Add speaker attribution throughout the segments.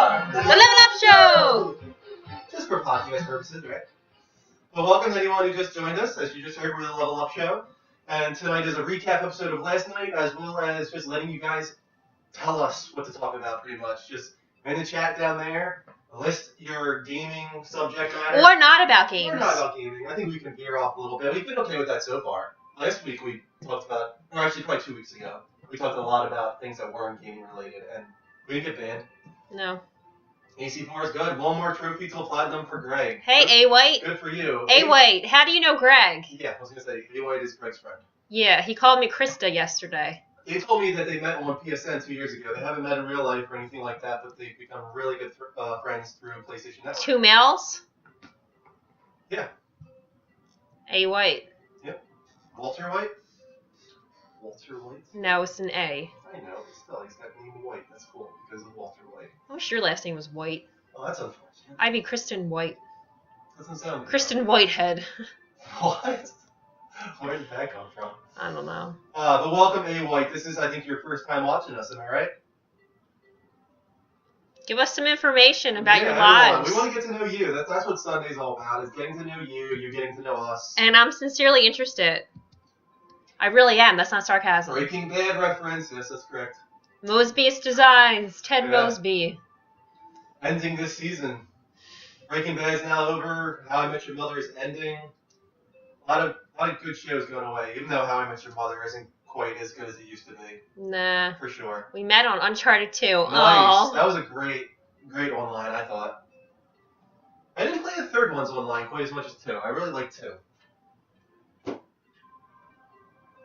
Speaker 1: are
Speaker 2: the Level Up Show!
Speaker 1: Just for podcast purposes, right? Well, welcome to anyone who just joined us. As you just heard, we're the Level Up Show. And tonight is a recap episode of last night, as well as just letting you guys tell us what to talk about, pretty much. Just in the chat down there, list your gaming subject matter.
Speaker 2: Or not about games.
Speaker 1: Or not about gaming. I think we can veer off a little bit. We've been okay with that so far. Last week we talked about, or actually probably 2 weeks ago, we talked a lot about things that weren't gaming related, and we didn't get banned.
Speaker 2: No.
Speaker 1: AC4 is good. One more trophy till platinum for Greg.
Speaker 2: Hey, A-White.
Speaker 1: Good for you.
Speaker 2: A-White, how do you know Greg?
Speaker 1: Yeah, I was going to say, A-White is Greg's friend.
Speaker 2: Yeah, he called me Krista yesterday.
Speaker 1: They told me that they met on PSN 2 years ago. They haven't met in real life or anything like that, but they've become really good friends through PlayStation Network.
Speaker 2: 2 males?
Speaker 1: Yeah.
Speaker 2: A-White.
Speaker 1: Yep. Walter White? Walter White?
Speaker 2: No, it's an A.
Speaker 1: I know, but still, he's got name White. That's cool, because of Walter White.
Speaker 2: I wish your last name was White.
Speaker 1: Oh, that's unfortunate.
Speaker 2: I'd be Kristen White.
Speaker 1: Doesn't sound good.
Speaker 2: Kristen Whitehead.
Speaker 1: What? Where did that come from?
Speaker 2: I don't know.
Speaker 1: But welcome, A-White. This is, I think, your first time watching us, am I right?
Speaker 2: Give us some information about your
Speaker 1: everyone.
Speaker 2: lives.
Speaker 1: We want to get to know you. That's what Sunday's all about, is getting to know you getting to know us.
Speaker 2: And I'm sincerely interested. I really am. That's not sarcasm.
Speaker 1: Breaking Bad reference. Yes, that's correct.
Speaker 2: Mosby's Designs. Ted Mosby.
Speaker 1: Ending this season. Breaking Bad is now over. How I Met Your Mother is ending. A lot of good shows going away, even though How I Met Your Mother isn't quite as good as it used to be.
Speaker 2: Nah.
Speaker 1: For sure.
Speaker 2: We met on Uncharted 2.
Speaker 1: Nice.
Speaker 2: Aww.
Speaker 1: That was a great online, I thought. I didn't play the third ones online quite as much as 2. I really like 2.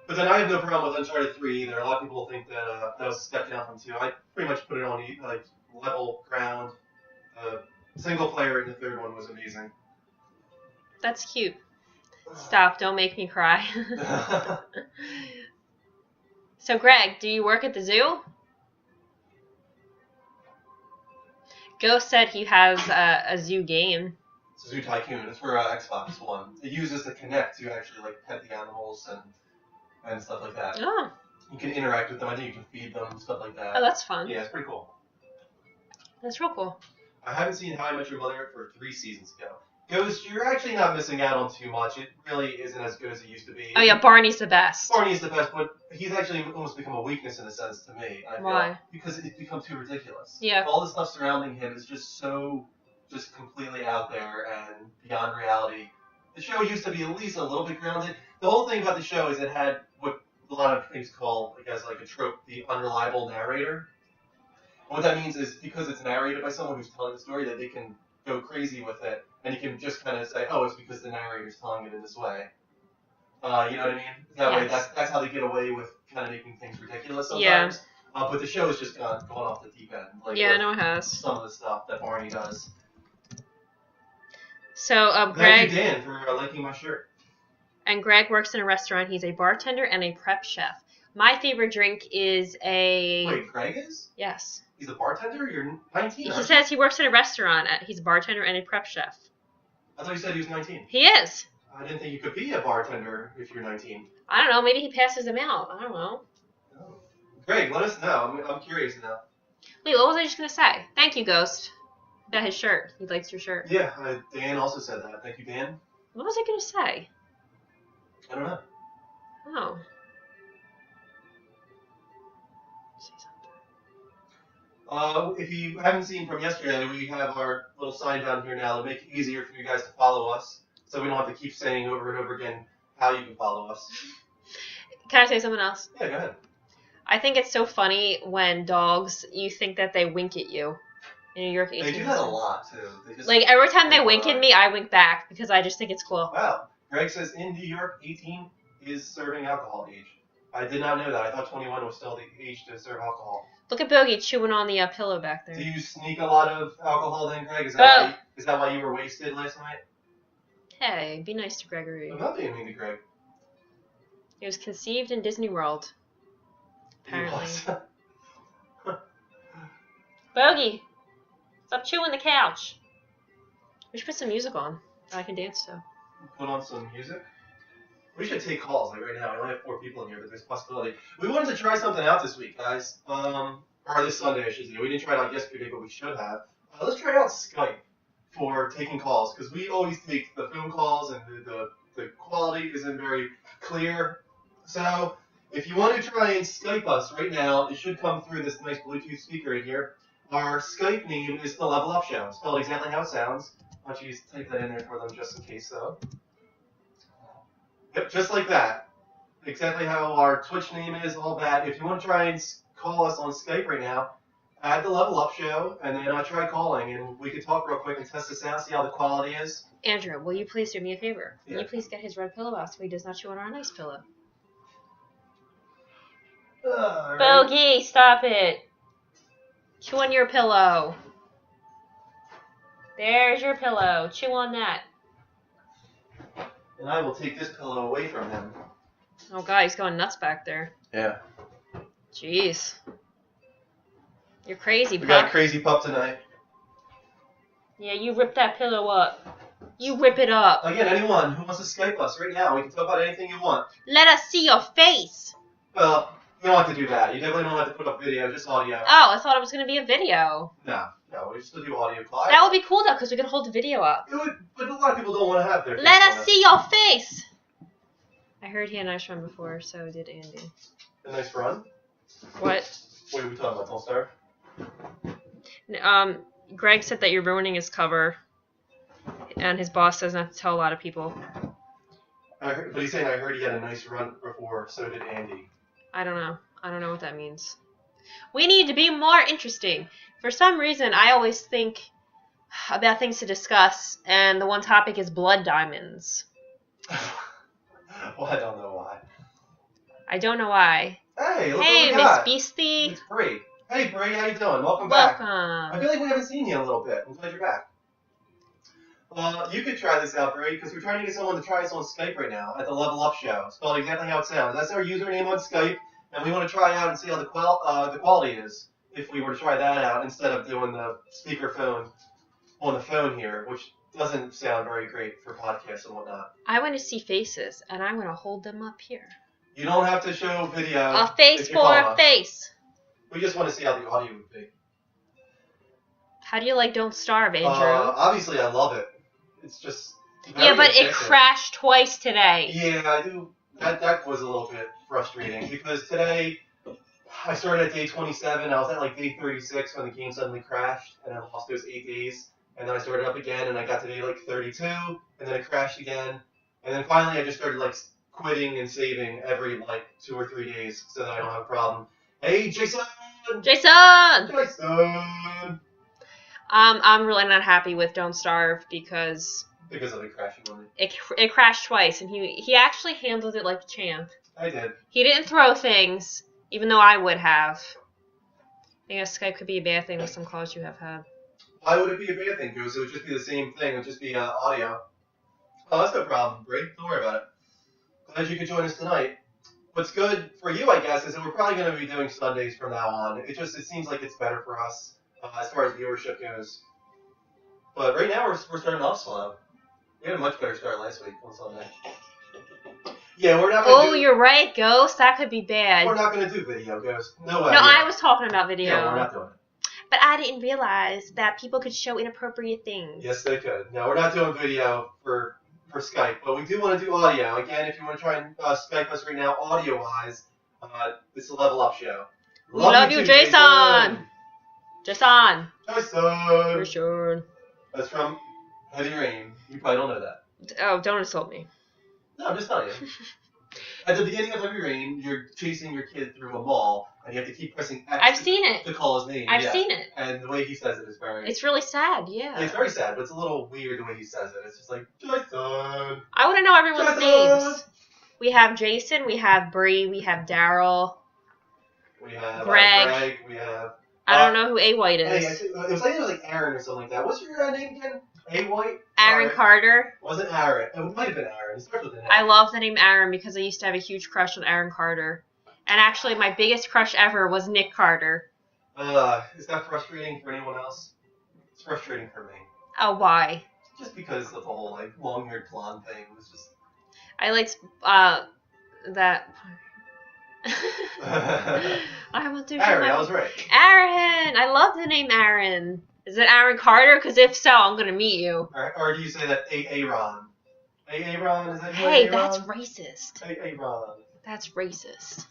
Speaker 1: But then I have no problem with Uncharted 3 either. A lot of people think that that was a step down from 2. I pretty much put it on like level ground. Single player in the third one was amazing.
Speaker 2: That's cute. Stop, don't make me cry. So, Greg, do you work at the zoo? Ghost said he has a zoo game.
Speaker 1: It's Zoo Tycoon. It's for Xbox One. It uses the Kinect to actually like pet the animals and stuff like that.
Speaker 2: Oh.
Speaker 1: You can interact with them. I think you can feed them, stuff like that.
Speaker 2: Oh, that's fun.
Speaker 1: Yeah, it's pretty cool.
Speaker 2: That's real cool.
Speaker 1: I haven't seen How I Met Your Mother for 3 seasons ago. Ghost, you're actually not missing out on too much. It really isn't as good as it used to be.
Speaker 2: Oh, yeah, Barney's the best.
Speaker 1: Barney's the best, but he's actually almost become a weakness in a sense to me. I feel.
Speaker 2: Why?
Speaker 1: Because it's become too ridiculous.
Speaker 2: Yeah.
Speaker 1: All the stuff surrounding him is just completely out there and beyond reality. The show used to be at least a little bit grounded. The whole thing about the show is it had what a lot of things call, I guess, like a trope, the unreliable narrator. What that means is because it's narrated by someone who's telling the story, that they can go crazy with it, and you can just kind of say, oh, it's because the narrator's telling it in this way. You know what I mean? That way, that's how they get away with kind of making things ridiculous sometimes. Yeah. But the show has just gone off the deep end. Like,
Speaker 2: yeah, I know it has.
Speaker 1: Some of the stuff that Barney does.
Speaker 2: So, Greg...
Speaker 1: Thank you, Dan, for liking my shirt.
Speaker 2: And Greg works in a restaurant. He's a bartender and a prep chef. My favorite drink is a...
Speaker 1: Wait, Greg is?
Speaker 2: Yes.
Speaker 1: He's a bartender? You're 19,
Speaker 2: He says he works in a restaurant. He's a bartender and a prep chef.
Speaker 1: I thought you said he was 19.
Speaker 2: He is.
Speaker 1: I didn't think you could be a bartender if you're 19.
Speaker 2: I don't know. Maybe he passes them out. I don't know.
Speaker 1: Oh. Greg, let us know. I'm curious now.
Speaker 2: Wait, what was I just going to say? Thank you, Ghost. About his shirt. He likes your shirt.
Speaker 1: Yeah, Dan also said that. Thank you, Dan.
Speaker 2: What was I going to say?
Speaker 1: I don't know.
Speaker 2: Oh.
Speaker 1: If you haven't seen from yesterday, we have our little sign down here now to make it easier for you guys to follow us, so we don't have to keep saying over and over again how you can follow us.
Speaker 2: Can I say something else?
Speaker 1: Yeah, go ahead.
Speaker 2: I think it's so funny when dogs, you think that they wink at you. In New York 18.
Speaker 1: They do that a lot, too.
Speaker 2: Like, every time they wink at me, I wink back, because I just think it's cool.
Speaker 1: Wow. Greg says in New York, 18 is serving alcohol age. I did not know that. I thought 21 was still the age to serve alcohol.
Speaker 2: Look at Bogey chewing on the pillow back there.
Speaker 1: Do you sneak a lot of alcohol then, Greg? Is that why you were wasted last night?
Speaker 2: Hey, be nice to Gregory.
Speaker 1: I'm not being mean to Greg.
Speaker 2: It was conceived in Disney World. Apparently. Bogey, stop chewing the couch. We should put some music on that I can dance to.
Speaker 1: Put on some music? We should take calls like right now. We only have 4 people in here, but there's a possibility. We wanted to try something out this week, guys. or this Sunday, I should say. We didn't try it out yesterday, but we should have. Let's try out Skype for taking calls, because we always take the phone calls, and the quality isn't very clear. So, if you want to try and Skype us right now, it should come through this nice Bluetooth speaker right here. Our Skype name is The Level Up Show, spelled exactly how it sounds. Why don't you just type that in there for them just in case, though. Yep, just like that. Exactly how our Twitch name is, all that. If you want to try and call us on Skype right now, add The Level Up Show, and then try calling, and we can talk real quick and test this out, see how the quality is.
Speaker 2: Andrew, will you please do me a favor?
Speaker 1: Yeah.
Speaker 2: Will you please get his red pillow out so he does not chew on our nice pillow?
Speaker 1: Right.
Speaker 2: Bogey, stop it. Chew on your pillow. There's your pillow. Chew on that.
Speaker 1: And I will take this pillow away from him.
Speaker 2: Oh, God, he's going nuts back there.
Speaker 1: Yeah.
Speaker 2: Jeez. You're crazy,
Speaker 1: We
Speaker 2: pup.
Speaker 1: got crazy pup tonight.
Speaker 2: Yeah, you rip that pillow up. You rip it up.
Speaker 1: Again, anyone who wants to Skype us right now, we can talk about anything you want.
Speaker 2: Let us see your face.
Speaker 1: Well, you don't have to do that. You definitely don't have to put up video, just audio.
Speaker 2: Oh, I thought it was going to be a video.
Speaker 1: No, we still do audio call.
Speaker 2: That would be cool, though, because we could hold the video up.
Speaker 1: It would, but a lot of people don't want to have their face
Speaker 2: Let
Speaker 1: on
Speaker 2: us
Speaker 1: it.
Speaker 2: see your face. I heard he had a nice run before, so did Andy.
Speaker 1: A nice run?
Speaker 2: What?
Speaker 1: What are we talking about, Don't Starve?
Speaker 2: Greg said that you're ruining his cover, and his boss says not to tell a lot of people.
Speaker 1: But he's saying I heard he had a nice run before, so did Andy.
Speaker 2: I don't know. I don't know what that means. We need to be more interesting. For some reason, I always think about things to discuss, and the one topic is blood diamonds.
Speaker 1: Well, I don't know why.
Speaker 2: I don't know why.
Speaker 1: Hey, look
Speaker 2: Hey,
Speaker 1: what we
Speaker 2: Miss
Speaker 1: got.
Speaker 2: Beastie.
Speaker 1: It's Bree. Hey, Bree, how you doing? Welcome back. I
Speaker 2: Welcome.
Speaker 1: feel like we haven't seen you in a little bit. I'm glad you're back. You could try this out, Bree, because we're trying to get someone to try us on Skype right now at the Level Up Show. Spelled exactly how it sounds. That's our username on Skype, and we want to try out and see how the quality is if we were to try that out instead of doing the speakerphone on the phone here, which doesn't sound very great for podcasts and whatnot.
Speaker 2: I want to see faces, and I want to hold them up here.
Speaker 1: You don't have to show video.
Speaker 2: A face
Speaker 1: if you
Speaker 2: for
Speaker 1: call
Speaker 2: a
Speaker 1: us.
Speaker 2: face.
Speaker 1: We just want to see how the audio would be.
Speaker 2: How do you like Don't Starve, Andrew?
Speaker 1: Obviously, I love it. It's just
Speaker 2: Yeah, but it
Speaker 1: efficient.
Speaker 2: crashed twice today.
Speaker 1: Yeah, I do. That was a little bit frustrating because today I started at day 27. I was at like day 36 when the game suddenly crashed, and I lost those 8 days. And then I started up again, and I got to day like 32, and then it crashed again. And then finally, I just started like quitting and saving every like 2 or 3 days so that I don't have a problem. Hey, Jason!
Speaker 2: Jason!
Speaker 1: Jason!
Speaker 2: I'm really not happy with Don't Starve because
Speaker 1: Because of the crashing on me.
Speaker 2: it crashed twice, and he actually handled it like a champ.
Speaker 1: I did.
Speaker 2: He didn't throw things, even though I would have. I guess Skype could be a bad thing with some calls you have had.
Speaker 1: Why would it be a bad thing? Because it would just be the same thing. It would just be audio. Oh, that's no problem, Bree. Don't worry about it. Glad you could join us tonight. What's good for you, I guess, is that we're probably going to be doing Sundays from now on. It seems like it's better for us as far as viewership goes. But right now we're starting off slow. We had a much better start last week on Sunday. Yeah, we're not going to
Speaker 2: You're right, Ghost. That could be bad.
Speaker 1: We're not going to do video, Ghost. No way.
Speaker 2: No, I was talking about video.
Speaker 1: Yeah, we're not doing it.
Speaker 2: But I didn't realize that people could show inappropriate things.
Speaker 1: Yes, they could. No, we're not doing video for Skype, but we do want to do audio. Again, if you want to try and Skype us right now, audio-wise, it's a Level Up Show.
Speaker 2: We love you,
Speaker 1: too,
Speaker 2: Jason! Jason!
Speaker 1: Jason!
Speaker 2: Jason!
Speaker 1: That's from Heavy Rain. You probably don't know that.
Speaker 2: Oh, don't insult me.
Speaker 1: No, I'm just telling you. At the beginning of Heavy Rain, you're chasing your kid through a mall, and you have to keep pressing X
Speaker 2: I've seen it.
Speaker 1: to call his name.
Speaker 2: I've
Speaker 1: Yeah.
Speaker 2: seen it.
Speaker 1: And the way he says it is very...
Speaker 2: It's really sad, yeah.
Speaker 1: It's very sad, but it's a little weird the way he says it. It's just like, Jason!
Speaker 2: I want to know everyone's
Speaker 1: Jason!
Speaker 2: names. We have Jason, we have Bree, we have Daryl.
Speaker 1: We have
Speaker 2: Greg.
Speaker 1: We have...
Speaker 2: I don't know who A White is.
Speaker 1: Hey, it was like Aaron or something like that. What's your name again? A White?
Speaker 2: Aaron
Speaker 1: Sorry.
Speaker 2: Carter.
Speaker 1: Wasn't Aaron. It might have been Aaron. It starts with an A.
Speaker 2: I love the name Aaron because I used to have a huge crush on Aaron Carter. And actually, my biggest crush ever was Nick Carter.
Speaker 1: Is that frustrating for anyone else? It's frustrating for me.
Speaker 2: Oh, why?
Speaker 1: Just because of the whole like long-haired blonde thing was just.
Speaker 2: I liked that. I will do
Speaker 1: Aaron, I was right.
Speaker 2: Aaron! I love the name Aaron. Is it Aaron Carter? Because if so, I'm going to meet you.
Speaker 1: Or do you say that Aaron? Aaron? Is that
Speaker 2: Hey,
Speaker 1: Aaron?
Speaker 2: that's racist.
Speaker 1: Aaron.
Speaker 2: That's racist.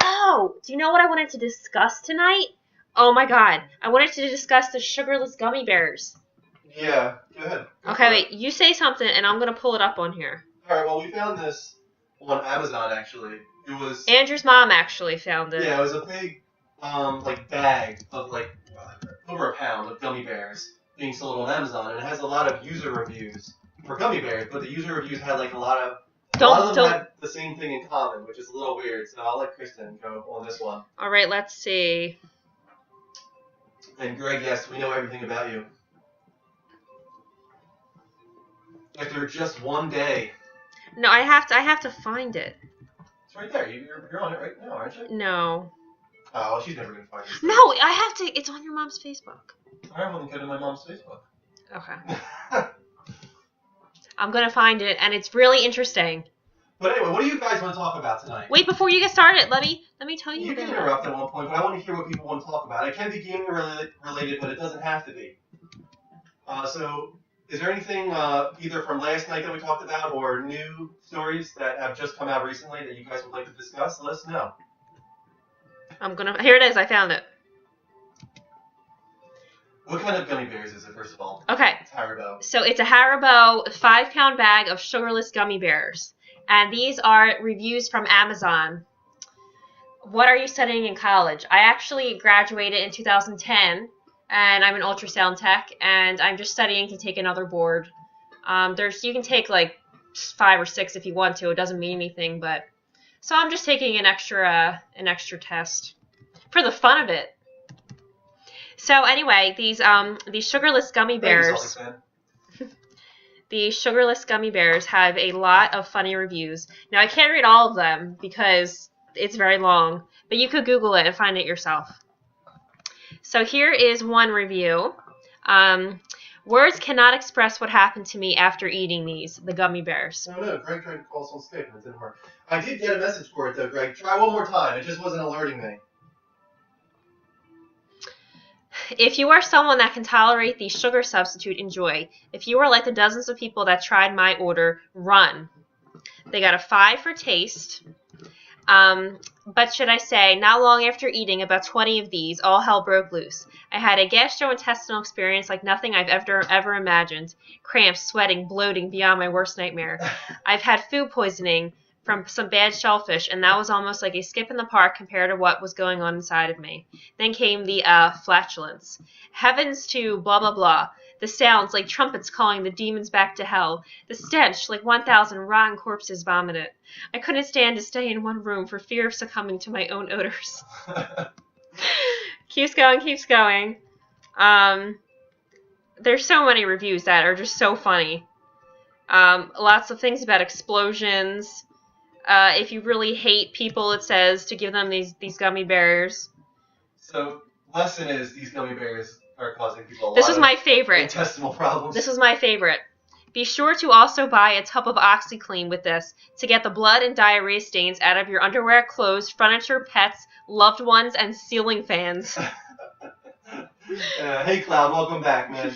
Speaker 2: Oh, do you know what I wanted to discuss tonight? Oh my god. I wanted to discuss the sugarless gummy bears.
Speaker 1: Yeah, go ahead.
Speaker 2: Okay, wait. You say something, and I'm going to pull it up on here.
Speaker 1: Alright, well, we found this on Amazon, actually. It was...
Speaker 2: Andrew's mom actually found it.
Speaker 1: Yeah, it was a big, bag of, over a pound of gummy bears being sold on Amazon, and it has a lot of user reviews for gummy bears, but the user reviews had, a lot of them had the same thing in common, which is a little weird, so I'll let Kristen go on this one.
Speaker 2: Alright, let's see.
Speaker 1: And Greg, yes, we know everything about you. After just one day.
Speaker 2: No, I have to find it.
Speaker 1: It's right there. You're on it right now, aren't you?
Speaker 2: No.
Speaker 1: Oh, well, she's never going to find it.
Speaker 2: No, I have to. It's on your mom's Facebook.
Speaker 1: Alright, well, then go to my mom's Facebook.
Speaker 2: Okay. I'm going to find it, and it's really interesting.
Speaker 1: But anyway, what do you guys want to talk about tonight?
Speaker 2: Wait, before you get started, let me tell you.
Speaker 1: You can interrupt at one point, but I want to hear what people want to talk about. It can be gaming related, but it doesn't have to be. So, is there anything either from last night that we talked about or new stories that have just come out recently that you guys would like to discuss? Let us know.
Speaker 2: Here it is. I found it.
Speaker 1: What kind of gummy bears is it, first of all?
Speaker 2: Okay.
Speaker 1: It's Haribo.
Speaker 2: So it's a Haribo 5-pound bag of sugarless gummy bears. And these are reviews from Amazon. What are you studying in college? I actually graduated in 2010, and I'm an ultrasound tech, and I'm just studying to take another board. You can take 5 or 6 if you want to. It doesn't mean anything, but so I'm just taking an extra test for the fun of it. So anyway, these sugarless gummy bears. The sugarless gummy bears have a lot of funny reviews. Now, I can't read all of them because it's very long, but you could Google it and find it yourself. So here is one review. Words cannot express what happened to me after eating the gummy bears.
Speaker 1: No, Greg tried to call us on Skype and it didn't work. I did get a message for it, though, Greg. Try one more time. It just wasn't alerting me.
Speaker 2: If you are someone that can tolerate the sugar substitute, enjoy. If you are like the dozens of people that tried my order, run. They got a 5 for taste. But should I say, not long after eating about 20 of these, all hell broke loose. I had a gastrointestinal experience like nothing I've ever imagined. Cramps, sweating, bloating beyond my worst nightmare. I've had food poisoning from some bad shellfish, and that was almost like a skip in the park compared to what was going on inside of me. Then came the flatulence. Heavens to blah blah blah. The sounds like trumpets calling the demons back to hell. The stench like 1,000 rotten corpses vomited. I couldn't stand to stay in one room for fear of succumbing to my own odors. Keeps going. There's so many reviews that are just so funny. Lots of things about explosions. If you really hate people, it says to give them these gummy bears.
Speaker 1: So, lesson is these gummy bears are causing people a
Speaker 2: This
Speaker 1: lot
Speaker 2: was
Speaker 1: of
Speaker 2: my favorite.
Speaker 1: intestinal problems.
Speaker 2: This was my favorite. Be sure to also buy a tub of OxyClean with this to get the blood and diarrhea stains out of your underwear, clothes, furniture, pets, loved ones, and ceiling fans.
Speaker 1: Hey, Cloud, welcome back, man.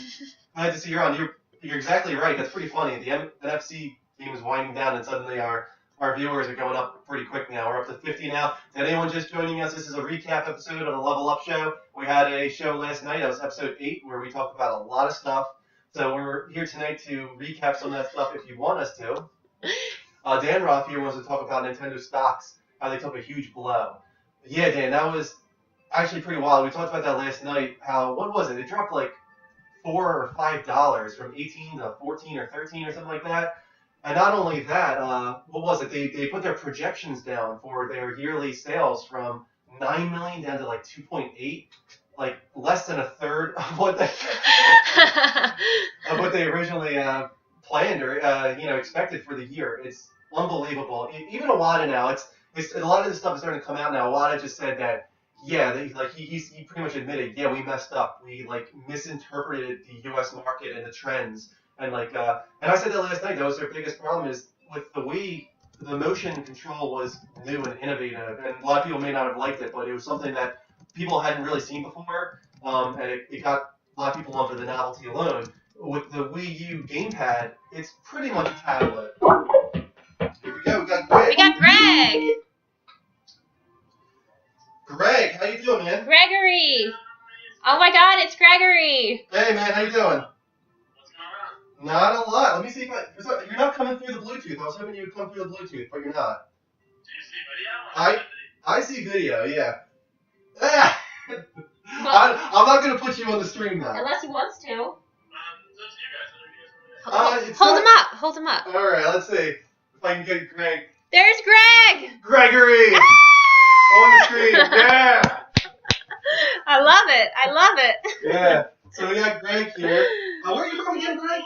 Speaker 1: Glad to see you're on. You're exactly right. That's pretty funny. The NFC game is winding down, and suddenly our viewers are going up pretty quick now. We're up to 50 now. To anyone just joining us, this is a recap episode of the Level Up Show. We had a show last night. That was episode 8, where we talked about a lot of stuff. So we're here tonight to recap some of that stuff if you want us to. Dan Roth here wants to talk about Nintendo stocks, how they took a huge blow. Yeah, Dan, that was actually pretty wild. We talked about that last night. What was it? It dropped like $4 or $5 from 18 to 14 or 13 or something like that. And not only that, what was it? They put their projections down for their yearly sales from 9 million down to like 2.8, like less than a third of what they originally planned or expected for the year. It's unbelievable. Even Iwata now, it's a lot of this stuff is starting to come out now. Iwata just said that he pretty much admitted, yeah, we messed up. We misinterpreted the U.S. market and the trends. And and I said that last night. That was their biggest problem is with the Wii. the motion control was new and innovative, and a lot of people may not have liked it, but it was something that people hadn't really seen before, and it got a lot of people on for the novelty alone. With the Wii U gamepad, it's pretty much a tablet. Here we go, we got Greg.
Speaker 2: We got Greg!
Speaker 1: Greg, how you doing, man?
Speaker 2: Gregory! Oh my god, it's Gregory!
Speaker 1: Hey, man, how you doing? Not a lot. Let me see if you're not coming through the Bluetooth. I was hoping you would come through the Bluetooth, but you're not.
Speaker 3: Do you see video?
Speaker 1: I see video, yeah. I'm not going to put you on the stream now.
Speaker 2: Unless he wants to.
Speaker 3: It's up to you guys.
Speaker 2: Hold him up. Hold him up.
Speaker 1: Alright, let's see if I can get Greg.
Speaker 2: There's Greg!
Speaker 1: Gregory! On the screen, yeah!
Speaker 2: I love it. I love it.
Speaker 1: Yeah. So we got Greg here. Where are you from again, Greg?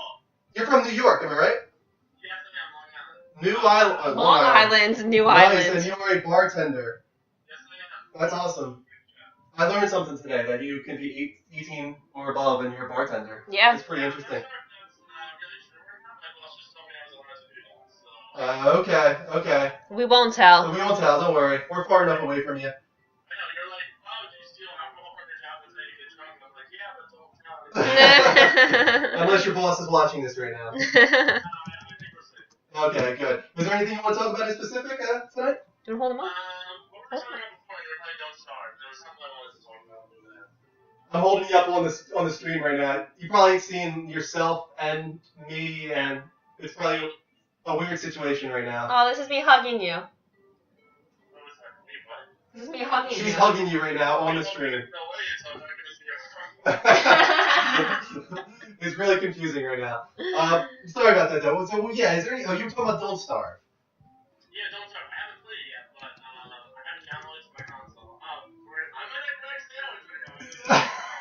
Speaker 1: You're from New York, am I right?
Speaker 3: Yes, I am.
Speaker 1: New Island.
Speaker 2: Long Island, New
Speaker 1: Nice,
Speaker 2: Island.
Speaker 1: and you are a bartender.
Speaker 3: Yes, I am.
Speaker 1: That's awesome. I learned something today, that you can be 18 or above and you're a bartender.
Speaker 2: Yeah.
Speaker 1: It's pretty interesting.
Speaker 3: My boss just told me I was allowed to do that, so.
Speaker 1: Okay.
Speaker 2: We won't tell.
Speaker 1: We won't tell, don't worry. We're far enough away from you.
Speaker 3: I know, you're like, oh, did you steal alcohol from your job and say you get drunk? And I'm like, yeah, but don't tell me.
Speaker 1: Unless your boss is watching this right now.
Speaker 3: I think we're safe.
Speaker 1: Okay, good. Was there anything you want to talk about in specific tonight?
Speaker 2: Do you want to hold him up?
Speaker 3: What were we talking about before? You were playing Don't Starve. There was something I wanted to talk about with that.
Speaker 1: I'm holding you up on the stream right now. You probably seen yourself and me, and it's probably a weird situation right now.
Speaker 2: Oh, this is me hugging you.
Speaker 3: What was that? Me what?
Speaker 2: This is me hugging you.
Speaker 1: She's hugging you right now on the stream.
Speaker 3: No way, so I'm not going to see her.
Speaker 1: It's really confusing right now. Sorry about that though. So yeah, is there any? Oh, you were talking about Don't Starve.
Speaker 3: Yeah, Don't Starve. I haven't played it yet, but I haven't downloaded it to my console. I'm in a Greg sandwich right now.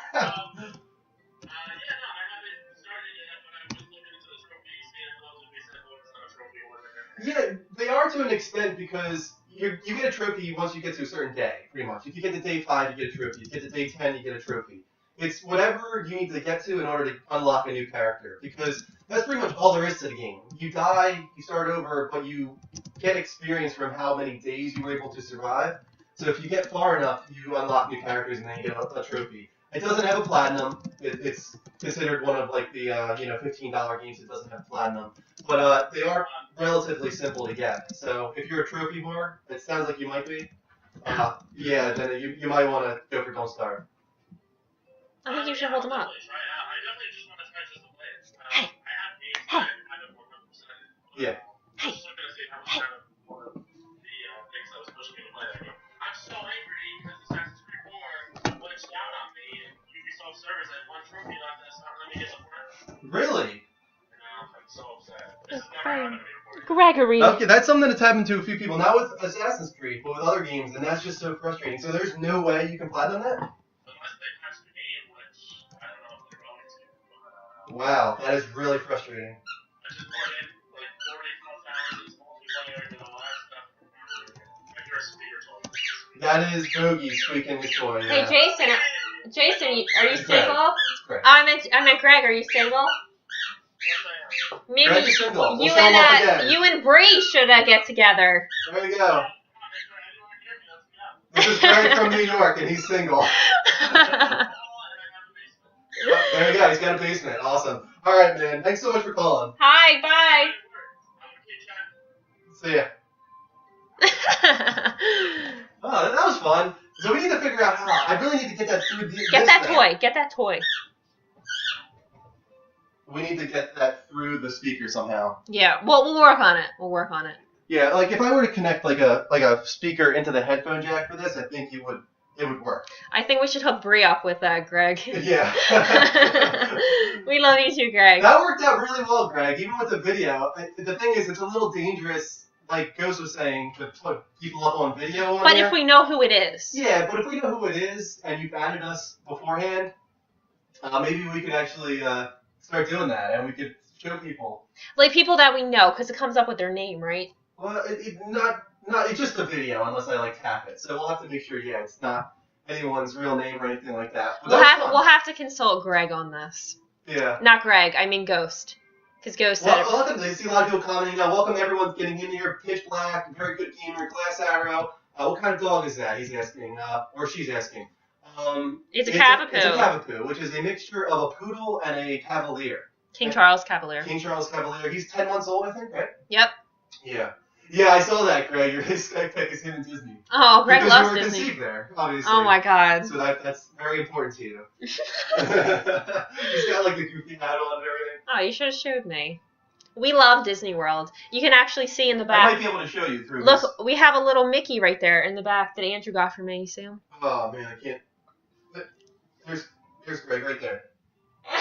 Speaker 3: Yeah, no, I haven't started yet, but I'm just looking into the trophy, seeing if those would be sent over to a trophy or whatever.
Speaker 1: Yeah, they are to an extent because you get a trophy once you get to a certain day, pretty much. If you get to day 5, you get a trophy. If you get to day 10, you get a trophy. It's whatever you need to get to in order to unlock a new character, because that's pretty much all there is to the game. You die, you start over, but you get experience from how many days you were able to survive. So if you get far enough, you unlock new characters and then you get a trophy. It doesn't have a platinum. It's considered one of like the $15 games that doesn't have platinum. But they are relatively simple to get. So if you're a trophy whore, it sounds like you might be. Yeah, then you might want to go for Don't Starve.
Speaker 2: I think you should hold him up.
Speaker 3: I definitely just want to try just to play it.
Speaker 2: Hey.
Speaker 3: I have games
Speaker 2: Hey.
Speaker 3: that I haven't 100%.
Speaker 1: Yeah.
Speaker 2: Hey.
Speaker 3: I'm just looking to see how much time one of the things that was pushing me to play that game. I'm so angry because Assassin's Creed 4 glitched out on me and Ubisoft servers had one trophy left and it's not letting me get the front.
Speaker 1: Really?
Speaker 3: I'm so upset. This has never happened to me before.
Speaker 2: Gregory.
Speaker 1: Okay, that's something that's happened to a few people. Not with Assassin's Creed, but with other games, and that's just so frustrating. So there's no way you can platinum that?
Speaker 3: Unless they patch the game, which I don't know if they're going to. But,
Speaker 1: Wow, that is really frustrating.
Speaker 3: I just poured in like 40 full hours, multiplayer, and all that stuff. I hear a speaker talking.
Speaker 1: That is Bogey squeaking his toy.
Speaker 2: Hey,
Speaker 1: Yeah.
Speaker 2: Jason, are you
Speaker 1: It's Greg.
Speaker 2: single?
Speaker 1: It's Greg.
Speaker 2: I meant Greg. Are you single?
Speaker 3: Yes, I am.
Speaker 2: Maybe
Speaker 1: Greg is single. We'll
Speaker 2: you
Speaker 1: show him up
Speaker 2: and
Speaker 1: again.
Speaker 2: you and Bree should get together.
Speaker 1: There you go. This is Greg from New York, and he's single. There you go. He's got a basement. Awesome. All right, man. Thanks so much for calling.
Speaker 2: Hi, bye.
Speaker 1: See ya. Oh, that was fun. So we need to figure out how. I really need to get that through this
Speaker 2: Get that
Speaker 1: thing.
Speaker 2: toy. Get that toy.
Speaker 1: We need to get that through the speaker somehow.
Speaker 2: Yeah. Well, we'll work on it. We'll work on it.
Speaker 1: Yeah, like if I were to connect like a speaker into the headphone jack for this, I think it would work.
Speaker 2: I think we should hook Bree up with Greg.
Speaker 1: Yeah.
Speaker 2: We love you too, Greg.
Speaker 1: That worked out really well, Greg. Even with the video, the thing is, it's a little dangerous. Like Ghost was saying, to put people up on video on
Speaker 2: But
Speaker 1: there.
Speaker 2: if we know who it is.
Speaker 1: Yeah, but if we know who it is and you've added us beforehand, maybe we could actually start doing that and we could show people.
Speaker 2: Like people that we know, because it comes up with their name, right?
Speaker 1: Well, it's just a video unless I like tap it. So we'll have to make sure, yeah, it's not anyone's real name or anything like that. But that was fun.
Speaker 2: We'll have to consult Greg on this.
Speaker 1: Yeah.
Speaker 2: Not Greg, I mean Ghost. His ghost said,
Speaker 1: Welcome. I see a lot of people commenting now. Welcome, everyone's getting in here. Pitch Black, very good gamer, Glass Arrow. What kind of dog is that? He's asking, or she's asking.
Speaker 2: It's a Cavapoo.
Speaker 1: It's a Cavapoo, which is a mixture of a poodle and a Cavalier.
Speaker 2: King Charles Cavalier.
Speaker 1: King Charles Cavalier. He's 10 months old, I think, right?
Speaker 2: Yep.
Speaker 1: Yeah. Yeah, I saw that, Greg. Your Skype pick is him in Disney.
Speaker 2: Oh, Greg
Speaker 1: because
Speaker 2: loves
Speaker 1: you were
Speaker 2: Disney.
Speaker 1: conceived there, obviously.
Speaker 2: Oh my God.
Speaker 1: So that's very important to you. He's got like the goofy hat on and everything.
Speaker 2: Oh, you should have showed me. We love Disney World. You can actually see in the
Speaker 1: I
Speaker 2: back.
Speaker 1: might be able to show you through
Speaker 2: Look,
Speaker 1: this.
Speaker 2: we have a little Mickey right there in the back that Andrew got for me. You see him?
Speaker 1: Oh man, I can't. Here's Greg right there.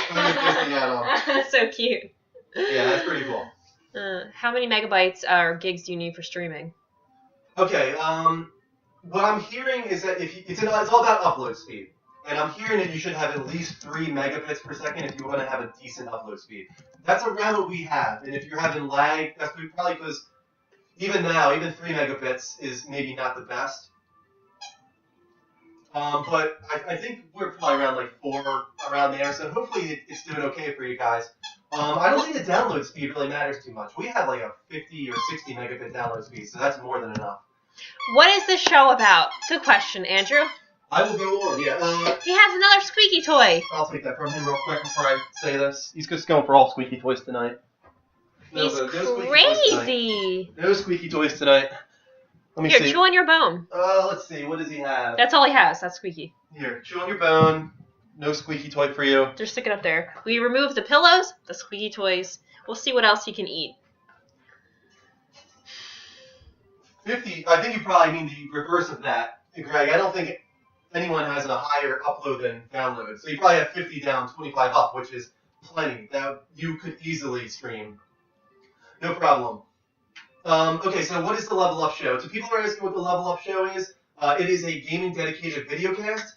Speaker 1: Disney hat on.
Speaker 2: That's so cute.
Speaker 1: Yeah, that's pretty cool.
Speaker 2: How many megabytes or gigs do you need for streaming?
Speaker 1: Okay, what I'm hearing is that it's all about upload speed. And I'm hearing that you should have at least 3 megabits per second if you want to have a decent upload speed. That's around what we have. And if you're having lag, that's probably because even now, even 3 megabits is maybe not the best. But I think we're probably around like 4 around there. So hopefully it's doing okay for you guys. I don't think the download speed really matters too much. We have like a 50 or 60 megabit download speed, so that's more than enough.
Speaker 2: What is this show about? Good question, Andrew.
Speaker 1: I will go on, yeah.
Speaker 2: He has another squeaky toy.
Speaker 1: I'll take that from him real quick before I say this. He's just going for all squeaky toys tonight.
Speaker 2: He's
Speaker 1: No
Speaker 2: crazy.
Speaker 1: No squeaky toys tonight. Let me
Speaker 2: Here,
Speaker 1: see.
Speaker 2: chew on your bone.
Speaker 1: Let's see. What does he have?
Speaker 2: That's all he has. That's squeaky.
Speaker 1: Here, chew on your bone. No squeaky toy for you.
Speaker 2: Just stick it up there. We remove the pillows, the squeaky toys. We'll see what else he can eat.
Speaker 1: 50. I think you probably mean the reverse of that, Greg. I don't think anyone has a higher upload than download. So you probably have 50 down, 25 up, which is plenty. That you could easily stream. No problem. Okay, so what is the Level Up Show? So people are asking what the Level Up Show is. It is a gaming dedicated video cast.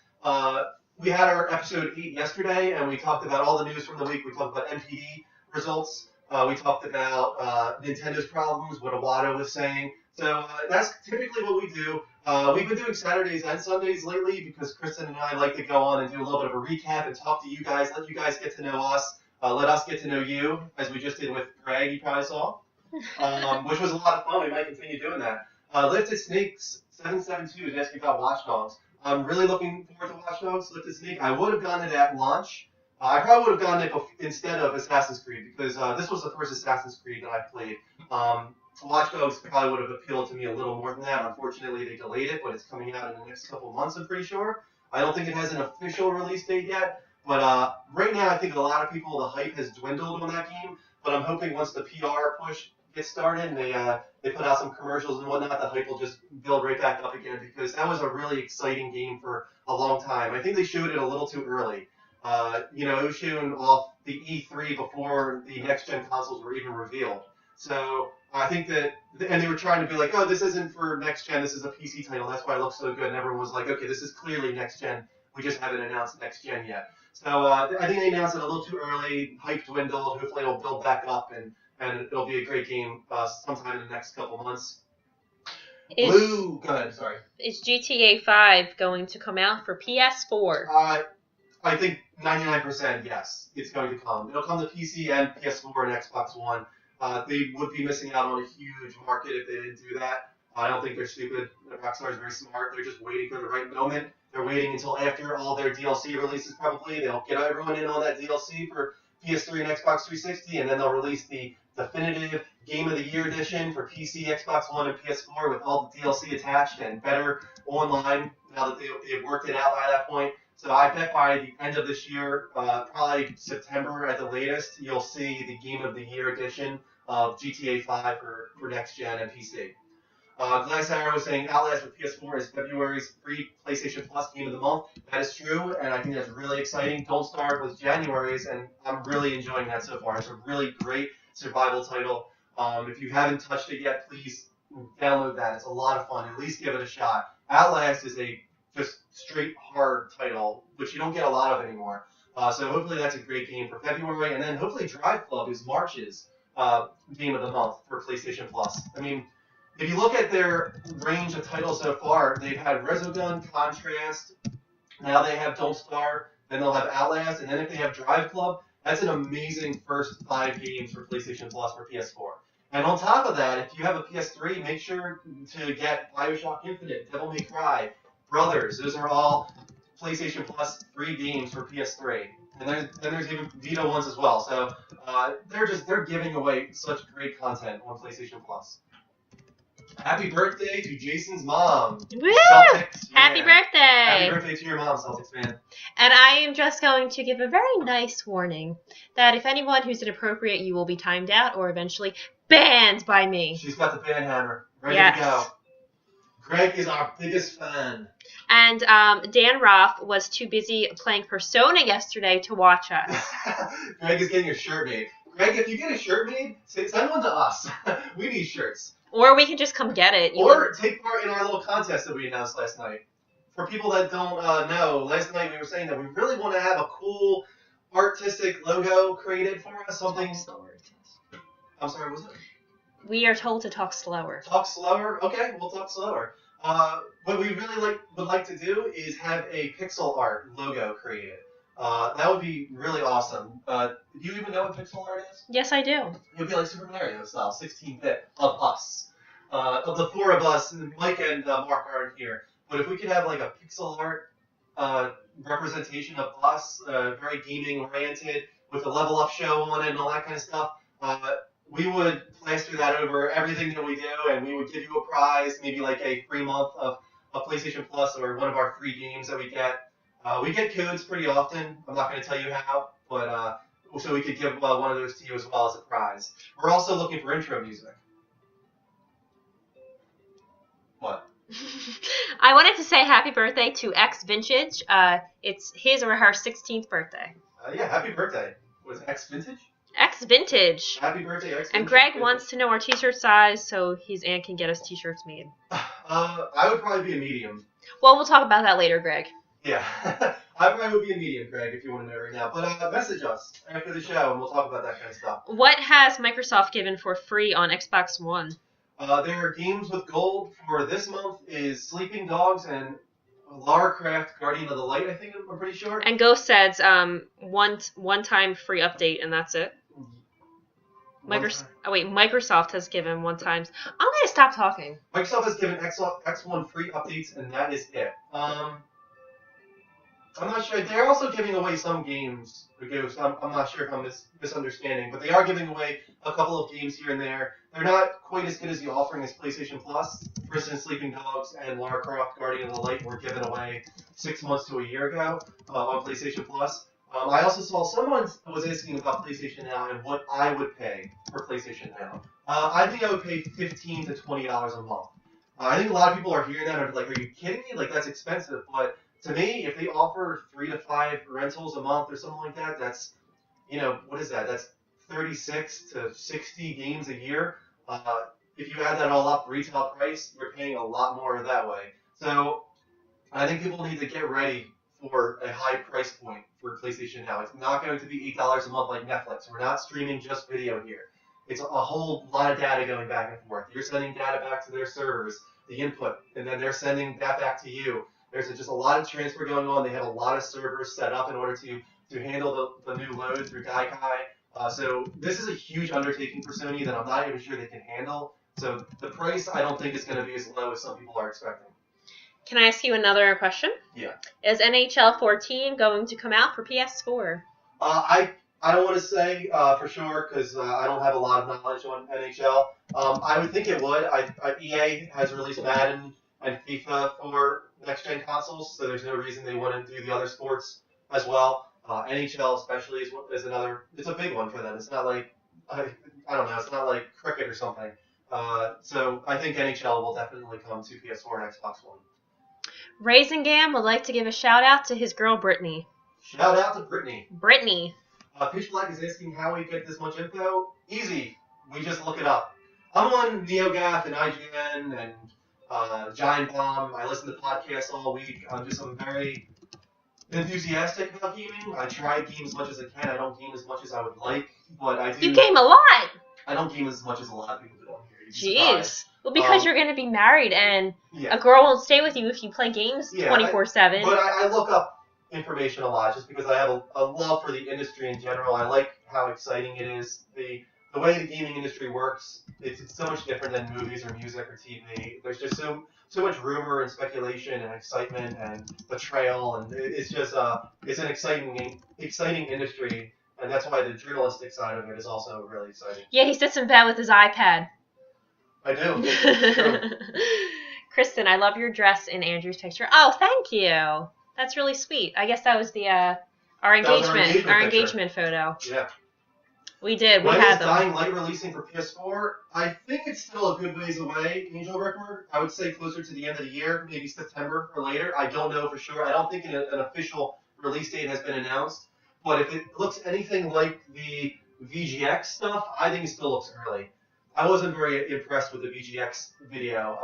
Speaker 1: We had our episode 8 yesterday, and we talked about all the news from the week. We talked about NPD results. We talked about Nintendo's problems, what Iwata was saying. So that's typically what we do. We've been doing Saturdays and Sundays lately because Kristen and I like to go on and do a little bit of a recap and talk to you guys, let you guys get to know us, let us get to know you, as we just did with Greg, you probably saw, which was a lot of fun. We might continue doing that. Lifted Snakes 772 is asking about Watch Dogs. I'm really looking forward to Watch Dogs. Lifted Snake. I would have gone it at launch. I probably would have gone it instead of Assassin's Creed because this was the first Assassin's Creed that I played. Watch Dogs probably would have appealed to me a little more than that. Unfortunately, they delayed it, but it's coming out in the next couple months, I'm pretty sure. I don't think it has an official release date yet, but right now I think a lot of people, the hype has dwindled on that game, but I'm hoping once the PR push gets started and they put out some commercials and whatnot, the hype will just build right back up again because that was a really exciting game for a long time. I think they showed it a little too early. It was shown off the E3 before the next-gen consoles were even revealed. So I think that, and they were trying to be like, oh, this isn't for next-gen, this is a PC title, that's why it looks so good, and everyone was like, okay, this is clearly next-gen, we just haven't announced next-gen yet. So I think they announced it a little too early, hype dwindled, hopefully it'll build back up, and it'll be a great game sometime in the next couple months. Go ahead, sorry.
Speaker 2: Is GTA 5 going to come out for PS4?
Speaker 1: I think 99% yes, it's going to come. It'll come to PC and PS4 and Xbox One. They would be missing out on a huge market if they didn't do that. I don't think they're stupid. Rockstar is very smart. They're just waiting for the right moment. They're waiting until after all their DLC releases probably. They'll get everyone in on that DLC for PS3 and Xbox 360, and then they'll release the definitive Game of the Year edition for PC, Xbox One, and PS4 with all the DLC attached and better online now that they've worked it out by that point. So I bet by the end of this year, probably September at the latest, you'll see the Game of the Year edition of GTA 5 for next gen and PC. Glass Arrow is saying Outlast for PS4 is February's free PlayStation Plus Game of the Month. That is true, and I think that's really exciting. Don't Starve was January's, and I'm really enjoying that so far. It's a really great survival title. If you haven't touched it yet, please download that. It's a lot of fun. At least give it a shot. Outlast is a just straight hard title, which you don't get a lot of anymore. So hopefully that's a great game for February, and then hopefully Drive Club is March's Game of the Month for PlayStation Plus. I mean, if you look at their range of titles so far, they've had Resogun, Contrast, now they have Don't Starve, then they'll have Outlast, and then if they have Drive Club, That's an amazing first 5 games for PlayStation Plus for PS4. And on top of that, if you have a PS3, make sure to get Bioshock Infinite, Devil May Cry, Brothers. Those are all PlayStation Plus free games for PS3. And then there's even Vita ones as well. So they're giving away such great content on PlayStation Plus. Happy birthday to Jason's mom.
Speaker 2: Woo!
Speaker 1: Celtics.
Speaker 2: Happy
Speaker 1: Man.
Speaker 2: birthday!
Speaker 1: Happy birthday to your mom, Celtics fan.
Speaker 2: And I am just going to give a very nice warning that if anyone who's inappropriate, you will be timed out or eventually banned by me.
Speaker 1: She's got the ban hammer ready
Speaker 2: Yes.
Speaker 1: to go. Greg is our biggest fan.
Speaker 2: And Dan Roth was too busy playing Persona yesterday to watch us.
Speaker 1: Greg is getting a shirt made. Greg, if you get a shirt made, send one to us. We need shirts.
Speaker 2: Or we can just come get it.
Speaker 1: Or take part in our little contest that we announced last night. For people that don't know, last night we were saying that we really want to have a cool artistic logo created for us. Something. I'm sorry, what was it?
Speaker 2: We are told to talk slower.
Speaker 1: Talk slower? Okay, we'll talk slower. What we really would like to do is have a pixel art logo created. That would be really awesome. Do you even know what pixel art is?
Speaker 2: Yes, I do.
Speaker 1: It would be like Super Mario style, 16-bit of us. Of the 4 of us, Mike and Mark aren't here. But if we could have like a pixel art representation of us, very gaming oriented, with a level up show on it and all that kind of stuff, we would plaster that over everything that we do, and we would give you a prize, maybe like a free month of PlayStation Plus or one of our free games that we get. We get codes pretty often. I'm not going to tell you how, but so we could give one of those to you as well as a prize. We're also looking for intro music. What?
Speaker 2: I wanted to say happy birthday to X Vintage. It's his or her 16th birthday.
Speaker 1: Yeah, happy birthday. Was it X Vintage?
Speaker 2: X Vintage.
Speaker 1: Happy birthday, X Vintage.
Speaker 2: And Greg wants to know our t-shirt size so his aunt can get us t-shirts made.
Speaker 1: I would probably be a medium.
Speaker 2: Well, we'll talk about that later, Greg.
Speaker 1: Yeah. I probably would be a medium, Greg, if you want to know right now. But message us after the show and we'll talk about that kind of stuff.
Speaker 2: What has Microsoft given for free on Xbox One?
Speaker 1: There are games with gold for this month is Sleeping Dogs and Lara Croft Guardian of the Light, I think I'm pretty sure.
Speaker 2: And Ghost says one-time free update, and that's it. Microsoft has given one time. I'm going to stop talking.
Speaker 1: Microsoft has given X1 free updates, and that is it. I'm not sure. They're also giving away some games. I'm not sure if I'm misunderstanding, but they are giving away a couple of games here and there. They're not quite as good as the offering as PlayStation Plus. For instance, Sleeping Dogs and Lara Croft Guardian of the Light were given away 6 months to a year ago on PlayStation Plus. I also saw someone was asking about PlayStation Now and what I would pay for PlayStation Now. I think I would pay $15 to $20 a month. I think a lot of people are hearing that and are like, are you kidding me? Like, that's expensive. But to me, if they offer 3 to 5 rentals a month or something like that, that's, what is that? That's 36 to 60 games a year. If you add that all up, retail price, you're paying a lot more that way. So I think people need to get ready for a high price point for PlayStation Now. It's not going to be $8 a month like Netflix. We're not streaming just video here. It's a whole lot of data going back and forth. You're sending data back to their servers, the input, and then they're sending that back to you. There's just a lot of transfer going on. They have a lot of servers set up in order to handle the new load through Gaikai. So this is a huge undertaking for Sony that I'm not even sure they can handle. So the price, I don't think is going to be as low as some people are expecting.
Speaker 2: Can I ask you another question?
Speaker 1: Yeah.
Speaker 2: Is NHL 14 going to come out for PS4?
Speaker 1: I don't want to say for sure because I don't have a lot of knowledge on NHL. I would think it would. EA has released Madden and FIFA for next-gen consoles, so there's no reason they wouldn't do the other sports as well. NHL especially is another. It's a big one for them. It's not like I don't know. It's not like cricket or something. So I think NHL will definitely come to PS4 and Xbox One.
Speaker 2: Raisingam would like to give a shout out to his girl Brittany.
Speaker 1: Shout out to Brittany.
Speaker 2: Brittany.
Speaker 1: Pitch Black is asking how we get this much info. Easy. We just look it up. I'm on NeoGAF and IGN and Giant Bomb. I listen to podcasts all week. I'm very enthusiastic about gaming. I try to game as much as I can. I don't game as much as I would like, but I do.
Speaker 2: You game a lot.
Speaker 1: I don't game as much as a lot of people do on here.
Speaker 2: Jeez. Well, because you're going to be married and
Speaker 1: yeah.
Speaker 2: a girl won't stay with you if you play games 24/7.
Speaker 1: But I look up information a lot, just because I have a love for the industry in general. I like how exciting it is. The way the gaming industry works, it's so much different than movies or music or TV. There's just so much rumor and speculation and excitement and betrayal, and it's just it's an exciting industry, and that's why the journalistic side of it is also really exciting.
Speaker 2: Yeah, he sits in bed with his iPad.
Speaker 1: I do. It's true.
Speaker 2: Kristen, I love your dress in Andrew's picture. Oh, thank you. That's really sweet. I guess that was the our engagement photo.
Speaker 1: Yeah.
Speaker 2: We did. We
Speaker 1: When
Speaker 2: had
Speaker 1: is
Speaker 2: them.
Speaker 1: Dying Light releasing for PS4? I think it's still a good ways away, Angel Record. I would say closer to the end of the year, maybe September or later. I don't know for sure. I don't think an official release date has been announced. But if it looks anything like the VGX stuff, I think it still looks early. I wasn't very impressed with the VGX video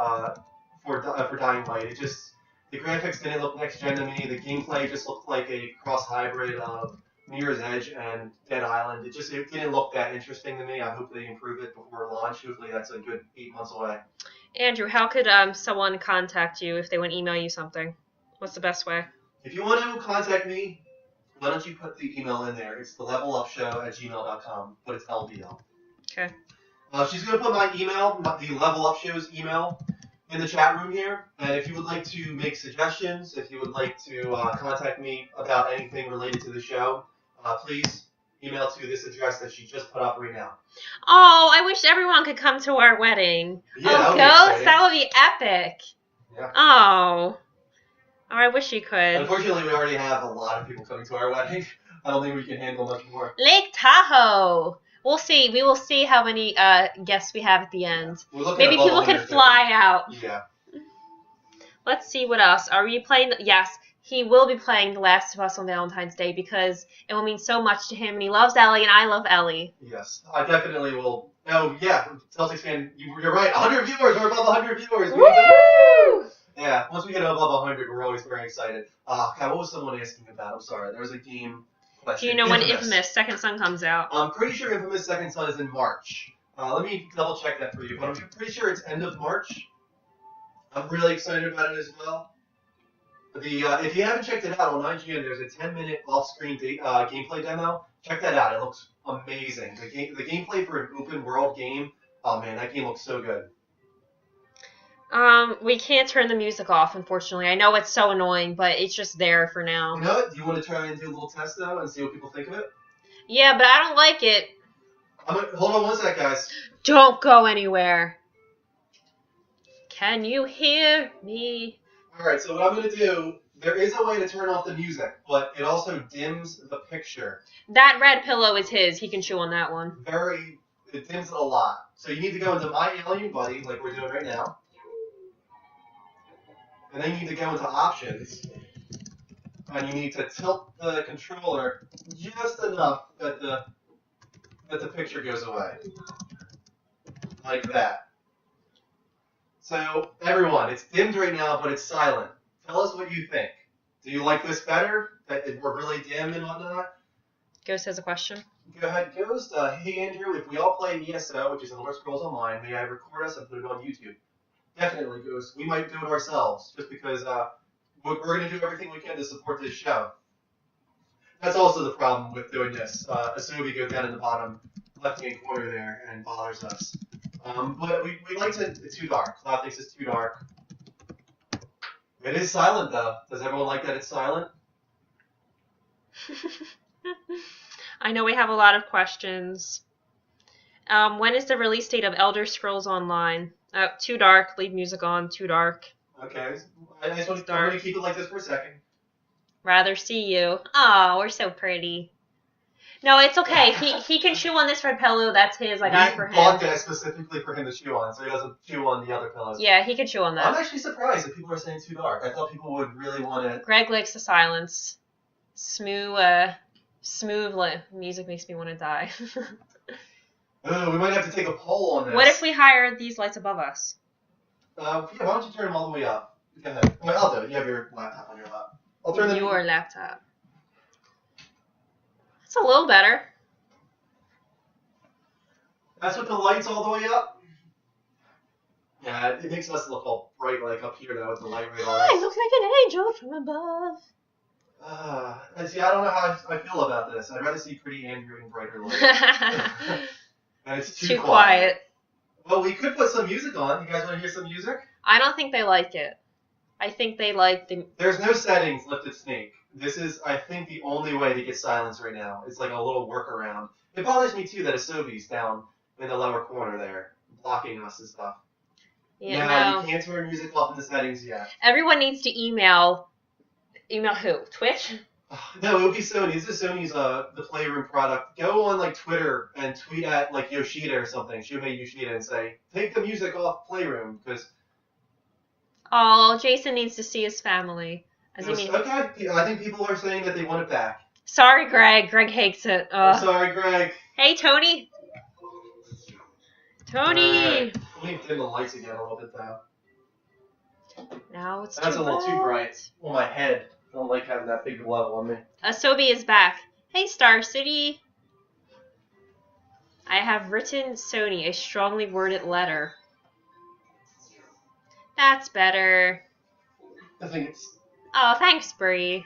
Speaker 1: for Dying Light. It just, the graphics didn't look next gen to me. The gameplay just looked like a cross hybrid of Mirror's Edge and Dead Island. It didn't look that interesting to me. I hope they improve it before launch. Hopefully that's a good 8 months away.
Speaker 2: Andrew, how could someone contact you if they want to email you something? What's the best way?
Speaker 1: If you want to contact me, why don't you put the email in there? It's thelevelupshow@gmail.com, but it's LVL.
Speaker 2: Okay.
Speaker 1: She's going to put my email, the Level Up Show's email, in the chat room here. And if you would like to make suggestions, if you would like to contact me about anything related to the show, please email to this address that she just put up right now.
Speaker 2: Oh, I wish everyone could come to our wedding.
Speaker 1: Yeah,
Speaker 2: oh, ghosts? That would be epic.
Speaker 1: Yeah.
Speaker 2: Oh, I wish you could.
Speaker 1: Unfortunately, we already have a lot of people coming to our wedding. I don't think we can handle much more.
Speaker 2: Lake Tahoe. We'll see. We will see how many guests we have at the end. Maybe people can fly out.
Speaker 1: Yeah.
Speaker 2: Let's see what else. Are we playing? Yes, he will be playing The Last of Us on Valentine's Day because it will mean so much to him, and he loves Ellie, and I love Ellie.
Speaker 1: Yes, I definitely will. Oh, yeah, Celtics fan, you're right. 100 viewers. We're above 100 viewers.
Speaker 2: Woo!
Speaker 1: Yeah, once we get above 100, we're always very excited. God, what was someone asking about? I'm sorry. There was a game question.
Speaker 2: Do you know when Infamous Second Son comes out?
Speaker 1: I'm pretty sure Infamous Second Son is in March. Let me double check that for you, but I'm pretty sure it's end of March. I'm really excited about it as well. If you haven't checked it out on IGN, there's a 10-minute off-screen gameplay demo. Check that out. It looks amazing. The gameplay for an open-world game, oh man, that game looks so good.
Speaker 2: We can't turn the music off, unfortunately. I know it's so annoying, but it's just there for now.
Speaker 1: You know what? Do you want to try and do a little test, though, and see what people think of it?
Speaker 2: Yeah, but I don't like it.
Speaker 1: Hold on one sec, guys.
Speaker 2: Don't go anywhere. Can you hear me?
Speaker 1: Alright, so what I'm going to do, there is a way to turn off the music, but it also dims the picture.
Speaker 2: That red pillow is his. He can chew on that one.
Speaker 1: It dims it a lot. So you need to go into My Alien Buddy, like we're doing right now. And then you need to go into Options. And you need to tilt the controller just enough that the picture goes away. Like that. So, everyone, it's dimmed right now, but it's silent. Tell us what you think. Do you like this better? That we're really dim and whatnot?
Speaker 2: Ghost has a question.
Speaker 1: Go ahead, Ghost. Hey, Andrew, if we all play ESO, which is Elder Scrolls Online, may I record us and put it on YouTube? Definitely, Ghost. We might do it ourselves, just because we're going to do everything we can to support this show. That's also the problem with doing this. Asobi goes down in the bottom left-hand corner there and bothers us. But we like to, it's too dark. Cloud thinks it's too dark. It is silent, though. Does everyone like that it's silent?
Speaker 2: I know we have a lot of questions. When is the release date of Elder Scrolls Online? Too dark. Leave music on. Too dark.
Speaker 1: Okay. I'm going to keep it like this for a second.
Speaker 2: Rather see you. Oh, we're so pretty. No, it's okay. He can chew on this red pillow. That's his. I got it for him.
Speaker 1: We bought that specifically for him to chew on, so he doesn't chew on the other pillows.
Speaker 2: Yeah, he can chew on that.
Speaker 1: I'm actually surprised that people are saying too dark. I thought people would really want to...
Speaker 2: Greg likes the silence. Smooth music makes me want to die.
Speaker 1: We might have to take a poll on this.
Speaker 2: What if we hire these lights above us?
Speaker 1: Yeah, why don't you turn them all the way up? Go ahead. Well, I'll do it. You have your laptop on your lap. I'll turn them...
Speaker 2: Your laptop. It's a little better.
Speaker 1: That's with the lights all the way up? Yeah, it makes us look all bright like up here though with the light right on.
Speaker 2: I look like an angel from above.
Speaker 1: See, I don't know how I feel about this. I'd rather see Pretty Andrew in brighter light. And it's too quiet. Well, we could put some music on. You guys want to hear some music?
Speaker 2: I don't think they like it. I think they like the...
Speaker 1: There's no settings, Lifted Snake. This is, I think, the only way to get silence right now. It's like a little workaround. It bothers me, too, that Asobi's down in the lower corner there, blocking us and stuff.
Speaker 2: Yeah,
Speaker 1: no, you can't turn music off in the settings yet.
Speaker 2: Everyone needs to email... Email who? Twitch?
Speaker 1: No, it would be Sony. This is Sony's the Playroom product. Go on like Twitter and tweet at like Yoshida or something, Shumei Yoshida, and say, take the music off Playroom, because...
Speaker 2: Oh, Jason needs to see his family.
Speaker 1: Okay, I think people are saying that they want it back.
Speaker 2: Sorry, Greg. Greg hates it.
Speaker 1: I'm sorry, Greg.
Speaker 2: Hey, Tony. Tony!
Speaker 1: Let me dim the lights again a little bit, though.
Speaker 2: Now it's
Speaker 1: That's a little too bright on my head. I don't like having that big glow on me.
Speaker 2: Asobi is back. Hey, Star City. I have written Sony a strongly worded letter. That's better.
Speaker 1: I think it's...
Speaker 2: Oh, thanks, Bree.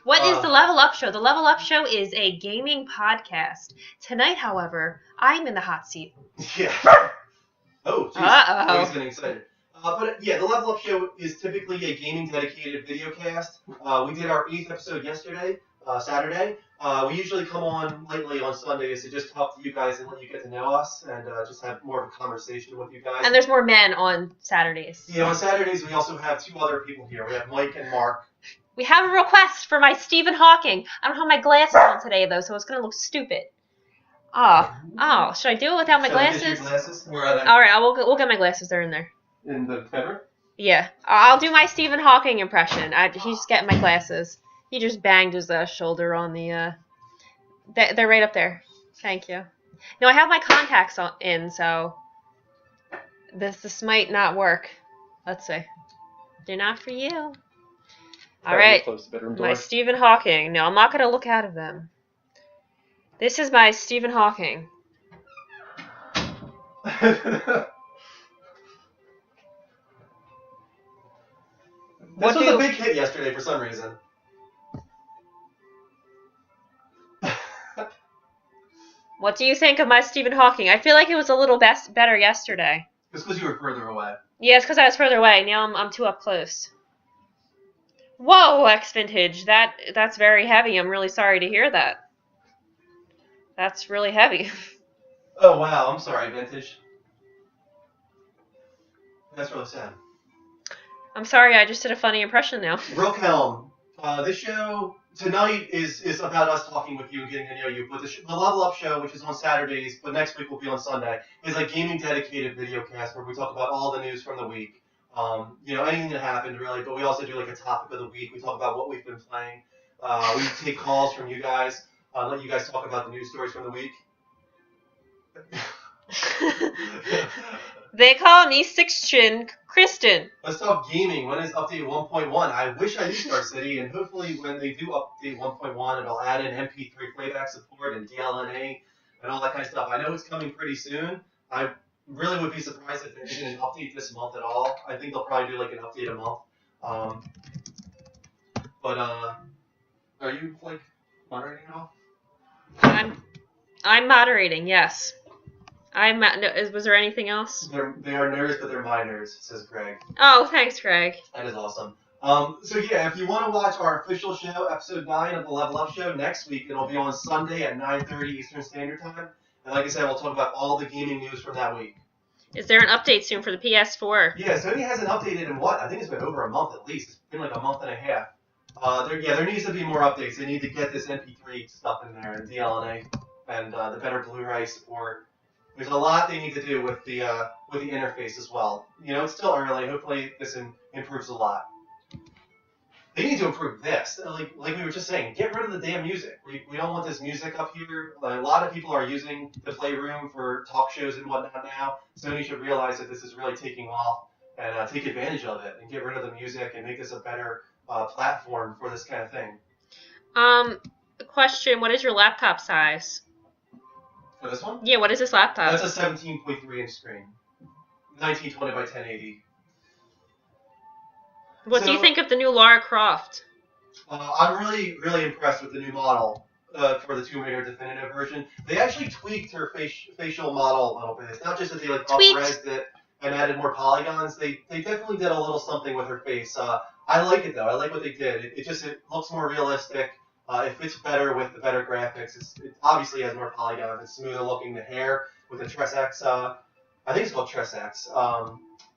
Speaker 2: What is the Level Up Show? The Level Up Show is a gaming podcast. Tonight, however, I'm in the hot seat.
Speaker 1: Yeah. Oh, jeez.
Speaker 2: Uh-oh.
Speaker 1: He's getting excited. But yeah, the Level Up Show is typically a gaming-dedicated video cast. We did our 8th episode yesterday, Saturday. We usually come on lately on Sundays to just talk to you guys and let you get to know us and just have more of a conversation with you guys.
Speaker 2: And there's more men on Saturdays.
Speaker 1: Yeah, on Saturdays we also have 2 other people here. We have Mike and Mark.
Speaker 2: We have a request for my Stephen Hawking. I don't have my glasses on today, though, so it's going to look stupid. Oh, should I do it without my glasses?
Speaker 1: Should I get your glasses? Where are they?
Speaker 2: All right, we'll get my glasses. They're in there.
Speaker 1: In the bedroom?
Speaker 2: Yeah, I'll do my Stephen Hawking impression. He's just getting my glasses. He just banged his shoulder on the. They're right up there. Thank you. No, I have my contacts in, so this might not work. Let's see. They're not for you. All right, my Stephen Hawking. No, I'm not going to look out of them. This is my Stephen Hawking.
Speaker 1: This was a big hit yesterday for some reason.
Speaker 2: What do you think of my Stephen Hawking? I feel like it was a little better yesterday.
Speaker 1: It's because you were further away.
Speaker 2: Yeah, it's because I was further away. Now I'm too up close. Whoa, X-Vintage. That's very heavy. I'm really sorry to hear that. That's really heavy.
Speaker 1: Oh, wow. I'm sorry, Vintage. That's really sad.
Speaker 2: I'm sorry, I just did a funny impression now.
Speaker 1: Rookhelm. This show tonight is about us talking with you and getting to know you. But the Level Up Show, which is on Saturdays, but next week will be on Sunday, is a gaming-dedicated video cast where we talk about all the news from the week. Anything that happened, really. But we also do, like, a topic of the week. We talk about what we've been playing. We take calls from you guys. Let you guys talk about the news stories from the week.
Speaker 2: They call me Six Chin Kristen.
Speaker 1: Let's talk gaming. When is update 1.1? I wish I knew Star City, and hopefully when they do update 1.1, it'll add in MP3 playback support and DLNA and all that kind of stuff. I know it's coming pretty soon. I really would be surprised if they didn't update this month at all. I think they'll probably do like an update a month. Are you like moderating at all?
Speaker 2: I'm moderating. Yes. Was there anything else?
Speaker 1: They are nerds, but they're my nerds, says Greg.
Speaker 2: Oh, thanks, Greg.
Speaker 1: That is awesome. If you want to watch our official show, episode 9 of the Level Up Show, next week it'll be on Sunday at 9:30 Eastern Standard Time. And like I said, we'll talk about all the gaming news from that week.
Speaker 2: Is there an update soon for the PS4?
Speaker 1: Yeah, Sony hasn't updated in what? I think it's been over a month at least. It's been like a month and a half. There needs to be more updates. They need to get this MP3 stuff in there and DLNA and the better Blu-ray support. There's a lot they need to do with the interface as well. It's still early. Hopefully this improves a lot. They need to improve this. Like we were just saying, get rid of the damn music. We don't want this music up here. A lot of people are using the Playroom for talk shows and whatnot now. Sony should realize that this is really taking off and take advantage of it and get rid of the music and make this a better platform for this kind of thing.
Speaker 2: Question, what is your laptop size?
Speaker 1: For this one?
Speaker 2: Yeah, what is this laptop?
Speaker 1: That's a 17.3 inch screen. 1920 by 1080.
Speaker 2: What do you think of the new Lara Croft?
Speaker 1: I'm really, really impressed with the new model for the Tomb Raider Definitive version. They actually tweaked her facial model a little bit. It's not just that they up-resed it and added more polygons. They definitely did a little something with her face. I like it though. I like what they did. It looks more realistic. It fits better with the better graphics. It obviously has more polygons. It's smoother looking. The hair with the Tresax, I think it's called Tresax,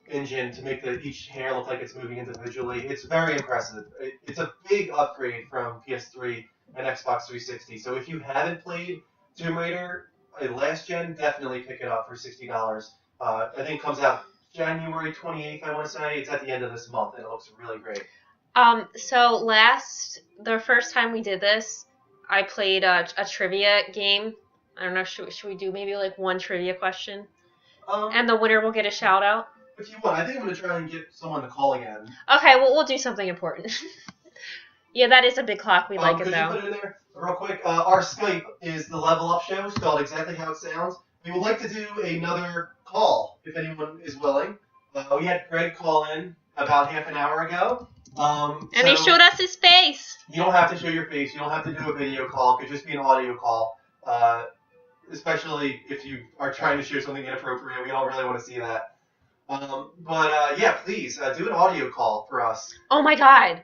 Speaker 1: engine to make each hair look like it's moving individually. It's very impressive. It's a big upgrade from PS3 and Xbox 360. So if you haven't played Tomb Raider last gen, definitely pick it up for $60. I think it comes out January 28th, I want to say. It's at the end of this month, and it looks really great.
Speaker 2: So the first time we did this, I played a trivia game. I don't know, should we do maybe like one trivia question? And the winner will get a shout out?
Speaker 1: If you want, I think I'm going to try and get someone to call again.
Speaker 2: Okay, well, we'll do something important. Yeah, that is a big clock. We like it, though.
Speaker 1: Could you put it in there real quick? Our Skype is the Level Up Show, spelled exactly how it sounds. We would like to do another call, if anyone is willing. We had Greg call in about half an hour ago.
Speaker 2: And he showed us his face.
Speaker 1: You don't have to show your face. You don't have to do a video call. It could just be an audio call. Especially if you are trying to share something inappropriate. We don't really want to see that. Yeah, please, do an audio call for us.
Speaker 2: Oh my god.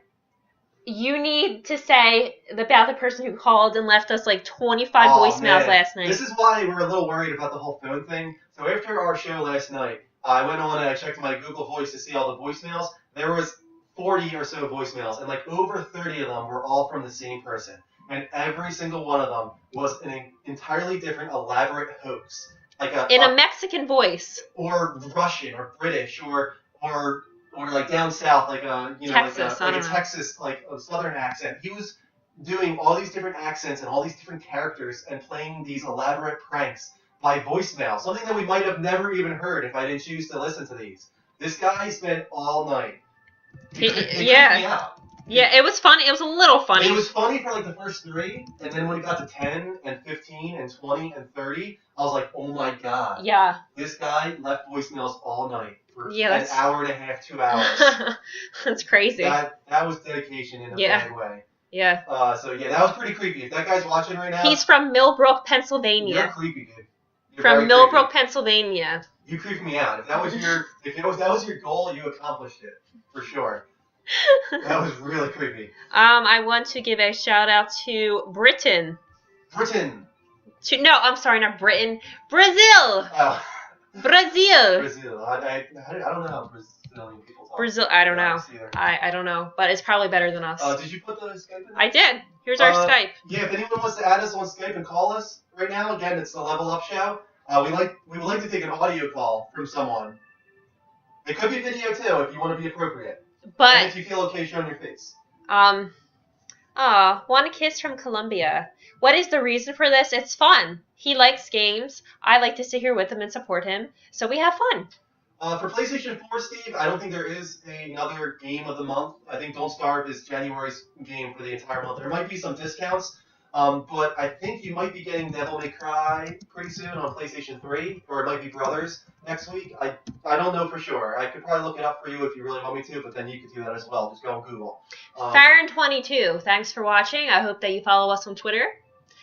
Speaker 2: You need to say about the person who called and left us like 25 voicemails last night.
Speaker 1: This is why we're a little worried about the whole phone thing. So after our show last night, I went on and I checked my Google Voice to see all the voicemails. There was 40 or so voicemails, and like over 30 of them were all from the same person. And every single one of them was an entirely different, elaborate hoax. Like a
Speaker 2: Mexican voice.
Speaker 1: Or Russian, or British, or like down south, like
Speaker 2: Texas,
Speaker 1: like a Texas, like a southern accent. He was doing all these different accents and all these different characters and playing these elaborate pranks by voicemail. Something that we might have never even heard if I didn't choose to listen to these. This guy spent all night. It creeped me out.
Speaker 2: Yeah, it was funny. It was a little funny.
Speaker 1: It was funny for like the first 3, and then when it got to 10 and 15 and 20 and 30, I was like, oh my god.
Speaker 2: Yeah.
Speaker 1: This guy left voicemails all night for an hour and a half, 2 hours.
Speaker 2: That's crazy.
Speaker 1: That was dedication in a bad way.
Speaker 2: Yeah.
Speaker 1: So that was pretty creepy. If that guy's watching right now,
Speaker 2: he's from Millbrook, Pennsylvania.
Speaker 1: You're creepy, dude.
Speaker 2: From Millbrook, Pennsylvania.
Speaker 1: You creep me out. If that was your goal, you accomplished it for sure. That was really creepy.
Speaker 2: I want to give a shout out to Britain. I'm sorry, not Britain. Brazil.
Speaker 1: Oh.
Speaker 2: Brazil.
Speaker 1: I don't know how Brazilian people talk.
Speaker 2: Brazil. I don't know. I don't know, but it's probably better than us.
Speaker 1: Did you put the Skype in?
Speaker 2: I did. Here's our Skype.
Speaker 1: Yeah, if anyone wants to add us on Skype and call us right now, again, it's the Level Up Show. We would like to take an audio call from someone. It could be video too, if you want to be appropriate.
Speaker 2: But
Speaker 1: and if you feel okay showing your face.
Speaker 2: Want a kiss from Colombia. What is the reason for this? It's fun. He likes games. I like to sit here with him and support him. So we have fun.
Speaker 1: For PlayStation 4, Steve, I don't think there is another game of the month. I think Don't Starve is January's game for the entire month. There might be some discounts, but I think you might be getting Devil May Cry pretty soon on PlayStation 3, or it might be Brothers next week. I don't know for sure. I could probably look it up for you if you really want me to, but then you could do that as well. Just go on Google.
Speaker 2: Farron22, thanks for watching. I hope that you follow us on Twitter.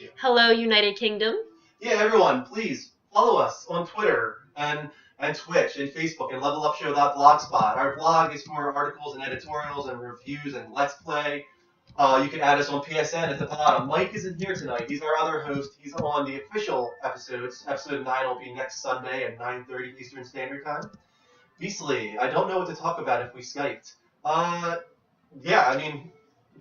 Speaker 2: Yeah. Hello, United Kingdom.
Speaker 1: Yeah, everyone, please follow us on Twitter and Twitch and Facebook and levelupshow.blogspot. Our blog is for articles and editorials and reviews and Let's Play. You can add us on PSN at the bottom. Mike isn't here tonight. He's our other host. He's on the official episodes. Episode 9 will be next Sunday at 9:30 Eastern Standard Time. Beastly, I don't know what to talk about if we Skyped.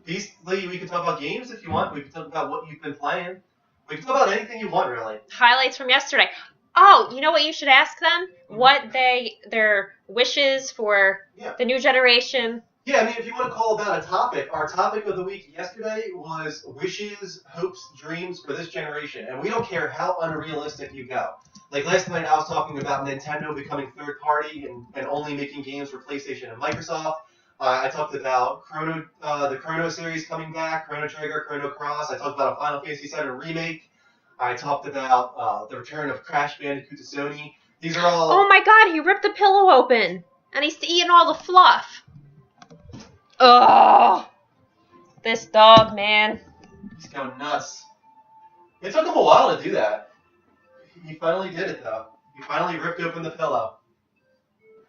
Speaker 1: Beastly, we can talk about games if you want. We can talk about what you've been playing. We can talk about anything you want, really.
Speaker 2: Highlights from yesterday. Oh, you know what you should ask them? What their wishes for the new generation.
Speaker 1: Yeah, I mean, if you want to call about a topic, our topic of the week yesterday was wishes, hopes, dreams for this generation. And we don't care how unrealistic you go. Like last night I was talking about Nintendo becoming third party and only making games for PlayStation and Microsoft. I talked about the Chrono series coming back, Chrono Trigger, Chrono Cross. I talked about a Final Fantasy VII remake. I talked about the return of Crash Bandicoot to Sony. These are all...
Speaker 2: Oh my god, he ripped the pillow open! And he's eating all the fluff. Oh, this dog, man.
Speaker 1: He's going nuts. It took him a while to do that. He finally did it, though. He finally ripped open the pillow.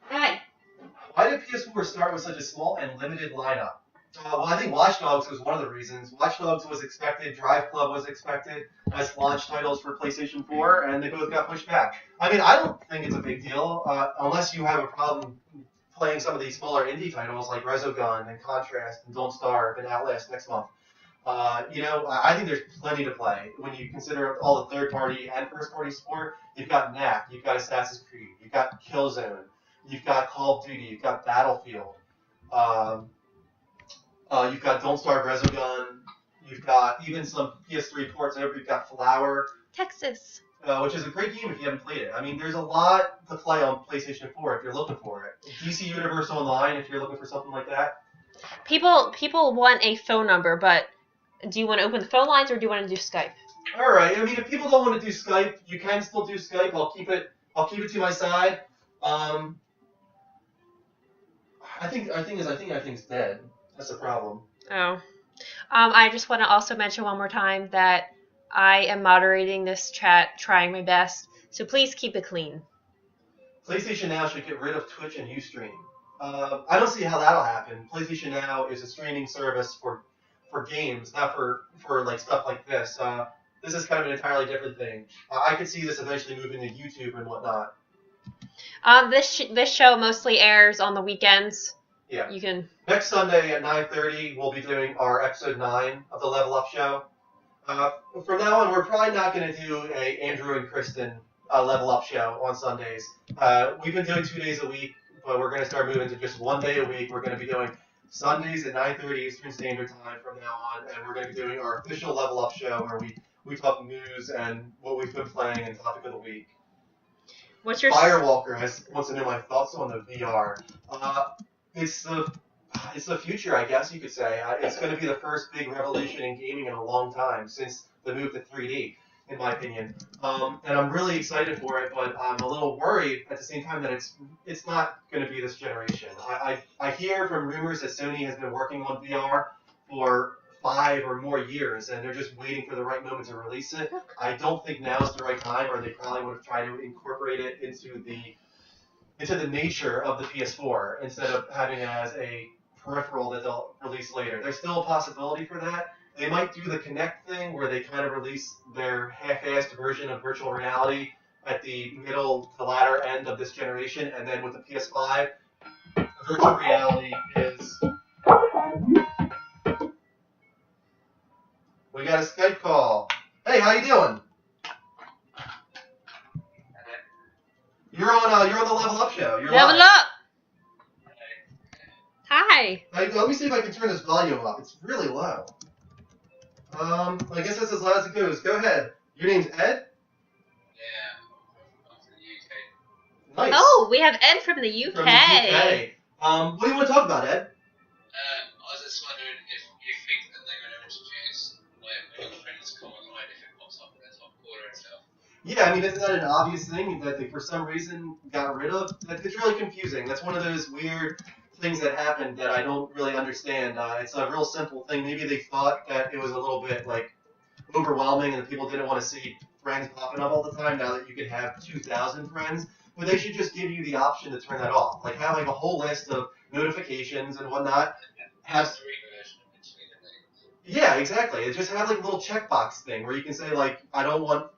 Speaker 2: Hi.
Speaker 1: Why did PS4 start with such a small and limited lineup? Well, I think Watch Dogs was one of the reasons. Watch Dogs was expected, Drive Club was expected as launch titles for PlayStation 4, and they both got pushed back. I mean, I don't think it's a big deal, unless you have a problem playing some of these smaller indie titles like Resogun and Contrast and Don't Starve and Outlast next month. I think there's plenty to play. When you consider all the third-party and first-party support, you've got Knack, you've got Assassin's Creed, you've got Killzone, you've got Call of Duty, you've got Battlefield, you've got Don't Starve Resogun, you've got even some PS3 ports over, you've got Flower,
Speaker 2: Texas.
Speaker 1: which is a great game if you haven't played it. I mean, there's a lot to play on PlayStation 4 if you're looking for it. DC Universe Online if you're looking for something like that.
Speaker 2: People want a phone number, but do you want to open the phone lines or do you want to do Skype?
Speaker 1: All right. I mean, if people don't want to do Skype, you can still do Skype. I'll keep it to my side. I think it's dead. That's the problem.
Speaker 2: Oh. I just want to also mention one more time that I am moderating this chat, trying my best. So please keep it clean.
Speaker 1: PlayStation Now should get rid of Twitch and Ustream. I don't see how that'll happen. PlayStation Now is a streaming service for games, not for like stuff like this. This is kind of an entirely different thing. I could see this eventually moving to YouTube and whatnot.
Speaker 2: This show mostly airs on the weekends.
Speaker 1: Yeah.
Speaker 2: You can.
Speaker 1: Next Sunday at 9:30, we'll be doing our episode 9 of the Level Up show. From now on, we're probably not going to do a Andrew and Kristen Level Up show on Sundays. We've been doing 2 days a week, but we're going to start moving to just 1 day a week. We're going to be doing Sundays at 9:30 Eastern Standard Time from now on, and we're going to be doing our official Level Up show where we talk news and what we've been playing and topic of the week.
Speaker 2: What's your
Speaker 1: Firewalker wants to know my thoughts on the VR. It's the future, I guess you could say. It's going to be the first big revolution in gaming in a long time since the move to 3D, in my opinion. And I'm really excited for it, but I'm a little worried at the same time that it's not going to be this generation. I hear from rumors that Sony has been working on VR for 5 or more years, and they're just waiting for the right moment to release it. I don't think now is the right time, or they probably would have tried to incorporate it into the nature of the PS4 instead of having it as a peripheral that they'll release later. There's still a possibility for that. They might do the Kinect thing where they kind of release their half-assed version of virtual reality at the latter end of this generation, and then with the PS5, virtual reality is... We got a Skype call. Hey, how you doing? You're on the Level Up show. You're
Speaker 2: Level
Speaker 1: live.
Speaker 2: Up! Hi!
Speaker 1: Let me see if I can turn this volume up. It's really low. I guess that's as loud as it goes. Go ahead. Your name's Ed?
Speaker 3: Yeah, I'm from the UK.
Speaker 1: Nice.
Speaker 2: Oh, we have Ed from the UK.
Speaker 1: From the UK. What do you want to talk about, Ed?
Speaker 3: I was just wondering if you think that they're going to introduce when your friends come online if it pops up in the top corner itself.
Speaker 1: Yeah, I mean, isn't that an obvious thing that they, for some reason, got rid of? It's really confusing. That's one of those weird things that happened that I don't really understand. It's a real simple thing. Maybe they thought that it was a little bit, like, overwhelming and people didn't want to see friends popping up all the time now that you can have 2,000 friends. But they should just give you the option to turn that off. Like, have, like, a whole list of notifications and whatnot. Have... Yeah, exactly. It just have like a little checkbox thing where you can say like, I don't want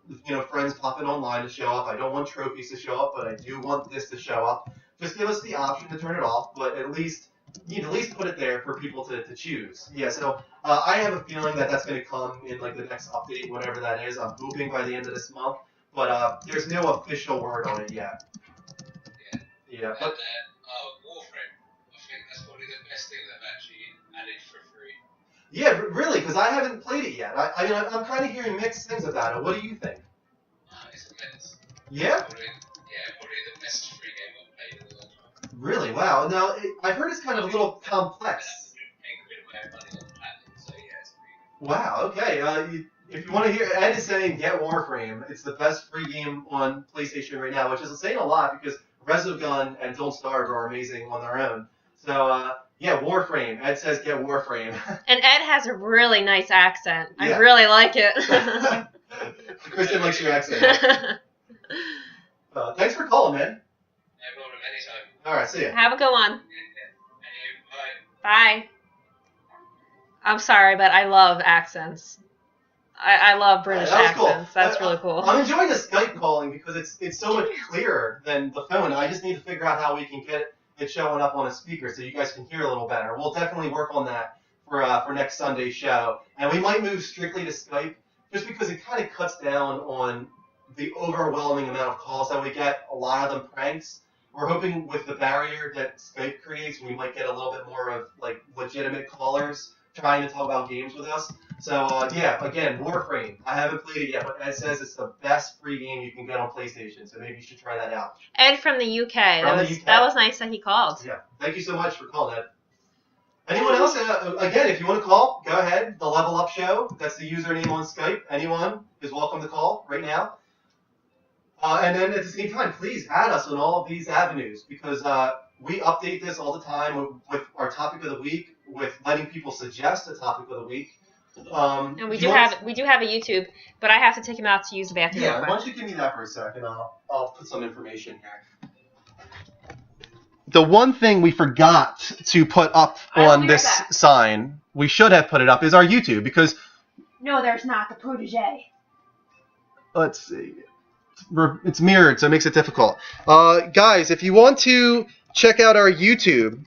Speaker 1: friends popping online to show up. I don't want trophies to show up, but I do want this to show up. Just give us the option to turn it off, but at least put it there for people to choose. Yeah. So I have a feeling that that's going to come in like the next update, whatever that is. I'm hoping by the end of this month, but there's no official word on it yet. Yeah. But
Speaker 3: Warframe. I think that's probably the best thing they've actually added for free.
Speaker 1: Yeah, really, because I haven't played it yet. I'm kind of hearing mixed things about it. What do you think?
Speaker 3: It's immense.
Speaker 1: Yeah?
Speaker 3: Probably the best free game I've played in a long time.
Speaker 1: Really? Wow. Now, I've heard it's kind of a little complex. Wow, okay. If you want to hear, Ed is saying get Warframe. It's the best free game on PlayStation right now, which is saying a lot because Resogun and Don't Starve are amazing on their own. So, Yeah, Warframe. Ed says get Warframe.
Speaker 2: And Ed has a really nice accent.
Speaker 1: Yeah.
Speaker 2: I really like it.
Speaker 1: Kristen likes your accent. Thanks for calling, man.
Speaker 3: No problem, anytime.
Speaker 1: All right, see ya.
Speaker 2: Have a good one.
Speaker 3: And you, bye.
Speaker 2: Bye. I'm sorry, but I love accents. I love British
Speaker 1: That was cool.
Speaker 2: accents. That's really cool.
Speaker 1: I'm enjoying the Skype calling because it's so much clearer than the phone. I just need to figure out how we can get it showing up on a speaker so you guys can hear a little better. We'll definitely work on that for next Sunday's show. And we might move strictly to Skype just because it kind of cuts down on the overwhelming amount of calls that we get, a lot of them pranks. We're hoping with the barrier that Skype creates, we might get a little bit more of like legitimate callers trying to talk about games with us. So yeah, again, Warframe. I haven't played it yet, but Ed says it's the best free game you can get on PlayStation. So maybe you should try that out.
Speaker 2: Ed from the UK. That was nice that he called.
Speaker 1: Yeah, thank you so much for calling, Ed. Anyone else? Again, if you want to call, go ahead. The Level Up Show. That's the username on Skype. Anyone is welcome to call right now. And then at the same time, please add us on all of these avenues because we update this all the time with our topic of the week, with letting people suggest a topic of the week.
Speaker 2: And we do have a YouTube, but I have to take him out to use the bathroom.
Speaker 1: Yeah, why don't you give me that for a second? I'll put some information here. The one thing we forgot to put up on this sign, we should have put it up, is our YouTube because.
Speaker 2: No, there's not the protege.
Speaker 1: Let's see. It's mirrored, so it makes it difficult. Guys, if you want to check out our YouTube,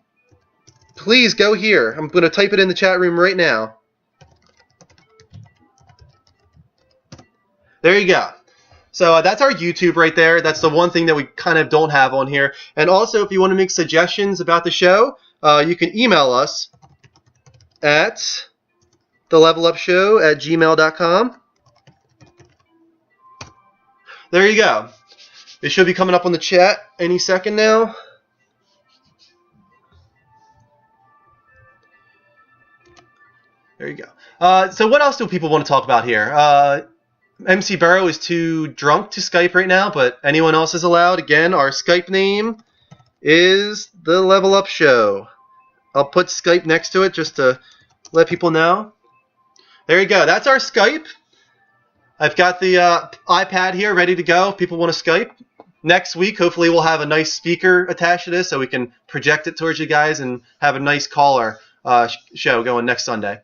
Speaker 1: please go here. I'm going to type it in the chat room right now. There you go. So that's our YouTube right there. That's the one thing that we kind of don't have on here. And also, if you want to make suggestions about the show, you can email us at thelevelupshow@gmail.com. There you go. It should be coming up on the chat any second now. There you go. So what else do people want to talk about here? MC Burrow is too drunk to Skype right now, but anyone else is allowed. Again, our Skype name is The Level Up Show. I'll put Skype next to it just to let people know. There you go. That's our Skype. I've got the iPad here ready to go if people want to Skype. Next week, hopefully we'll have a nice speaker attached to this so we can project it towards you guys and have a nice caller show going next Sunday.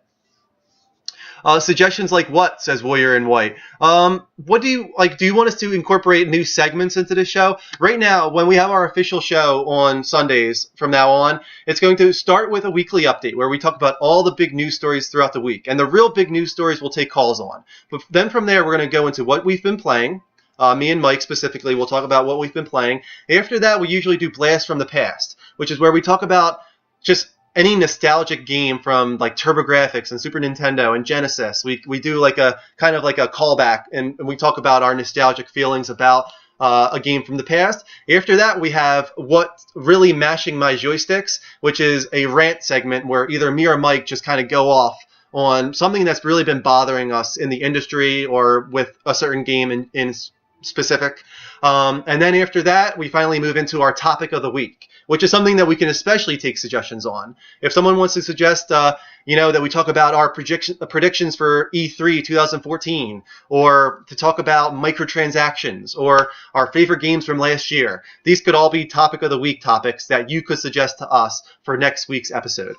Speaker 1: Suggestions like what, says Warrior in White. What do you like? Do you want us to incorporate new segments into the show? Right now, when we have our official show on Sundays from now on, it's going to start with a weekly update where we talk about all the big news stories throughout the week. And the real big news stories we'll take calls on. But then from there, we're going to go into what we've been playing. Me and Mike specifically will talk about what we've been playing. After that, we usually do Blast from the Past, which is where we talk about just any nostalgic game from like TurboGrafx and Super Nintendo and Genesis. We do like a kind of like a callback and we talk about our nostalgic feelings about a game from the past. After that, we have What Really Mashing My Joysticks, which is a rant segment where either me or Mike just kind of go off on something that's really been bothering us in the industry or with a certain game in specific. And then after that, we finally move into our topic of the week, which is something that we can especially take suggestions on. If someone wants to suggest, that we talk about our predictions for E3 2014, or to talk about microtransactions, or our favorite games from last year, these could all be topic of the week topics that you could suggest to us for next week's episode,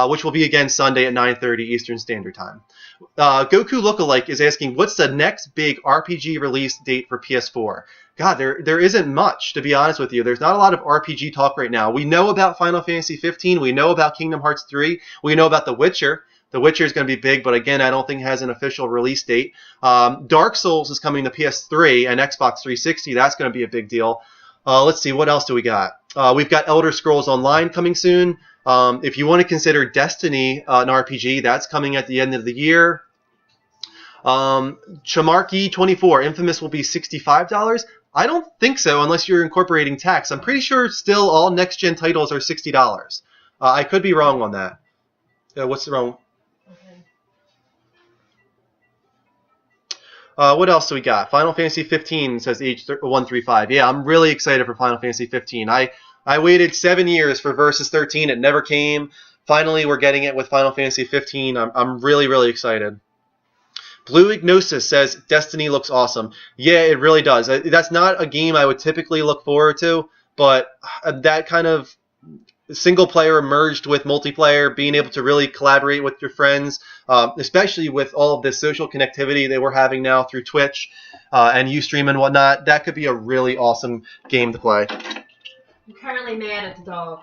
Speaker 1: which will be again Sunday at 9:30 Eastern Standard Time. Goku Lookalike is asking, what's the next big RPG release date for PS4? God, there isn't much, to be honest with you. There's not a lot of RPG talk right now. We know about Final Fantasy 15. We know about Kingdom Hearts 3. We know about The Witcher. The Witcher is going to be big, but again, I don't think it has an official release date. Dark Souls is coming to PS3 and Xbox 360. That's going to be a big deal. Let's see, what else do we got? We've got Elder Scrolls Online coming soon. If you want to consider Destiny an RPG, that's coming at the end of the year. Chamarky 24, Infamous will be $65. I don't think so unless you're incorporating tax. I'm pretty sure still all next-gen titles are $60. I could be wrong on that. What's wrong? What else do we got? Final Fantasy 15 says H135. Yeah, I'm really excited for Final Fantasy 15. I waited 7 years for Versus 13. It never came. Finally, we're getting it with Final Fantasy 15. I'm really, really excited. Blue Ignosis says Destiny looks awesome. Yeah, it really does. That's not a game I would typically look forward to, but that kind of single player merged with multiplayer, being able to really collaborate with your friends, especially with all of this social connectivity that we're having now through Twitch and Ustream and whatnot, that could be a really awesome game to play.
Speaker 2: I'm currently mad at the dog.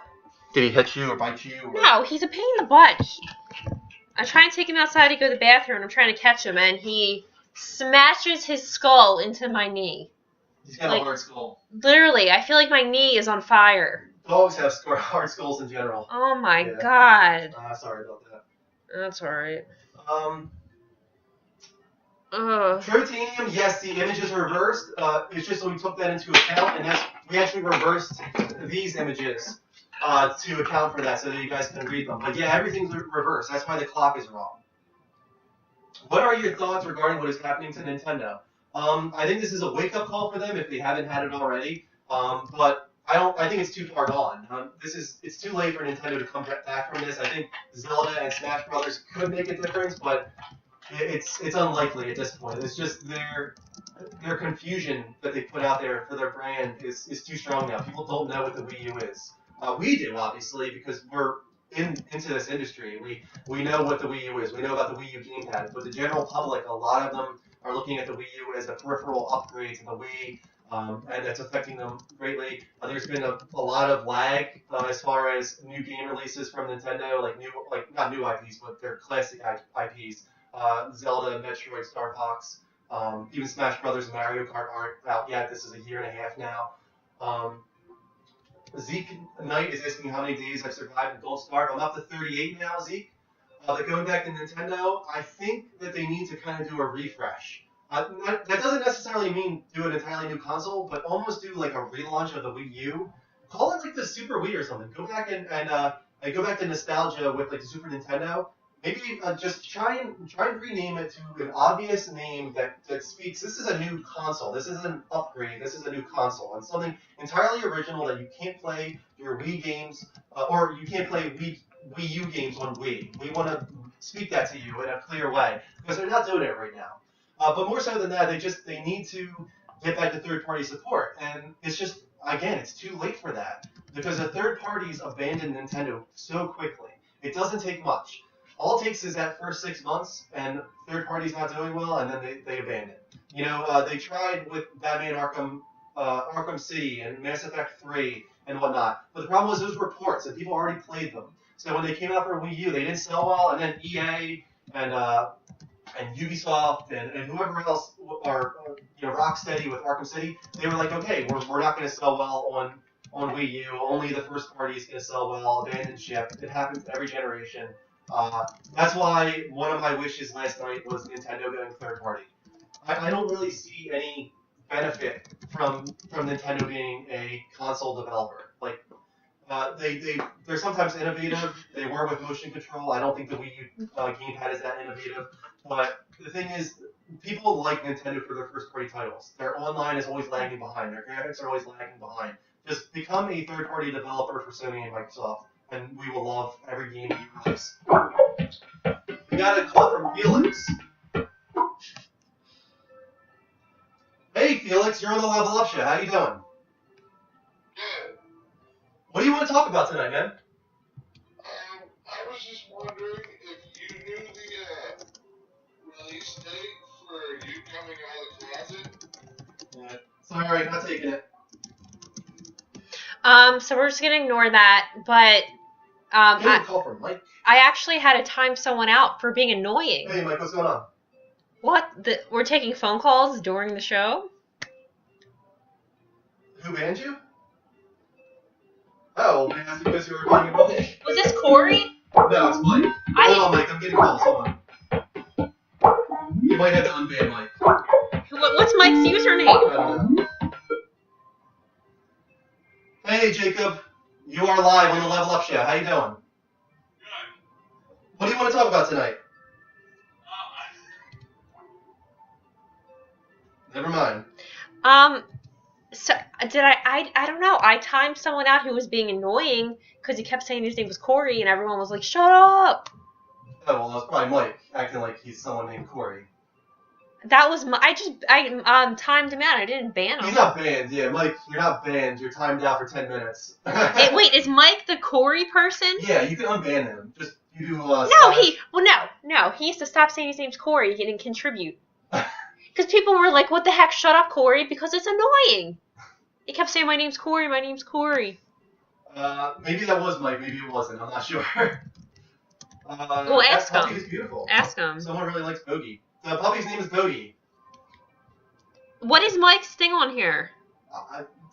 Speaker 1: Did he hit you or bite you? Or...
Speaker 2: No, he's a pain in the butt. I try and take him outside to go to the bathroom, and I'm trying to catch him, and he smashes his skull into my knee.
Speaker 1: He's got a hard skull.
Speaker 2: Literally, I feel like my knee is on fire.
Speaker 1: Dogs have hard skulls in general.
Speaker 2: Oh my god.
Speaker 1: Sorry about that.
Speaker 2: That's alright.
Speaker 1: Trotanium, yes, the images are reversed. It's just that we took that into account, and we actually reversed these images to account for that so that you guys can read them. But yeah, everything's reversed. That's why the clock is wrong. What are your thoughts regarding what is happening to Nintendo? I think this is a wake-up call for them if they haven't had it already. But I think it's too far gone. It's too late for Nintendo to come back from this. I think Zelda and Smash Brothers could make a difference, but it's unlikely at this point. It's just their confusion that they put out there for their brand is too strong now. People don't know what the Wii U is. We do, obviously, because we're into this industry. We know what the Wii U is. We know about the Wii U gamepad. But the general public, a lot of them are looking at the Wii U as a peripheral upgrade to the Wii, and that's affecting them greatly. There's been a lot of lag as far as new game releases from Nintendo, not new IPs, but their classic IPs. Zelda, Metroid, Star Fox, even Smash Brothers and Mario Kart aren't out yet. This is a year and a half now. Zeke Knight is asking how many days I've survived and don't starve. I'm up to 38 now, Zeke. Going back to Nintendo, I think that they need to kind of do a refresh. That doesn't necessarily mean do an entirely new console, but almost do like a relaunch of the Wii U. Call it like the Super Wii or something. Go back and go back to nostalgia with like the Super Nintendo. Maybe just try and rename it to an obvious name that speaks. This is a new console. This is an upgrade. This is a new console, and something entirely original that you can't play your Wii games or you can't play Wii U games on Wii. We want to speak that to you in a clear way because they're not doing it right now. But more so than that, they need to get back to third-party support, and it's just again, it's too late for that because the third parties abandoned Nintendo so quickly. It doesn't take much. All it takes is that first 6 months, and third parties not doing well, and then they abandon. You know, they tried with Batman Arkham City and Mass Effect 3 and whatnot, but the problem was those were ports, and people already played them. So when they came out for Wii U, they didn't sell well, and then EA and Ubisoft and whoever else are Rocksteady with Arkham City, they were like, okay, we're not going to sell well on Wii U. Only the first party is going to sell well. Abandoned ship. It happens every generation. That's why one of my wishes last night was Nintendo going third party. I don't really see any benefit from Nintendo being a console developer. Like they're sometimes innovative. They were with motion control. I don't think the Wii U gamepad is that innovative. But the thing is, people like Nintendo for their first party titles. Their online is always lagging behind. Their graphics are always lagging behind. Just become a third party developer for Sony and Microsoft, and we will love every game you release. We got a call from Felix. Hey Felix, you're on the Level Up Show. How you doing?
Speaker 3: Good.
Speaker 1: What do you want to talk about tonight, man?
Speaker 3: I was just wondering if you knew the release date for you coming out of the closet.
Speaker 1: Sorry, not taking it.
Speaker 2: So we're just gonna ignore that, but
Speaker 1: Call from Mike.
Speaker 2: I actually had to time someone out for being annoying.
Speaker 1: Hey Mike, what's going on?
Speaker 2: What? We're taking phone calls during the show?
Speaker 1: Who banned you? Oh, man, that's because you were being annoying.
Speaker 2: Was this Corey?
Speaker 1: No, it's Mike. Hold on, Mike, I'm getting calls. Hold on. You might have to unban Mike.
Speaker 2: What's Mike's username?
Speaker 1: I don't know. Hey, Jacob. You are live on the Level Up Show. How you doing?
Speaker 3: Good.
Speaker 1: What do you want to talk about tonight? Never mind.
Speaker 2: So did I don't know. I timed someone out who was being annoying because he kept saying his name was Corey, and everyone was like, "Shut up."
Speaker 1: Oh, well, that's probably Mike acting like he's someone named Corey.
Speaker 2: That was I timed him out. I didn't ban him.
Speaker 1: He's not banned, yeah, Mike. You're not banned. You're timed out for 10 minutes.
Speaker 2: Wait, is Mike the Corey person?
Speaker 1: Yeah, you can unban him. Just you do.
Speaker 2: No, he has to stop saying his name's Corey. He didn't contribute. Because people were like, "What the heck? Shut up, Corey!" Because it's annoying. He kept saying, "My name's Corey. My name's Corey."
Speaker 1: Maybe that was Mike. Maybe it wasn't. I'm not sure.
Speaker 2: Well, ask
Speaker 1: that puppy
Speaker 2: him.
Speaker 1: is beautiful.
Speaker 2: Ask him.
Speaker 1: Someone really likes Bogey. The puppy's name is Bogey.
Speaker 2: What is Mike's thing on here?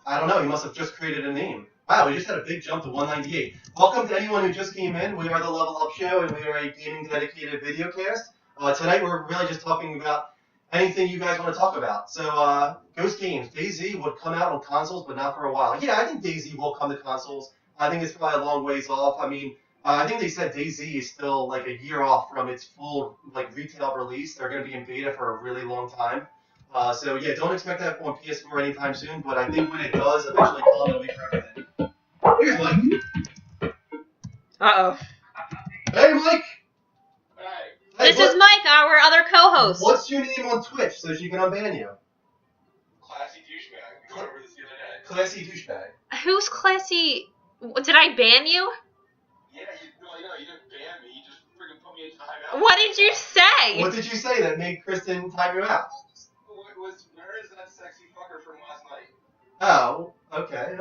Speaker 1: I don't know. He must have just created a name. Wow, we just had a big jump to 198. Welcome to anyone who just came in. We are the Level Up Show, and we are a gaming dedicated video cast. Tonight we're really just talking about anything you guys want to talk about. So, Ghost Games. DayZ would come out on consoles, but not for a while. Yeah, I think DayZ will come to consoles. I think it's probably a long ways off. I mean, I think they said DayZ is still like a year off from its full like retail release. They're going to be in beta for a really long time. So yeah, don't expect that on PS4 anytime soon. But I think when it does eventually come, it'll be for everything. Here's Mike.
Speaker 2: Uh-oh.
Speaker 1: Hey, Mike.
Speaker 3: Hey,
Speaker 2: This is Mike, our other co-host.
Speaker 1: What's your name on Twitch so she can unban you?
Speaker 3: classy douchebag. We went over this the other day.
Speaker 1: Classy douchebag.
Speaker 2: Who's classy? Did I ban you?
Speaker 3: Yeah, you didn't ban me. You just freaking put me in timeout.
Speaker 2: What did you say?
Speaker 1: What did you say that made Kristen time you out?
Speaker 3: Where is that sexy fucker from last night?
Speaker 1: Oh, okay.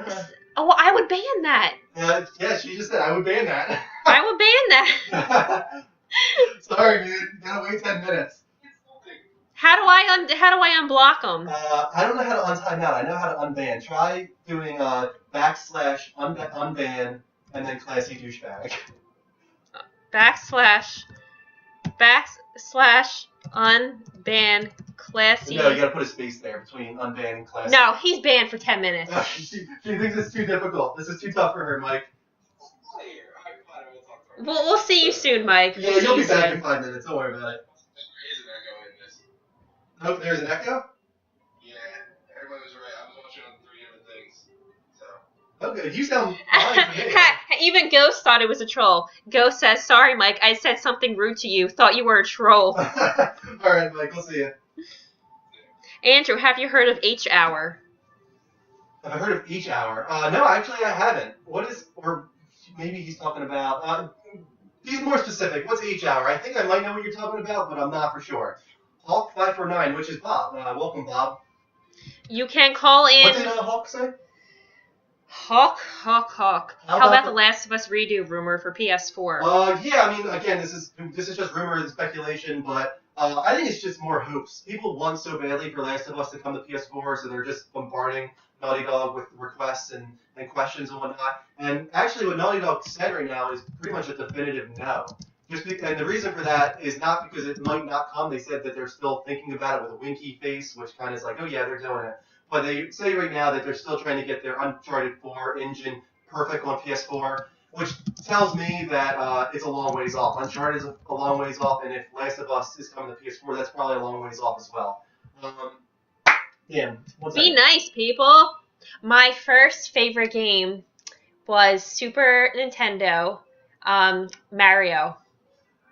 Speaker 2: Oh, well, I would ban that.
Speaker 1: Yeah, she just said I would ban that.
Speaker 2: I would ban that.
Speaker 1: Sorry, dude. You gotta wait 10 minutes.
Speaker 2: How do I unblock them?
Speaker 1: I don't know how to untime out. I know how to unban. Try doing /unban and then classy douchebag.
Speaker 2: /unban classy.
Speaker 1: No, you gotta put a space there between unban and classy.
Speaker 2: No, he's banned for 10 minutes.
Speaker 1: She thinks it's too difficult. This is too tough for her, Mike.
Speaker 2: We'll see you soon, Mike.
Speaker 1: Yeah, you'll be back in 5 minutes. Don't worry about it.
Speaker 3: There is an echo in this.
Speaker 1: Nope, there's an echo?
Speaker 3: Yeah, everybody was right. I was watching on 3 different things. So.
Speaker 1: Okay, you sound fine to me.
Speaker 2: Even Ghost thought it was a troll. Ghost says, "Sorry, Mike, I said something rude to you. Thought you were a troll."
Speaker 1: Alright, Mike, we'll see you.
Speaker 2: Andrew, have you heard of H Hour?
Speaker 1: Have I heard of each hour? No, actually I haven't. What is, or maybe he's talking about, he's more specific. What's each hour? I think I might know what you're talking about, but I'm not for sure. Hawk549, which is Bob. Welcome, Bob.
Speaker 2: You can call in.
Speaker 1: What did Hawk say?
Speaker 2: Hawk.
Speaker 1: How
Speaker 2: How
Speaker 1: about
Speaker 2: about
Speaker 1: the-
Speaker 2: the Last of Us redo rumor for PS4?
Speaker 1: Yeah, I mean, again, this is just rumor and speculation, but I think it's just more hopes. People want so badly for Last of Us to come to PS4, so they're just bombarding Naughty Dog with requests and questions and whatnot. And actually, what Naughty Dog said right now is pretty much a definitive no. And the reason for that is not because it might not come. They said that they're still thinking about it with a winky face, which kind of is like, oh yeah, they're doing it. But they say right now that they're still trying to get their Uncharted 4 engine perfect on PS4, which tells me that it's a long ways off. Uncharted is a long ways off, and if Last of Us is coming to PS4, that's probably a long ways off as well. Damn. What's
Speaker 2: Be
Speaker 1: that?
Speaker 2: nice, people. My first favorite game was Super Nintendo Mario.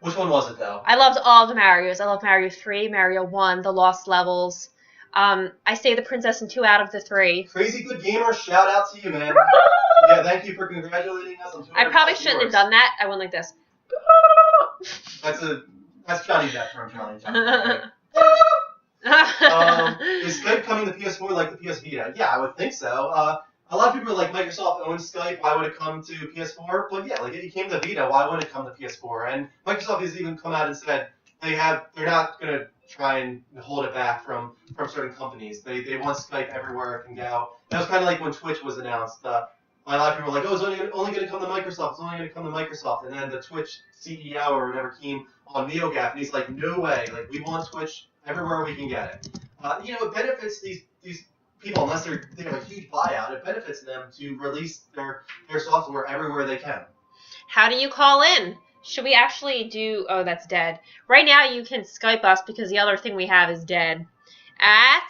Speaker 1: Which one was it, though?
Speaker 2: I loved all the Marios. I loved Mario 3, Mario 1, the Lost Levels. I say the princess in 2 out of the 3.
Speaker 1: Crazy Good Gamer, shout out to you, man. Yeah, thank you for congratulating us on 200
Speaker 2: I probably
Speaker 1: plus
Speaker 2: shouldn't have
Speaker 1: viewers.
Speaker 2: done that. I went like this.
Speaker 1: That's Johnny Depp from Johnny Depp. Is Skype coming to PS4 like the PS Vita? Yeah, I would think so. A lot of people are like, Microsoft owns Skype, why would it come to PS4? But yeah, like it came to Vita, why would it come to PS4? And Microsoft has even come out and said they're not gonna try and hold it back from certain companies. They want Skype everywhere it can go. That was kind of like when Twitch was announced. A lot of people were like, oh, it's only going to come to Microsoft. It's only going to come to Microsoft. And then the Twitch CEO or whatever came on NeoGAF, and he's like, no way. Like, we want Twitch everywhere we can get it. It benefits these people, unless they have a huge buyout, it benefits them to release their software everywhere they can.
Speaker 2: How do you call in? Should we actually do... Oh, that's dead. Right now you can Skype us because the other thing we have is dead. At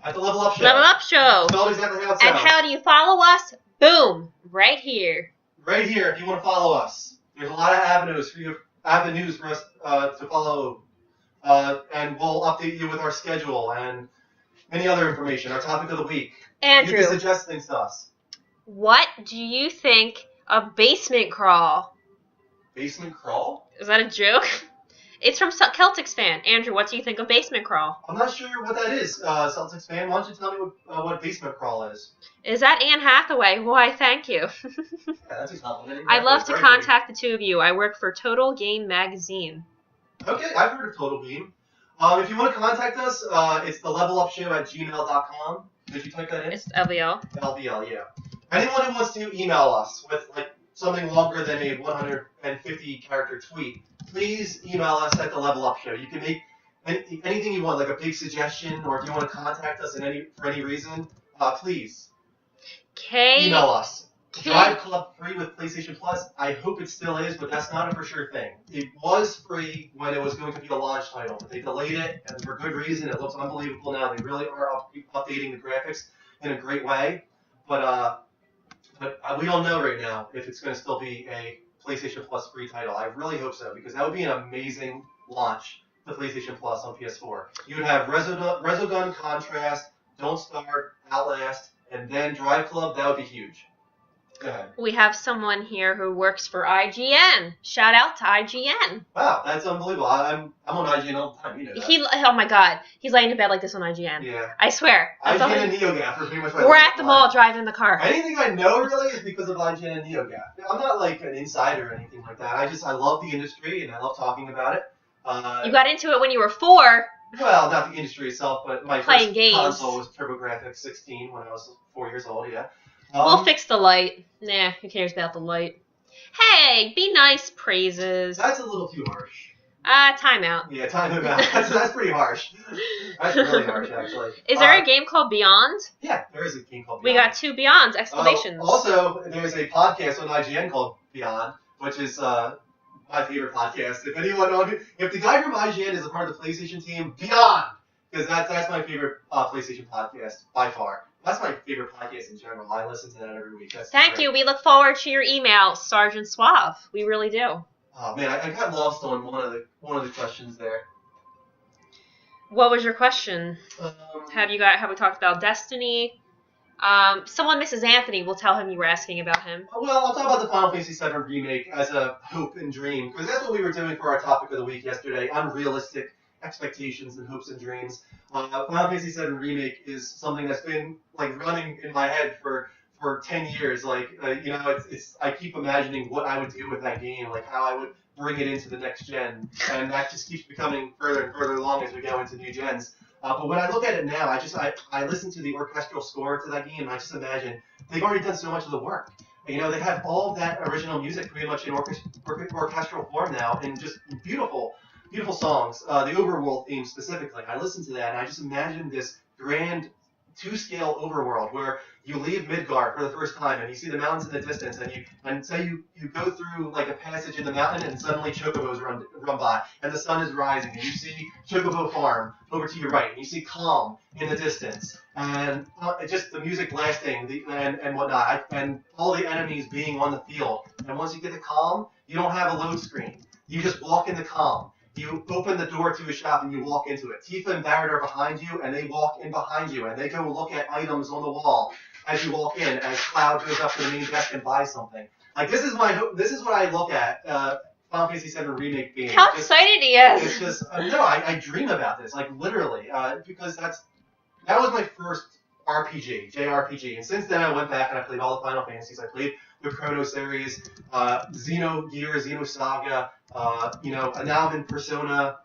Speaker 1: At the Level Up Show.
Speaker 2: Level Up Show.
Speaker 1: Spelled exactly how it sounds.
Speaker 2: And how do you follow us? Boom, right here.
Speaker 1: Right here, if you want to follow us. There's a lot of avenues for us to follow, and we'll update you with our schedule and any other information, our topic of the week.
Speaker 2: Andrew,
Speaker 1: You can suggest things to us.
Speaker 2: what do you think of Basement Crawl?
Speaker 1: Basement Crawl?
Speaker 2: Is that a joke? It's from Celtics fan. Andrew, what do you think of Basement Crawl?
Speaker 1: I'm not sure what that is, Celtics fan. Why don't you tell me what Basement Crawl is?
Speaker 2: Is that Anne Hathaway? Why, thank you.
Speaker 1: Yeah, that's a compliment.
Speaker 2: I'd love to contact the two of you. I work for Total Game Magazine.
Speaker 1: Okay, I've heard of Total Beam. If you want to contact us, it's thelevelupshow@gmail.com. Did you type that in?
Speaker 2: It's LVL.
Speaker 1: LVL, yeah. Anyone who wants to email us with something longer than a 150-character tweet, please email us at the Level Up Show. You can make anything you want, like a big suggestion, or if you want to contact us for any reason, please email us. Drive Club free with PlayStation Plus. I hope it still is, but that's not a for sure thing. It was free when it was going to be a launch title, but they delayed it, and for good reason. It looks unbelievable now. They really are updating the graphics in a great way, but we don't know right now if it's going to still be a PlayStation Plus free title. I really hope so, because that would be an amazing launch to PlayStation Plus on PS4. You would have Resogun, Contrast, Don't Starve, Outlast, and then Drive Club. That would be huge. Go ahead.
Speaker 2: We have someone here who works for IGN. Shout out to IGN.
Speaker 1: Wow, that's unbelievable. I'm on IGN all the time. You know that.
Speaker 2: Oh my god, he's laying in bed like this on IGN.
Speaker 1: Yeah.
Speaker 2: I swear.
Speaker 1: IGN and NeoGAF are pretty much my
Speaker 2: We're
Speaker 1: life.
Speaker 2: at the mall driving the car.
Speaker 1: Anything I know really is because of IGN and NeoGAF. I'm not like an insider or anything like that. I love the industry and I love talking about it.
Speaker 2: You got into it when you were 4.
Speaker 1: Well, not the industry itself, but my
Speaker 2: Playing
Speaker 1: first
Speaker 2: games.
Speaker 1: console was TurboGrafx 16 when I was 4 years old. Yeah.
Speaker 2: We'll fix the light. Nah, who cares about the light? Hey, be nice, praises.
Speaker 1: That's a little too harsh.
Speaker 2: Timeout.
Speaker 1: Yeah, timeout. That's pretty harsh. That's really harsh, actually.
Speaker 2: Is there a game called Beyond?
Speaker 1: Yeah, there is a game called
Speaker 2: We
Speaker 1: Beyond.
Speaker 2: got 2 Beyonds! Exclamations.
Speaker 1: Also, there's a podcast on IGN called Beyond, which is my favorite podcast. If the guy from IGN is a part of the PlayStation team, Beyond, because that's my favorite PlayStation podcast by far. That's my favorite podcast in general. I listen to that every week.
Speaker 2: Thank you. We look forward to your email, Sergeant Suave. We really do.
Speaker 1: Oh man, I got lost on one of the questions there.
Speaker 2: What was your question? Have we talked about Destiny? Someone, Mrs. Anthony, will tell him you were asking about him.
Speaker 1: Well, I'll talk about the Final Fantasy VII Remake as a hope and dream, because that's what we were doing for our topic of the week yesterday, unrealistic expectations and hopes and dreams. Final Fantasy VII Remake is something that's been running in my head for 10 years. I keep imagining what I would do with that game, how I would bring it into the next gen, and that just keeps becoming further and further along as we go into new gens. But when I look at it now, I listen to the orchestral score to that game, and I just imagine they've already done so much of the work. They have all of that original music pretty much in orchestral form now, and just beautiful songs. The Overworld theme specifically, I listen to that, and I just imagine this grand 2-scale overworld where you leave Midgard for the first time and you see the mountains in the distance, and say you go through a passage in the mountain, and suddenly chocobos run by and the sun is rising, and you see Chocobo Farm over to your right, and you see Calm in the distance, and just the music blasting and whatnot, and all the enemies being on the field. And once you get to Calm, you don't have a load screen. You just walk into Calm. You open the door to a shop and you walk into it. Tifa and Barrett are behind you, and they walk in behind you, and they go look at items on the wall as you walk in, as Cloud goes up to the main desk and buys something. This is what I look at Final Fantasy VII Remake being.
Speaker 2: How excited he is!
Speaker 1: It's just I dream about this, literally, because that was my first RPG, JRPG, and since then I went back and I played all the Final Fantasies. I played the Chrono series, Xenogears, Xenosaga, now I'm in Persona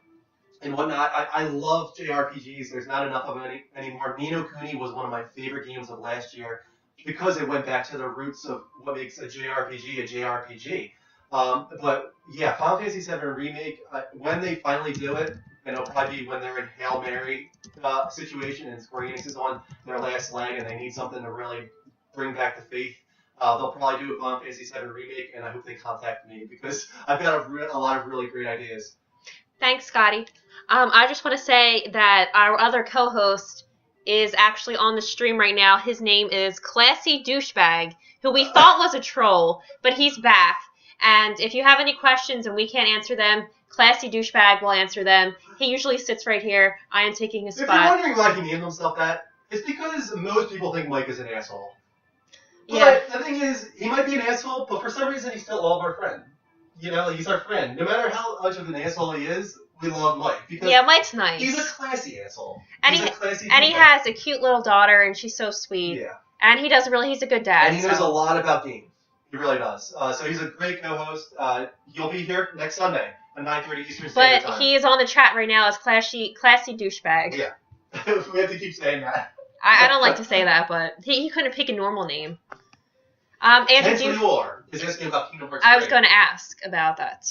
Speaker 1: and whatnot. I love JRPGs. There's not enough of them anymore. Ni no Kuni was one of my favorite games of last year because it went back to the roots of what makes a JRPG. But yeah, Final Fantasy VII Remake, when they finally do it, and it'll probably be when they're in Hail Mary situation and Square Enix is on their last leg and they need something to really bring back the faith. They'll probably do a Final Fantasy VII Remake, and I hope they contact me because I've got a lot of really great ideas.
Speaker 2: Thanks, Scotty. I just want to say that our other co-host, is actually on the stream right now. His name is Classy Douchebag, who we thought was a troll, but he's back. And if you have any questions and we can't answer them, Classy Douchebag will answer them. He usually sits right here. I am taking his
Speaker 1: If
Speaker 2: spot.
Speaker 1: you're wondering why he named himself that, it's because most people think Mike is an asshole. But
Speaker 2: Yeah.
Speaker 1: the thing is, he might be an asshole, but for some reason he's still all of our friend. You know, he's our friend. No matter how much of an asshole he is, we love Mike. Because
Speaker 2: Yeah, Mike's nice.
Speaker 1: he's a classy asshole.
Speaker 2: And
Speaker 1: He's
Speaker 2: he-
Speaker 1: a classy
Speaker 2: And he
Speaker 1: dude.
Speaker 2: has a cute little daughter, and she's so sweet.
Speaker 1: Yeah.
Speaker 2: And he's a good dad.
Speaker 1: And he knows
Speaker 2: so.
Speaker 1: a lot about games. He really does. So he's a great co-host. He'll be here next Sunday at 9:30 Eastern Standard
Speaker 2: But
Speaker 1: Time.
Speaker 2: he is on the chat right now as Classy Douchebag.
Speaker 1: Yeah. We have to keep saying that.
Speaker 2: I don't like to say that, but he couldn't pick a normal name. Andrew,
Speaker 1: Hence what you are. He's asking about Kingdom Hearts 3.
Speaker 2: I was going to ask about that.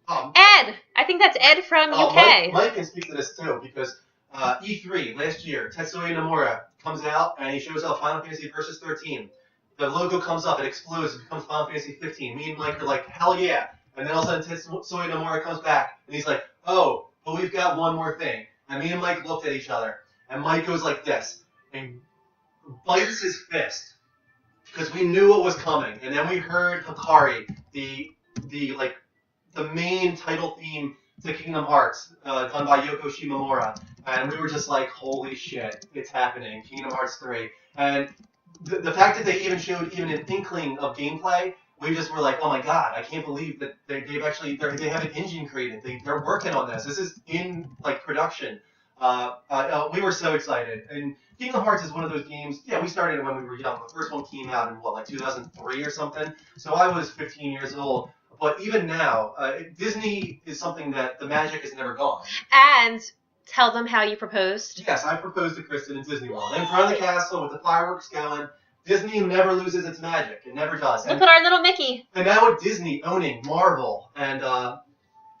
Speaker 1: Um,
Speaker 2: Ed! I think that's Ed from UK.
Speaker 1: Mike can speak to this too, because E3 last year, Tetsuya Nomura comes out and he shows off Final Fantasy Versus 13. The logo comes up, it explodes, it becomes Final Fantasy 15. Me and Mike are like, hell yeah. And then all of a sudden Tetsuya Nomura comes back and he's like, oh, but we've got one more thing. And me and Mike looked at each other, and Mike goes like this and bites his fist because we knew what was coming. And then we heard Hikari, the main title theme to Kingdom Hearts, done by Yoko Shimomura, and we were just like, holy shit, it's happening, Kingdom Hearts 3. And the fact that they even showed even an inkling of gameplay, we just were like, oh my god, I can't believe that they have an engine created. They're working on this. This is in production. We were so excited. And Kingdom Hearts is one of those games. Yeah, we started it when we were young. The first one came out in 2003 or something. So I was 15 years old. But even now, Disney is something that the magic has never gone.
Speaker 2: And tell them how you proposed.
Speaker 1: Yes, I proposed to Kristen in Disney World. In front of the castle with the fireworks going. Disney never loses its magic. It never does.
Speaker 2: Look at our little Mickey.
Speaker 1: And now with Disney owning Marvel and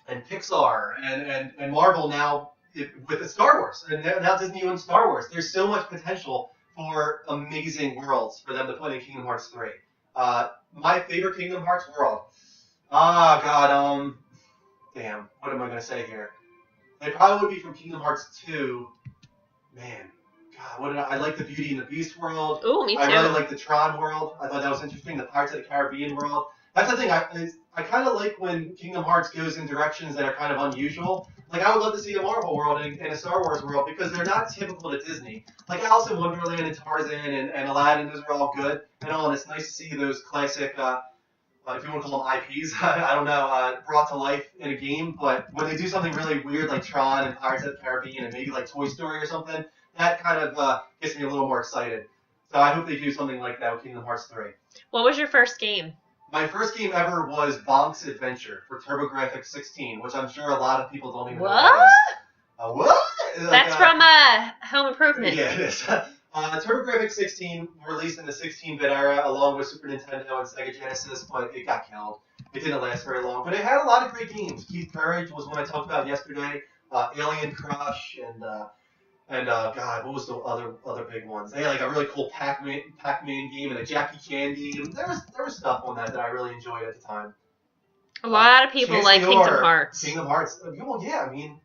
Speaker 1: Pixar and Marvel now with the Star Wars, and now Disney owns Star Wars, there's so much potential for amazing worlds for them to put in Kingdom Hearts 3. My favorite Kingdom Hearts world. Damn, what am I going to say here? It probably would be from Kingdom Hearts 2. Man, God, I like the Beauty and the Beast world.
Speaker 2: Ooh, me too.
Speaker 1: I really like the Tron world. I thought that was interesting. The Pirates of the Caribbean world. That's the thing. I kind of like when Kingdom Hearts goes in directions that are kind of unusual. Like, I would love to see a Marvel world and a Star Wars world because they're not typical to Disney. Like Alice in Wonderland and Tarzan and Aladdin, those are all good and all, and it's nice to see those classic, if you want to call them IPs, I don't know, brought to life in a game. But when they do something really weird like Tron and Pirates of the Caribbean and maybe like Toy Story or something, that kind of gets me a little more excited. So I hope they do something like that with Kingdom Hearts 3.
Speaker 2: What was your first game?
Speaker 1: My first game ever was Bonk's Adventure for TurboGrafx 16, which I'm sure a lot of people don't even know what that is. What?
Speaker 2: That's from Home Improvement.
Speaker 1: Yeah, it is. TurboGrafx 16 released in the 16-bit era along with Super Nintendo and Sega Genesis, but it got killed. It didn't last very long. But it had a lot of great games. Keith Courage was one I talked about yesterday. Alien Crush and God, what was the other big ones? They had like a really cool Pac-Man game and a Jackie Chan game. There was stuff on that I really enjoyed at the time.
Speaker 2: A lot of people like Kingdom Hearts.
Speaker 1: Kingdom Hearts. Well, yeah, I mean,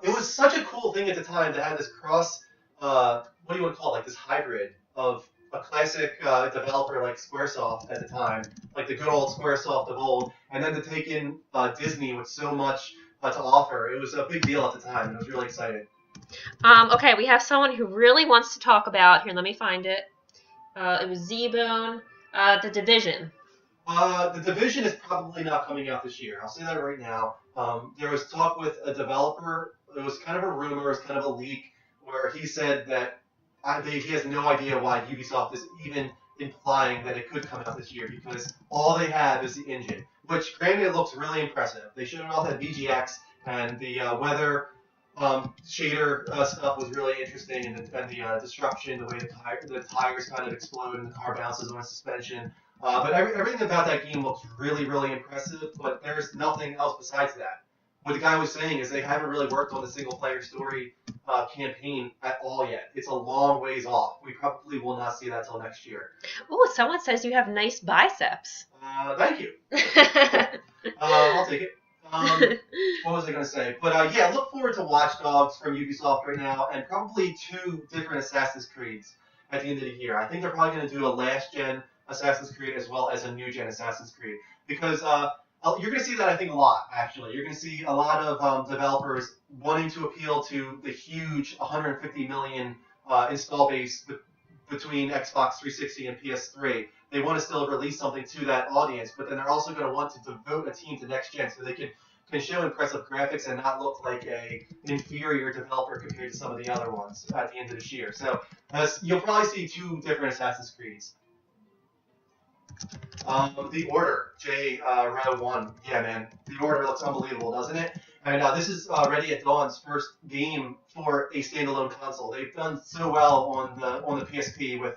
Speaker 1: it was such a cool thing at the time to have this cross, what do you want to call it, like this hybrid of a classic developer like Squaresoft at the time, like the good old Squaresoft of old, and then to take in Disney with so much to offer. It was a big deal at the time, and it was really exciting.
Speaker 2: Okay, we have someone who really wants to talk about, here, let me find it. It was Z-Bone, The Division.
Speaker 1: The Division is probably not coming out this year. I'll say that right now. There was talk with a developer. It was kind of a rumor, it was kind of a leak, where he said that he has no idea why Ubisoft is even implying that it could come out this year, because all they have is the engine, which granted it looks really impressive. They showed it off at VGX, and the weather shader stuff was really interesting, and the disruption, the way the tires kind of explode and the car bounces on a suspension. But everything about that game looks really, really impressive, but there's nothing else besides that. What the guy was saying is they haven't really worked on the single-player story campaign at all yet. It's a long ways off. We probably will not see that till next year.
Speaker 2: Oh, someone says you have nice biceps.
Speaker 1: Thank you. I'll take it. What was I going to say? But yeah, look forward to Watch Dogs from Ubisoft right now, and probably 2 different Assassin's Creeds at the end of the year. I think they're probably going to do a last-gen Assassin's Creed as well as a new-gen Assassin's Creed, because you're going to see that, I think, a lot, actually. You're going to see a lot of developers wanting to appeal to the huge 150 million install base between Xbox 360 and PS3. They want to still release something to that audience, but then they're also going to want to devote a team to next gen so they can show impressive graphics and not look like an inferior developer compared to some of the other ones at the end of this year. So you'll probably see 2 different Assassin's Creeds. The Order, Row 1. Yeah, man. The Order looks unbelievable, doesn't it? And this is Ready at Dawn's first game for a standalone console. They've done so well on the PSP with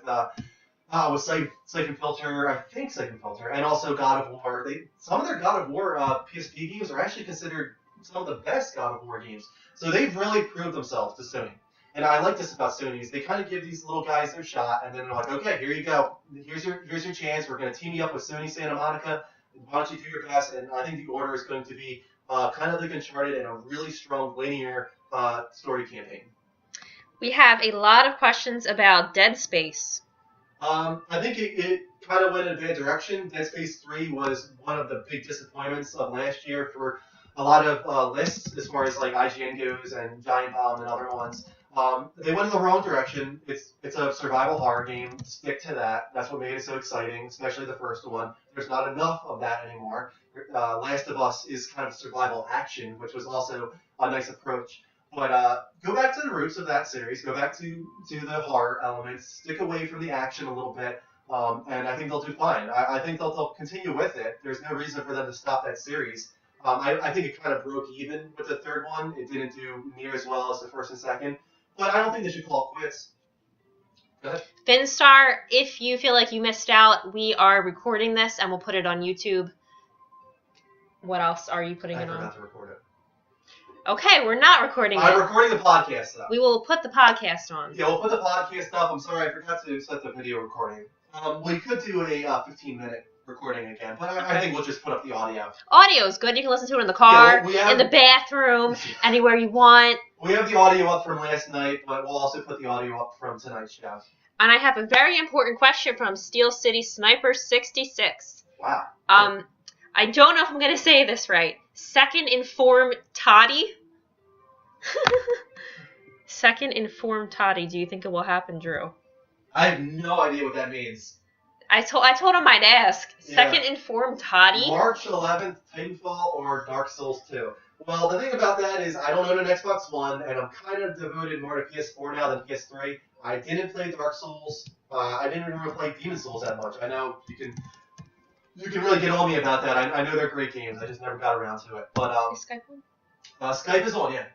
Speaker 1: Siphon Filter, I think Siphon Filter, and also God of War. Some of their God of War PSP games are actually considered some of the best God of War games. So they've really proved themselves to Sony. And I like this about Sony is they kind of give these little guys their shot, and then they're like, okay, here you go. Here's your chance. We're going to team you up with Sony Santa Monica. Why don't you do your best? And I think The Order is going to be kind of like Uncharted and a really strong linear story campaign.
Speaker 2: We have a lot of questions about Dead Space.
Speaker 1: I think it kind of went in a bad direction. Dead Space 3 was one of the big disappointments of last year for a lot of lists as far as like IGN goes and Giant Bomb and other ones. They went in the wrong direction. It's a survival horror game. Stick to that. That's what made it so exciting, especially the first one. There's not enough of that anymore. Last of Us is kind of survival action, which was also a nice approach. But go back to the roots of that series. Go back to the horror elements. Stick away from the action a little bit, and I think they'll do fine. I think they'll continue with it. There's no reason for them to stop that series. I think it kind of broke even with the third one. It didn't do near as well as the first and second. But I don't think they should call it quits. Go ahead.
Speaker 2: Finstar, if you feel like you missed out, we are recording this and we'll put it on YouTube. What else are you putting it on?
Speaker 1: I forgot to record it.
Speaker 2: Okay, we're not recording it.
Speaker 1: I'm recording the podcast, though.
Speaker 2: We will put the podcast on.
Speaker 1: Yeah, we'll put the podcast up. I'm sorry, I forgot to set the video recording. We could do a 15-minute recording again, but I think we'll just put up the audio.
Speaker 2: Audio is good. You can listen to it in the car, in the bathroom, anywhere you want.
Speaker 1: We have the audio up from last night, but we'll also put the audio up from tonight's show.
Speaker 2: And I have a very important question from Steel City Sniper 66.
Speaker 1: Wow.
Speaker 2: I don't know if I'm going to say this right. Second Inform Toddy? Second Inform Toddy. Do you think it will happen, Drew?
Speaker 1: I have no idea what that means.
Speaker 2: I told him I'd ask. Second Inform Toddy?
Speaker 1: March 11th, Titanfall or Dark Souls 2? Well, the thing about that is I don't own an Xbox One, and I'm kind of devoted more to PS4 now than PS3. I didn't play Dark Souls. I didn't even really play Demon Souls that much. I know you can really get on me about that. I know they're great games. I just never got around to it. But
Speaker 2: Is Skype on?
Speaker 1: Skype is on, yeah.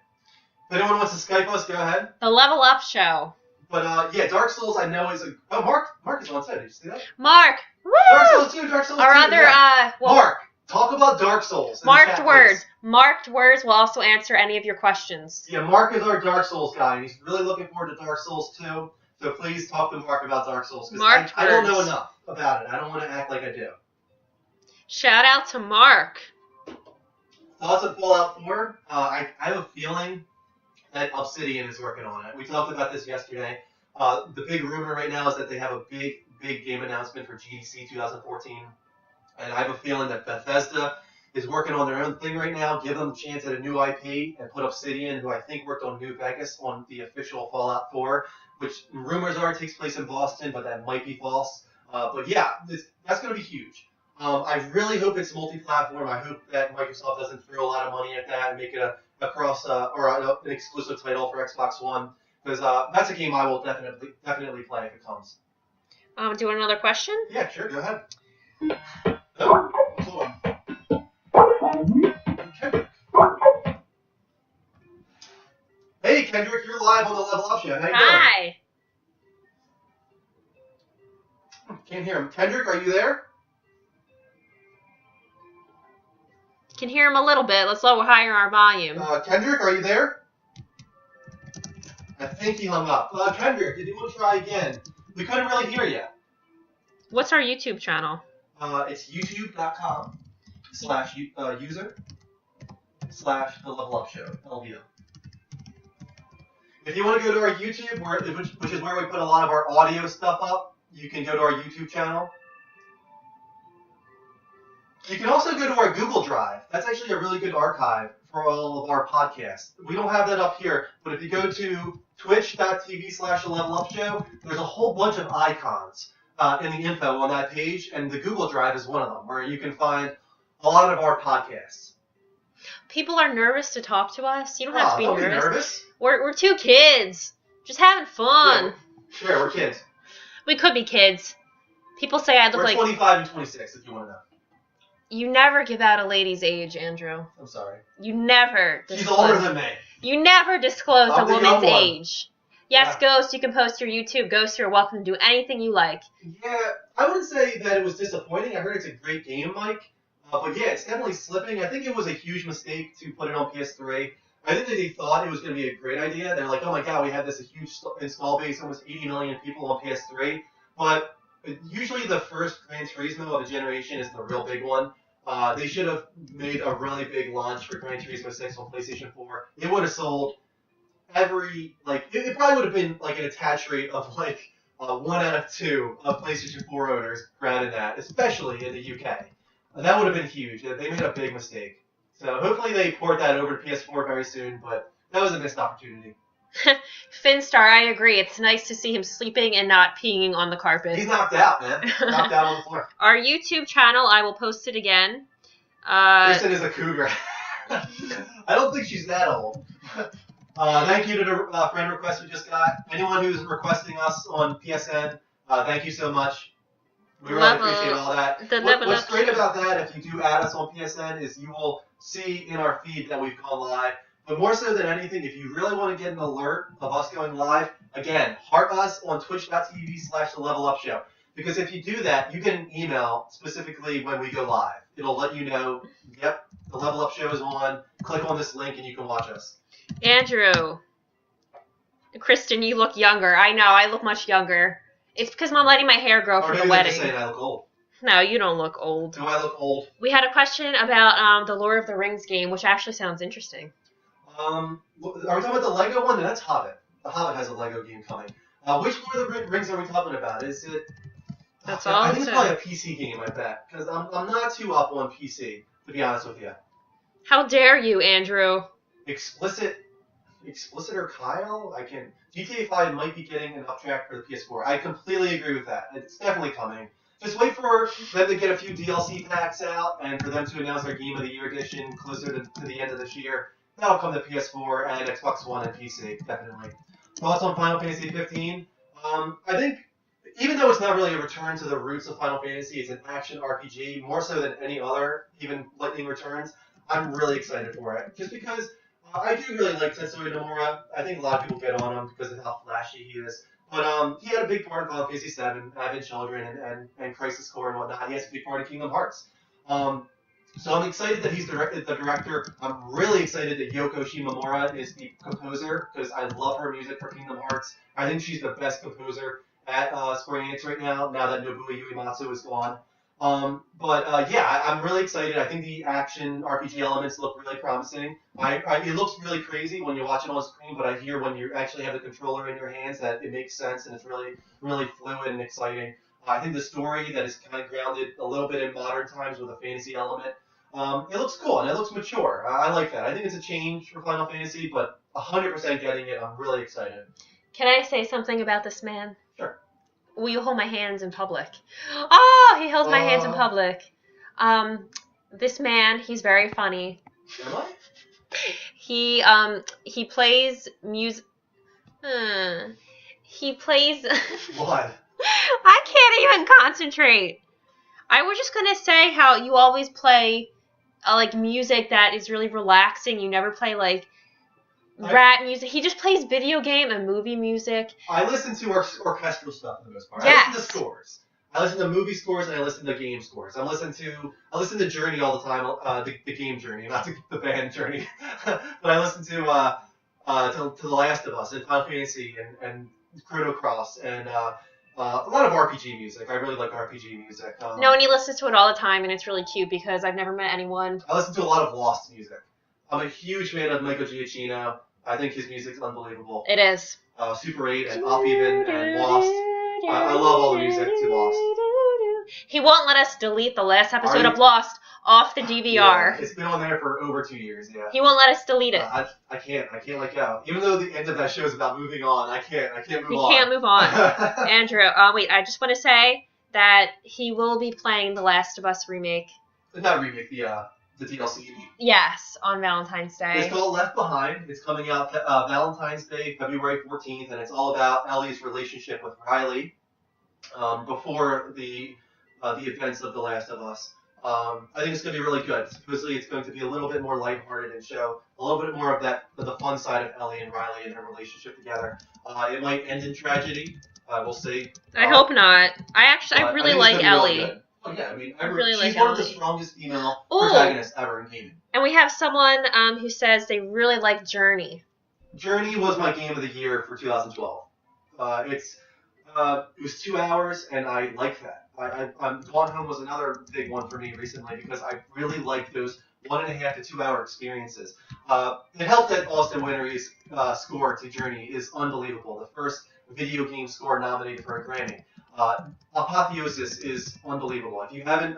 Speaker 1: If anyone wants to Skype us, go ahead.
Speaker 2: The Level Up Show.
Speaker 1: But yeah, Dark Souls I know is a... Oh, Mark is on too. Did you see that?
Speaker 2: Mark! Woo!
Speaker 1: Dark Souls 2, Dark Souls 2.
Speaker 2: Our other,
Speaker 1: yeah. Mark, talk about Dark Souls.
Speaker 2: Marked words. Please. Marked words will also answer any of your questions.
Speaker 1: Yeah, Mark is our Dark Souls guy, and he's really looking forward to Dark Souls 2. So please talk to Mark about Dark Souls, because I don't know enough about it. I don't want to act like I do.
Speaker 2: Shout out to Mark.
Speaker 1: Thoughts of Fallout 4? I have a feeling that Obsidian is working on it. We talked about this yesterday. The big rumor right now is that they have a big game announcement for GDC 2014. And I have a feeling that Bethesda is working on their own thing right now. Give them a chance at a new IP and put Obsidian, who I think worked on New Vegas, on the official Fallout 4, which rumors are takes place in Boston, but that might be false. But yeah, that's going to be huge. I really hope it's multi-platform. I hope that Microsoft doesn't throw a lot of money at that and make it an exclusive title for Xbox One, because that's a game I will definitely play if it comes.
Speaker 2: Do you want another question?
Speaker 1: Yeah, sure. Go ahead. Oh, hold on. Kendrick. Hey, Kendrick, you're live on the Level Up Show. How you doing?
Speaker 2: Hi.
Speaker 1: Can't hear him. Kendrick, are you there?
Speaker 2: Can hear him a little bit. Let's lower higher our volume.
Speaker 1: Kendrick, are you there? I think he hung up. Kendrick, did you want to try again? We couldn't really hear you.
Speaker 2: What's our YouTube channel?
Speaker 1: It's youtube.com/user. The Level Up Show, LVO. If you want to go to our YouTube, which is where we put a lot of our audio stuff up, you can go to our YouTube channel. You can also go to our Google Drive. That's actually a really good archive for all of our podcasts. We don't have that up here, but if you go to twitch.tv/The Level Up Show, there's a whole bunch of icons in the info on that page, and the Google Drive is one of them, where you can find a lot of our podcasts.
Speaker 2: People are nervous to talk to us. You don't have to be
Speaker 1: don't
Speaker 2: nervous.
Speaker 1: Be nervous.
Speaker 2: We're two kids, just having fun.
Speaker 1: Yeah, sure, we're kids.
Speaker 2: We could be kids. People say I look
Speaker 1: We're
Speaker 2: like
Speaker 1: 25 and 26, if you want to know.
Speaker 2: You never give out a lady's age, Andrew.
Speaker 1: I'm sorry.
Speaker 2: You never disclose.
Speaker 1: She's older than me.
Speaker 2: You never disclose a woman's age. Yes,
Speaker 1: Yeah.
Speaker 2: Ghost, you can post your YouTube. Ghost, you're welcome to do anything you like.
Speaker 1: Yeah, I wouldn't say that it was disappointing. I heard it's a great game, Mike. But yeah, it's definitely slipping. I think it was a huge mistake to put it on PS3. I think that they thought it was going to be a great idea. They're like, oh my god, we have this huge install base, almost 80 million people on PS3. But usually the first Gran Turismo of a generation is the real big one. They should have made a really big launch for Gran Turismo 6 on PlayStation 4. It would have sold it probably would have been like an attach rate of like 1 out of 2 of PlayStation 4 owners granted that, especially in the UK. That would have been huge. They made a big mistake. So hopefully they port that over to PS4 very soon, but that was a missed opportunity.
Speaker 2: Finstar, I agree. It's nice to see him sleeping and not peeing on the carpet.
Speaker 1: He's knocked out, man. Knocked out on the floor.
Speaker 2: Our YouTube channel, I will post it again.
Speaker 1: Kristen is a cougar. I don't think she's that old. Thank you to the friend request we just got. Anyone who's requesting us on PSN, thank you so much. We really appreciate all that. What's great about that, if you do add us on PSN, is you will see in our feed that we've gone live. But more so than anything, if you really want to get an alert of us going live, again, heart us on twitch.tv/The Level Up Show. Because if you do that, you get an email specifically when we go live. It'll let you know, yep, The Level Up Show is on. Click on this link and you can watch us.
Speaker 2: Andrew. Kristen, you look younger. I know, I look much younger. It's because I'm letting my hair grow for the wedding.
Speaker 1: Saying I look old.
Speaker 2: No, you don't look old.
Speaker 1: Do I look old?
Speaker 2: We had a question about the Lord of the Rings game, which actually sounds interesting.
Speaker 1: Are we talking about the Lego one? No, that's Hobbit. The Hobbit has a Lego game coming. Which Lord of the Rings are we talking about? Is it...
Speaker 2: That's all
Speaker 1: I think it's probably a PC game, I bet. Because I'm not too up on PC, to be honest with you.
Speaker 2: How dare you, Andrew?
Speaker 1: Explicit or Kyle? GTA 5 might be getting an uptrack for the PS4. I completely agree with that. It's definitely coming. Just wait for them to get a few DLC packs out and for them to announce their Game of the Year edition closer to the end of this year. That'll come to PS4 and Xbox One and PC, definitely. Thoughts on Final Fantasy 15? I think, even though it's not really a return to the roots of Final Fantasy, it's an action RPG, more so than any other, even Lightning Returns. I'm really excited for it. Just because I do really like Tetsuya Nomura. I think a lot of people get on him because of how flashy he is. But he had a big part in Final Fantasy VII, Advent Children, and Crisis Core and whatnot. He has a big part in Kingdom Hearts. So I'm excited that he's the director. I'm really excited that Yoko Shimomura is the composer because I love her music for Kingdom Hearts. I think she's the best composer at Square Enix right now that Nobuo Uematsu is gone. Yeah, I'm really excited. I think the action RPG elements look really promising. It looks really crazy when you watch it on screen, but I hear when you actually have the controller in your hands that it makes sense and it's really, really fluid and exciting. I think the story that is kind of grounded a little bit in modern times with a fantasy element, it looks cool and it looks mature. I like that. I think it's a change for Final Fantasy, but 100% getting it. I'm really excited.
Speaker 2: Can I say something about this man?
Speaker 1: Sure.
Speaker 2: Will you hold my hands in public? Oh, he holds my hands in public. This man, he's very funny.
Speaker 1: Am I?
Speaker 2: He plays music. He plays.
Speaker 1: What?
Speaker 2: I can't even concentrate. I was just gonna say how you always play like music that is really relaxing. You never play like rap music. He just plays video game and movie music.
Speaker 1: I listen to orchestral stuff for the most part.
Speaker 2: Yes.
Speaker 1: I listen to scores. I listen to movie scores and I listen to game scores. I listen to Journey all the time, the game Journey, not the band Journey. But I listen to The Last of Us and Final Fantasy and Chrono Cross and a lot of RPG music. I really like RPG music.
Speaker 2: No, and he listens to it all the time, and it's really cute because I've never met anyone.
Speaker 1: I listen to a lot of Lost music. I'm a huge fan of Michael Giacchino. I think his music's unbelievable.
Speaker 2: It is.
Speaker 1: Super 8 and Up Even and Lost. I love all the music to Lost.
Speaker 2: He won't let us delete the last episode of Lost off the DVR.
Speaker 1: Yeah, it's been on there for over 2 years, yeah.
Speaker 2: He won't let us delete it.
Speaker 1: I can't let go. Even though the end of that show is about moving on, I can't move on.
Speaker 2: He can't move on. Andrew, wait, I just want to say that he will be playing the Last of Us remake.
Speaker 1: Not remake, the DLC.
Speaker 2: Yes, on Valentine's Day.
Speaker 1: It's called Left Behind. It's coming out Valentine's Day, February 14th, and it's all about Ellie's relationship with Riley before the events of The Last of Us. I think it's going to be really good. Supposedly it's going to be a little bit more lighthearted and show a little bit more of the fun side of Ellie and Riley and their relationship together. It might end in tragedy. We'll see.
Speaker 2: I hope not. I really like Ellie.
Speaker 1: Really oh yeah, I mean,
Speaker 2: like
Speaker 1: she's one of the
Speaker 2: Ellie.
Speaker 1: Strongest female protagonists ever in gaming.
Speaker 2: And we have someone who says they really like Journey.
Speaker 1: Journey was my game of the year for 2012. It was 2 hours, and I liked that. Gone Home was another big one for me recently because I really liked those 1.5 to 2 hour experiences. It helped that Austin Wintory's score to Journey is unbelievable. The first video game score nominated for a Grammy. Apotheosis is unbelievable. If you haven't,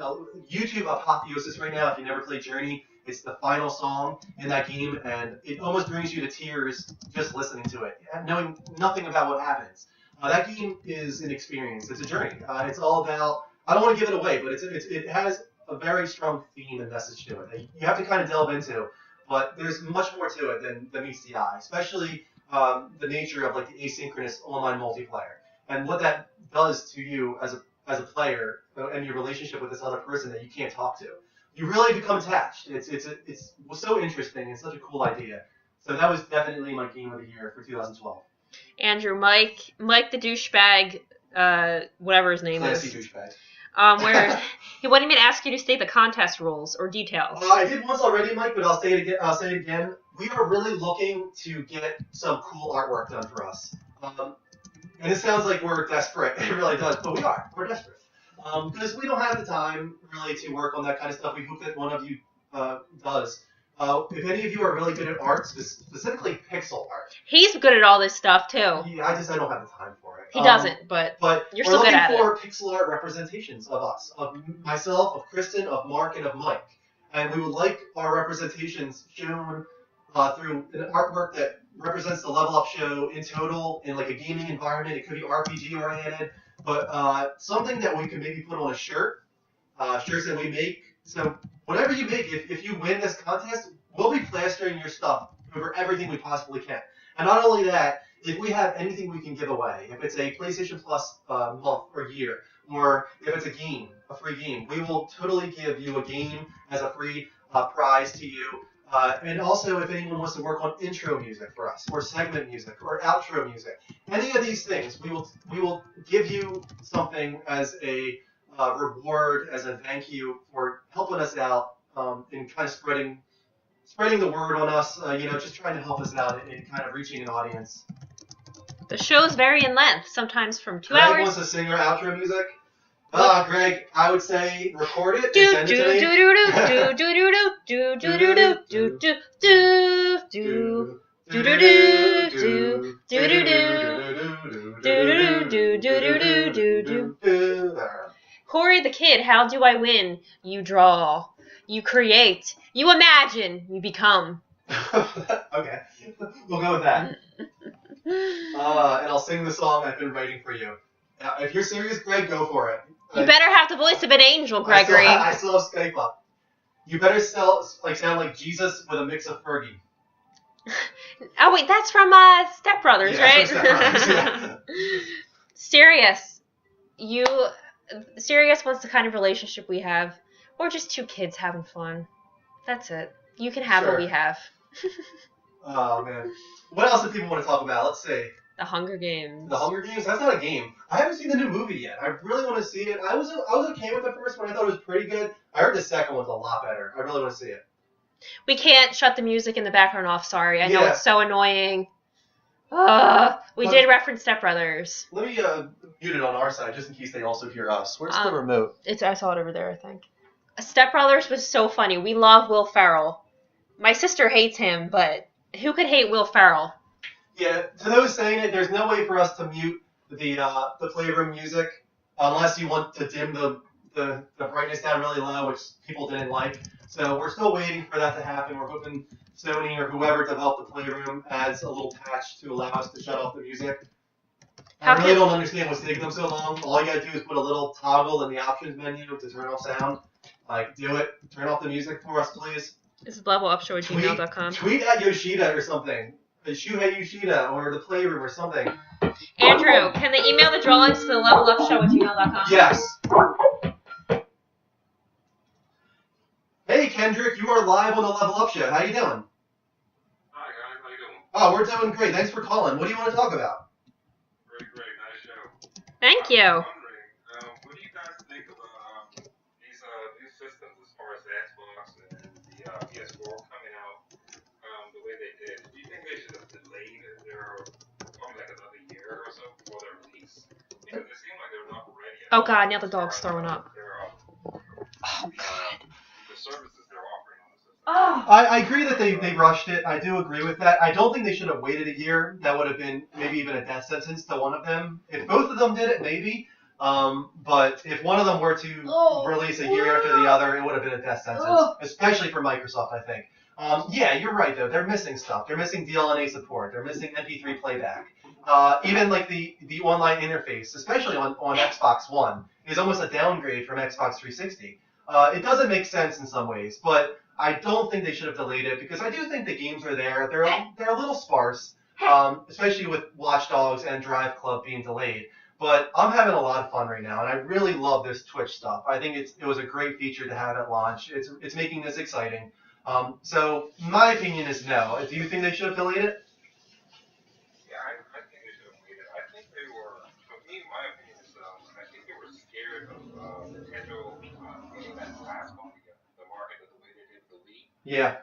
Speaker 1: YouTube Apotheosis right now, if you never played Journey, it's the final song in that game, and it almost brings you to tears just listening to it, knowing nothing about what happens. That game is an experience. It's a journey. It's all about, I don't want to give it away, but it has a very strong theme and message to it that you have to kind of delve into, but there's much more to it than meets the eye, especially the nature of like the asynchronous online multiplayer and what that does to you as a player and your relationship with this other person that you can't talk to. You really become attached. It's so interesting and such a cool idea. So that was definitely my game of the year for 2012.
Speaker 2: Andrew, Mike the douchebag, whatever his name
Speaker 1: Classy
Speaker 2: is.
Speaker 1: douchebag.
Speaker 2: Where he wanted me to ask you to state the contest rules or details.
Speaker 1: I did once already, Mike, but I'll say it again. We are really looking to get some cool artwork done for us. And it sounds like we're desperate. It really does, but we are. We're desperate. Because we don't have the time, really, to work on that kind of stuff. We hope that one of you does. If any of you are really good at art, specifically pixel art.
Speaker 2: He's good at all this stuff, too.
Speaker 1: Yeah, I don't have the time for it.
Speaker 2: He doesn't, but you're still good at it.
Speaker 1: We're looking for pixel art representations of us, of myself, of Kristen, of Mark, and of Mike. And we would like our representations shown through an artwork that represents the Level Up show in total in like a gaming environment. It could be RPG oriented, but something that we could maybe put on a shirt, shirts that we make. So whatever you make, if you win this contest, we'll be plastering your stuff over everything we possibly can. And not only that, if we have anything we can give away, if it's a PlayStation Plus month or year, or if it's a game, a free game, we will totally give you a game as a free prize to you. And also, if anyone wants to work on intro music for us, or segment music, or outro music, any of these things, we will give you something as a reward, as a thank you for helping us out in kind of spreading the word on us. Just trying to help us out in kind of reaching an audience.
Speaker 2: The shows vary in length, sometimes from 2
Speaker 1: Greg
Speaker 2: hours.
Speaker 1: wants to sing our outro music. Greg, I would say record it and send it to me.
Speaker 2: Corey the Kid, how do I win? You draw, you create, you imagine, you become.
Speaker 1: Okay, we'll go with that. And I'll sing the song I've been writing for you. If you're serious, Greg, go for it.
Speaker 2: You better have the voice of an angel, Gregory.
Speaker 1: I still have Skype up. You better sound like Jesus with a mix of Fergie.
Speaker 2: Oh wait, that's from Step Brothers, right?
Speaker 1: Step Brothers, yeah.
Speaker 2: Sirius wants the kind of relationship we have. We're just two kids having fun. That's it. You can have what we have.
Speaker 1: Oh man. What else do people want to talk about? Let's see.
Speaker 2: The Hunger Games.
Speaker 1: The Hunger Games? That's not a game. I haven't seen the new movie yet. I really want to see it. I was okay with the first one. I thought it was pretty good. I heard the second one's a lot better. I really want to see it.
Speaker 2: We can't shut the music in the background off, sorry. I know it's so annoying. We did reference Step Brothers.
Speaker 1: Let me mute it on our side just in case they also hear us. Where's the remote?
Speaker 2: I saw it over there, I think. Step Brothers was so funny. We love Will Ferrell. My sister hates him, but who could hate Will Ferrell?
Speaker 1: Yeah, to those saying it, there's no way for us to mute the playroom music unless you want to dim the brightness down really low, which people didn't like. So we're still waiting for that to happen. We're hoping Sony or whoever developed the playroom adds a little patch to allow us to shut off the music. I really don't understand what's taking them so long. All you gotta do is put a little toggle in the options menu to turn off sound. Like, do it. Turn off the music for us, please.
Speaker 2: This is levelupshow@gmail.com.
Speaker 1: Tweet at Yoshida or something. Shuhei Yoshida or the Playroom or something.
Speaker 2: Andrew, can they email the drawings to the levelupshow@gmail.com?
Speaker 1: Yes. Hey, Kendrick, you are live on the Level Up Show. How you doing?
Speaker 3: Hi guys, how you doing?
Speaker 1: Oh, we're doing great. Thanks for calling. What do you want to talk about?
Speaker 3: Great, nice show.
Speaker 2: Thank you.
Speaker 3: I'm wondering, what do you guys think of these new systems as far as the Xbox and the PS4 coming out the way they did? Do you think they should have delayed their probably like another year or so before their release? Because it seemed like they're not ready.
Speaker 2: Oh God, now the dog's throwing up.
Speaker 3: Oh God. The services they're offering on the system.
Speaker 2: Oh.
Speaker 1: I agree that they rushed it. I do agree with that. I don't think they should have waited a year. That would have been maybe even a death sentence to one of them. If both of them did it, maybe. But if one of them were to release a year after the other, it would have been a death sentence, especially for Microsoft, I think. Yeah, you're right, though. They're missing stuff. They're missing DLNA support. They're missing MP3 playback. Even like the online interface, especially on Xbox One, is almost a downgrade from Xbox 360. It doesn't make sense in some ways, but I don't think they should have delayed it because I do think the games are there. They're a little sparse, especially with Watch Dogs and Drive Club being delayed. But I'm having a lot of fun right now, and I really love this Twitch stuff. I think it was a great feature to have at launch. It's making this exciting. So my opinion is no. Do you think they should have delayed it?
Speaker 3: Yeah, I think they should have waited. I think they were, for me, my opinion is, I think they were scared of Nintendo getting that grasp on the market the way they did the Wii.
Speaker 1: Yeah.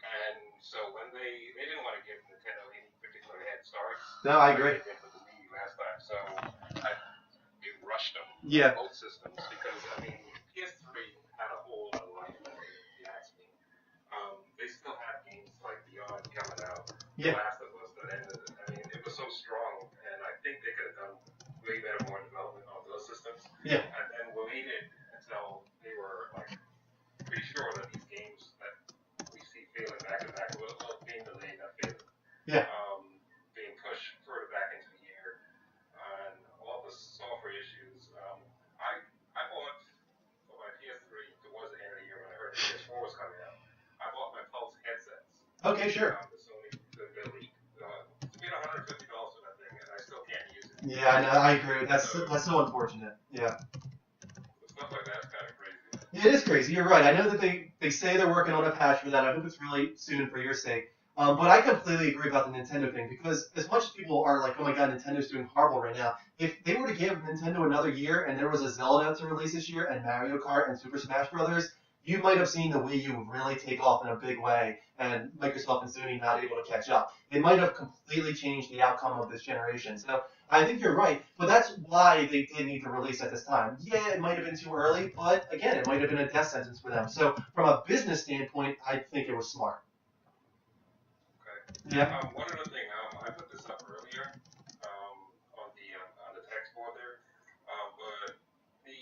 Speaker 3: And so when they didn't want to give Nintendo any particular head start.
Speaker 1: No, I agree.
Speaker 3: They did with the Wii last time. So it rushed them.
Speaker 1: Yeah.
Speaker 3: Both systems because, I mean, PS3 had a whole lot of life, if you ask me. They still have games like Beyond coming out.
Speaker 1: Yeah.
Speaker 3: The Last of Us that ended. I mean, it was so strong, and I think they could have done way better more development on those systems.
Speaker 1: Yeah.
Speaker 3: And then waited until they were like pretty sure that these games that we see failing back to back, being delayed, not failing.
Speaker 1: Yeah.
Speaker 3: Being pushed further back into the year, and all the software issues. I bought for my PS3 towards the end of the year when I heard the PS4 was coming out. I bought my Pulse headsets.
Speaker 1: Okay, sure.
Speaker 3: The Sony, the Elite. It's been $150 for that thing, and I still can't use it.
Speaker 1: Yeah, no, I agree. That's so unfortunate. Yeah.
Speaker 3: Stuff like that's kind of crazy.
Speaker 1: It is crazy. You're right. I know that they say they're working on a patch for that. I hope it's really soon for your sake. But I completely agree about the Nintendo thing because as much as people are like, oh my God, Nintendo's doing horrible right now, if they were to give Nintendo another year and there was a Zelda to release this year and Mario Kart and Super Smash Brothers, you might have seen the Wii U really take off in a big way and Microsoft and Sony not able to catch up. It might have completely changed the outcome of this generation. So I think you're right, but that's why they did need to release at this time. Yeah, it might have been too early, but again, it might have been a death sentence for them. So from a business standpoint, I think it was smart.
Speaker 3: Okay.
Speaker 1: Yeah.
Speaker 3: One other thing, I put this up earlier on the text board there, but the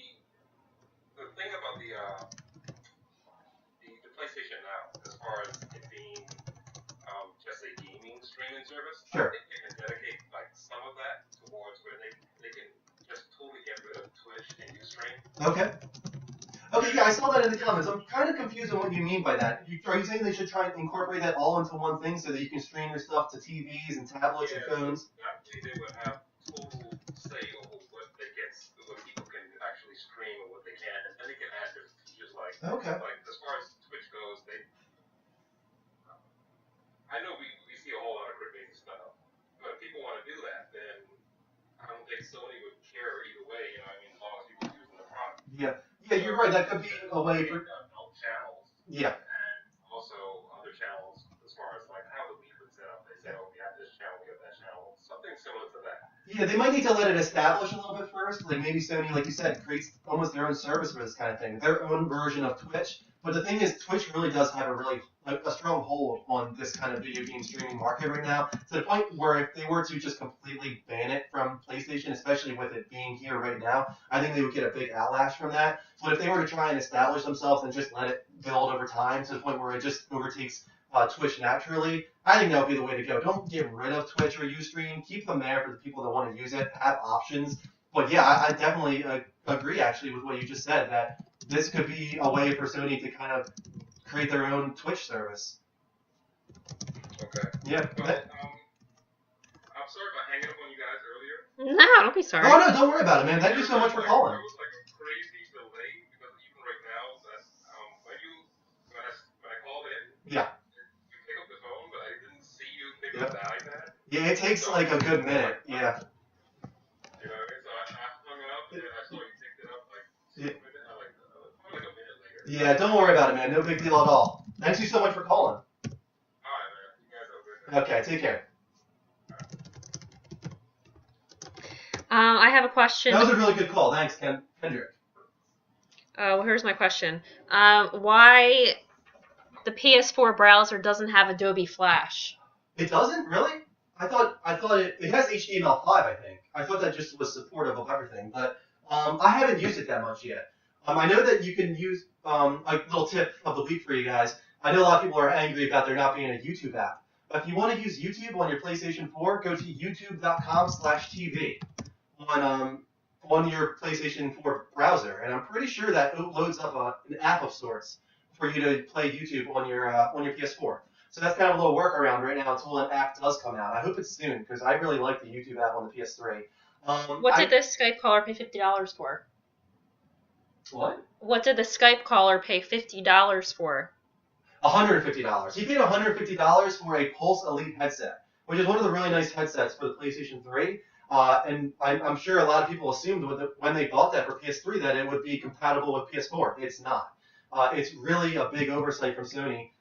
Speaker 3: thing about the PlayStation Now, as far as it being just a gaming streaming service,
Speaker 1: Sure.
Speaker 3: I think they can dedicate like some of that towards where they can just totally get rid of Twitch and Ustream.
Speaker 1: Okay. Okay, yeah, I saw that in the comments. I'm kind of confused on what you mean by that. Are you saying they should try and incorporate that all into one thing so that you can stream your stuff to TVs and tablets and phones?
Speaker 3: I believe they would have total say over what people can actually stream and what they can't, and then they can add different features like as far as Twitch goes, I know we see a whole lot of crazy stuff, but if people want to do that, then I don't think Sony would care either way. You know, I mean, as long as people are using the product.
Speaker 1: Yeah, you're right. That could be a way for.
Speaker 3: Channels.
Speaker 1: Yeah.
Speaker 3: And also other channels, as far as like how the Wii would set up. They say, oh, we have this channel, we have that channel, something similar to that.
Speaker 1: Yeah, they might need to let it establish a little bit first. Like maybe Sony, like you said, creates almost their own service for this kind of thing, their own version of Twitch, But the thing is, Twitch really does have a strong hold on this kind of video game streaming market right now, to the point where if they were to just completely ban it from PlayStation, especially with it being here right now, I think they would get a big outlash from that. But if they were to try and establish themselves and just let it build over time to the point where it just overtakes Twitch naturally, I think that would be the way to go. Don't get rid of Twitch or Ustream. Keep them there for the people that want to use it. Have options. But yeah, I definitely agree actually with what you just said, that this could be a way for Sony to kind of create their own Twitch service.
Speaker 4: Okay.
Speaker 1: Yeah.
Speaker 4: Well, I'm sorry about hanging up on you guys earlier.
Speaker 2: No, don't be sorry.
Speaker 1: Oh no, don't worry about it, man. Thank you so much for calling.
Speaker 4: There was like a crazy delay because even right now, that when I called in,
Speaker 1: Yeah.
Speaker 4: you pick up the phone, but I didn't see you pick up the iPad.
Speaker 1: Yeah, it takes like a good minute. Yeah.
Speaker 4: You know, so I hung up and I saw you picked it up like probably like a minute later.
Speaker 1: Yeah, don't worry about it, man. No big deal at all. Thanks you so much for calling.
Speaker 4: Alright, man. You guys have a good night.
Speaker 1: Okay, take care.
Speaker 2: I have a question.
Speaker 1: That was a really good call. Thanks, Kendrick.
Speaker 2: Well, here's my question. Why the PS4 browser doesn't have Adobe Flash?
Speaker 1: It doesn't? Really? I thought it has HTML5, I think. I thought that just was supportive of everything, but I haven't used it that much yet. I know that you can use, a little tip of the week for you guys. I know a lot of people are angry about there not being a YouTube app. But if you want to use YouTube on your PlayStation 4, go to youtube.com/TV on your PlayStation 4 browser. And I'm pretty sure that it loads up an app of sorts for you to play YouTube on your PS4. So that's kind of a little workaround right now until an app does come out. I hope it's soon, because I really like the YouTube app on the PS3.
Speaker 2: What did this Skype caller pay $50 for?
Speaker 1: What?
Speaker 2: What did the Skype caller pay $50 for?
Speaker 1: $150. He paid $150 for a Pulse Elite headset, which is one of the really nice headsets for the PlayStation 3. And I'm sure a lot of people assumed when they bought that for PS3 that it would be compatible with PS4. It's not. It's really a big oversight from Sony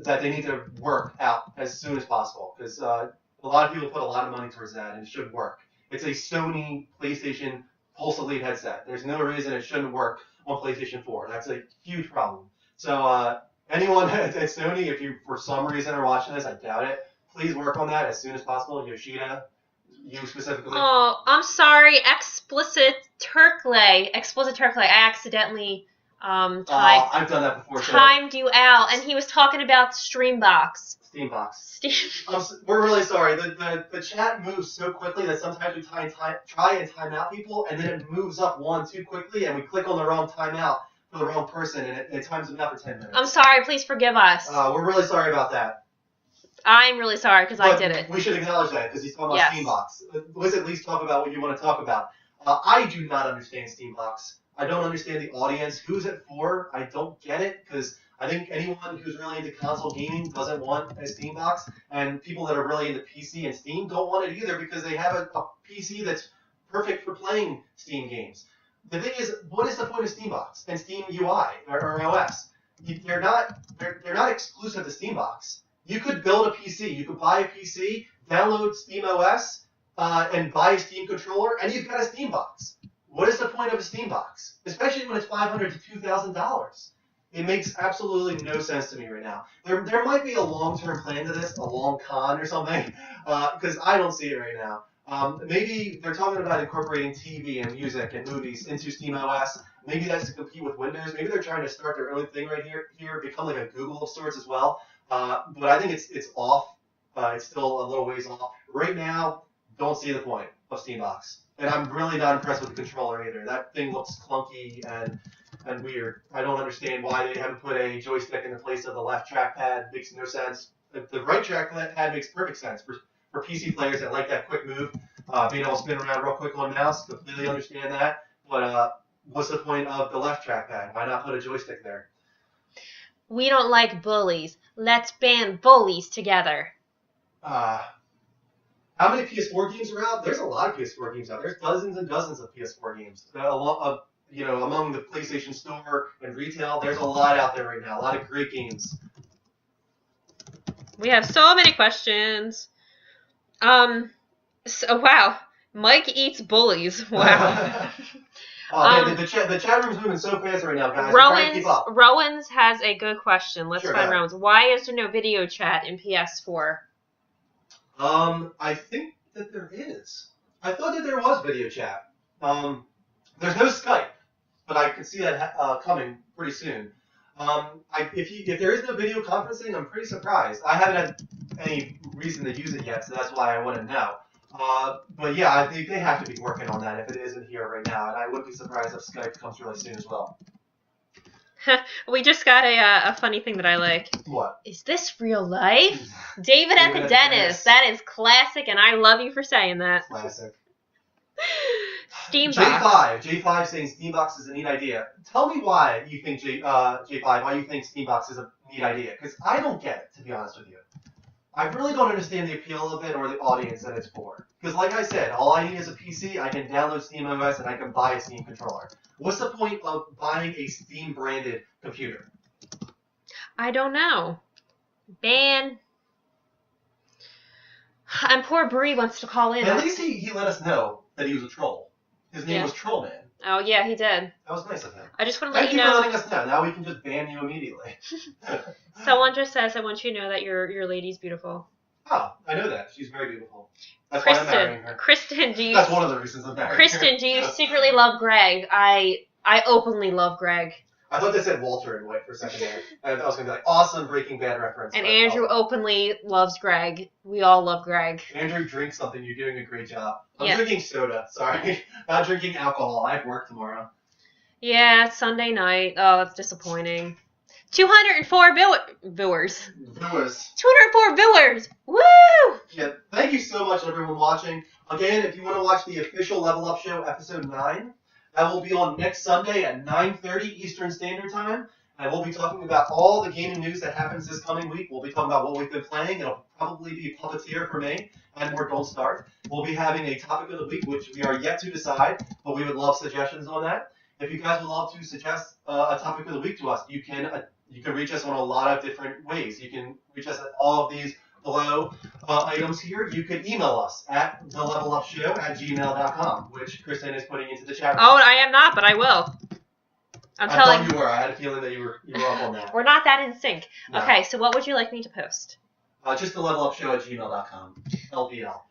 Speaker 1: that they need to work out as soon as possible, because a lot of people put a lot of money towards that, and it should work. It's a Sony PlayStation Pulse Elite headset. There's no reason it shouldn't work on PlayStation 4. That's a huge problem. So anyone at Sony, if you for some reason are watching this, I doubt it, please work on that as soon as possible. Yoshida, you specifically.
Speaker 2: Oh, I'm sorry. Explicit Turkley. I accidentally
Speaker 1: I've done that before.
Speaker 2: Timed you out, and he was talking about Streambox.
Speaker 1: Steambox. We're really sorry. The chat moves so quickly that sometimes we try and time out people, and then it moves up one too quickly, and we click on the wrong timeout for the wrong person, and it times them out for 10 minutes.
Speaker 2: I'm sorry. Please forgive us.
Speaker 1: We're really sorry about that.
Speaker 2: I'm really sorry because I did it.
Speaker 1: We should acknowledge that because he's talking about Steambox. Let's at least talk about what you want to talk about. I do not understand Steambox. I don't understand the audience. Who's it for? I don't get it, because I think anyone who's really into console gaming doesn't want a Steambox, and people that are really into PC and Steam don't want it either, because they have a PC that's perfect for playing Steam games. The thing is, what is the point of Steambox and Steam UI or OS? They're not exclusive to Steambox. You could build a PC. You could buy a PC, download Steam OS, and buy a Steam controller, and you've got a Steambox. What is the point of a Steambox? Especially when it's $500 to $2,000. It makes absolutely no sense to me right now. There might be a long-term plan to this, a long con or something, because I don't see it right now. Maybe they're talking about incorporating TV and music and movies into SteamOS. Maybe that's to compete with Windows. Maybe they're trying to start their own thing right here, become like a Google of sorts as well. But I think it's off. It's still a little ways off. Right now, don't see the point of Steambox. And I'm really not impressed with the controller either. That thing looks clunky and weird. I don't understand why they haven't put a joystick in the place of the left trackpad. Makes no sense. The right trackpad makes perfect sense for PC players that like that quick move, being able to spin around real quick on mouse. Completely understand that. But what's the point of the left trackpad? Why not put a joystick there?
Speaker 2: We don't like bullies. Let's band bullies together.
Speaker 1: How many PS4 games are out? There's a lot of PS4 games out. There's dozens and dozens of PS4 games. Among the PlayStation Store and retail, there's a lot out there right now. A lot of great games.
Speaker 2: We have so many questions. Wow. Mike eats bullies. Wow.
Speaker 1: Oh man, the chat room's moving so fast right now, guys. We're trying to keep up.
Speaker 2: Rowan's has a good question. Let's
Speaker 1: Sure,
Speaker 2: find
Speaker 1: go ahead.
Speaker 2: Rowan's. Why is there no video chat in PS4?
Speaker 1: I think that there is. I thought that there was video chat. There's no Skype, but I can see that coming pretty soon. If there is no video conferencing, I'm pretty surprised. I haven't had any reason to use it yet, so that's why I want to know. But yeah, I think they have to be working on that if it isn't here right now, and I wouldn't be surprised if Skype comes really soon as well.
Speaker 2: We just got a funny thing that I like.
Speaker 1: What?
Speaker 2: Is this real life? David at the dentist. That is classic, and I love you for saying that.
Speaker 1: Classic.
Speaker 2: Steambox.
Speaker 1: J5 saying Steambox is a neat idea. Tell me why you think J5, why you think Steambox is a neat idea, because I don't get it, to be honest with you. I really don't understand the appeal of it or the audience that it's for. Because like I said, all I need is a PC, I can download SteamOS, and I can buy a Steam controller. What's the point of buying a Steam-branded computer?
Speaker 2: I don't know. Ban. And poor Bree wants to call in.
Speaker 1: At least he let us know that he was a troll. His name was Trollman.
Speaker 2: Oh, yeah, he did.
Speaker 1: That was nice of him.
Speaker 2: I just want to let
Speaker 1: Thank
Speaker 2: you
Speaker 1: you
Speaker 2: know.
Speaker 1: for letting us know. Now we can just ban you immediately.
Speaker 2: Someone just says, I want you to know that your lady's beautiful.
Speaker 1: Oh, I know that. She's very beautiful. That's why I'm marrying her.
Speaker 2: Kristen, do you...
Speaker 1: That's one of the reasons I'm marrying her.
Speaker 2: Kristen, do you secretly love Greg? I openly love Greg.
Speaker 1: I thought they said Walter in white for a second there. I was going to be like, awesome Breaking Bad reference.
Speaker 2: And Andrew openly loves Greg. We all love Greg.
Speaker 1: Andrew, drink something. You're doing a great job. I'm
Speaker 2: Yeah.
Speaker 1: drinking soda. Sorry. Not drinking alcohol. I have work tomorrow.
Speaker 2: Yeah, it's Sunday night. Oh, that's disappointing. 204 viewers.
Speaker 1: Viewers.
Speaker 2: 204 viewers. Woo!
Speaker 1: Yeah, thank you so much, everyone watching. Again, if you want to watch the official Level Up Show, Episode 9, that will be on next Sunday at 9:30 Eastern Standard Time. And we'll be talking about all the gaming news that happens this coming week. We'll be talking about what we've been playing. It'll probably be Puppeteer for me and more Don't Start. We'll be having a topic of the week, which we are yet to decide, but we would love suggestions on that. If you guys would love to suggest a topic of the week to us, you can reach us on a lot of different ways. You can reach us at all of these below items here. You can email us at thelevelupshow@gmail.com, which Kristen is putting into the chat room.
Speaker 2: Oh, I am not, but I will. I
Speaker 1: thought you were. I had a feeling that you were up on that.
Speaker 2: We're not that in sync.
Speaker 1: No.
Speaker 2: Okay, so what would you like me to post?
Speaker 1: Just thelevelupshow@gmail.com. LVL.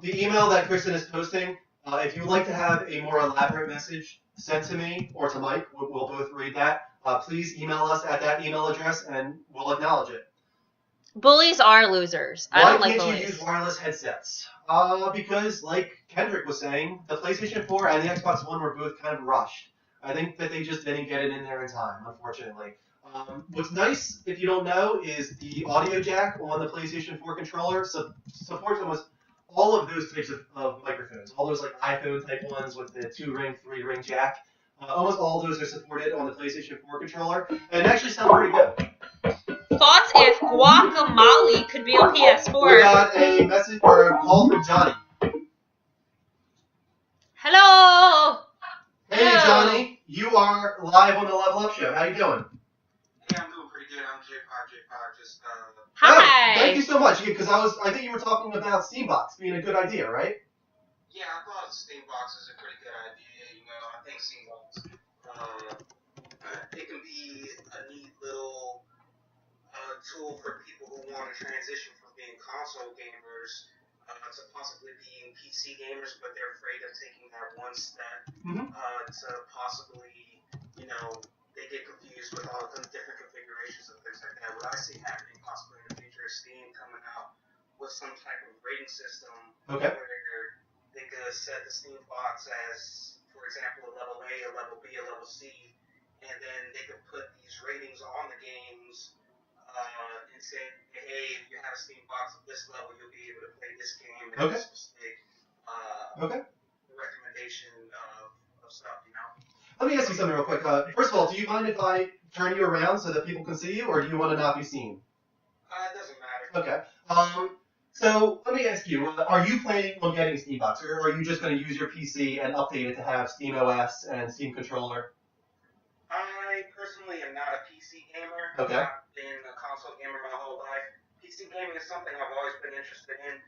Speaker 1: The email that Kristen is posting, if you would like to have a more elaborate message sent to me or to Mike, we'll both read that. Please email us at that email address and we'll acknowledge it.
Speaker 2: Bullies are losers. I don't like
Speaker 1: Why can't
Speaker 2: bullies.
Speaker 1: you use wireless headsets? Because, like Kendrick was saying, the PlayStation 4 and the Xbox One were both kind of rushed. I think that they just didn't get it in there in time, unfortunately. What's nice, if you don't know, is the audio jack on the PlayStation 4 controller supports almost all of those types of microphones. All those like iPhone type ones with the 2-ring, 3-ring jack. Almost all of those are supported on the PlayStation 4 controller, and it actually sounds pretty good.
Speaker 2: Thoughts if Guacamole could be on PS4?
Speaker 1: We got a message or a call from Johnny.
Speaker 2: Hello!
Speaker 1: Hey Johnny, you are live on the Level Up Show. How you doing?
Speaker 3: Yeah, I'm doing pretty good. I'm J5, just,
Speaker 2: Hi!
Speaker 1: Oh, thank you so much, because I think you were talking about Steambox being a good idea, right?
Speaker 3: yeah, I thought Steambox is a pretty good idea. I think Steambox, it can be a neat little tool for people who want to transition from being console gamers to possibly being PC gamers, but they're afraid of taking that one step to possibly, they get confused with all the different configurations and things like that. What I see happening possibly in the future is Steam coming out with some type of rating system where they could set the Steam box as, for example, a level A, a level B, a level C, and then they could put these ratings on the games and say, hey, if you have a Steam box of this level, you'll be able to play this game and this specific recommendation of stuff,
Speaker 1: Let me ask you something real quick. First of all, do you mind if I turn you around so that people can see you, or do you want to not be seen?
Speaker 3: It doesn't matter.
Speaker 1: Okay. So let me ask you, are you planning on getting Steambox, or are you just going to use your PC and update it to have SteamOS and Steam Controller?
Speaker 3: I personally am not a PC gamer.
Speaker 1: Okay.
Speaker 3: I've been a console gamer my whole life. PC gaming is something I've always been interested in.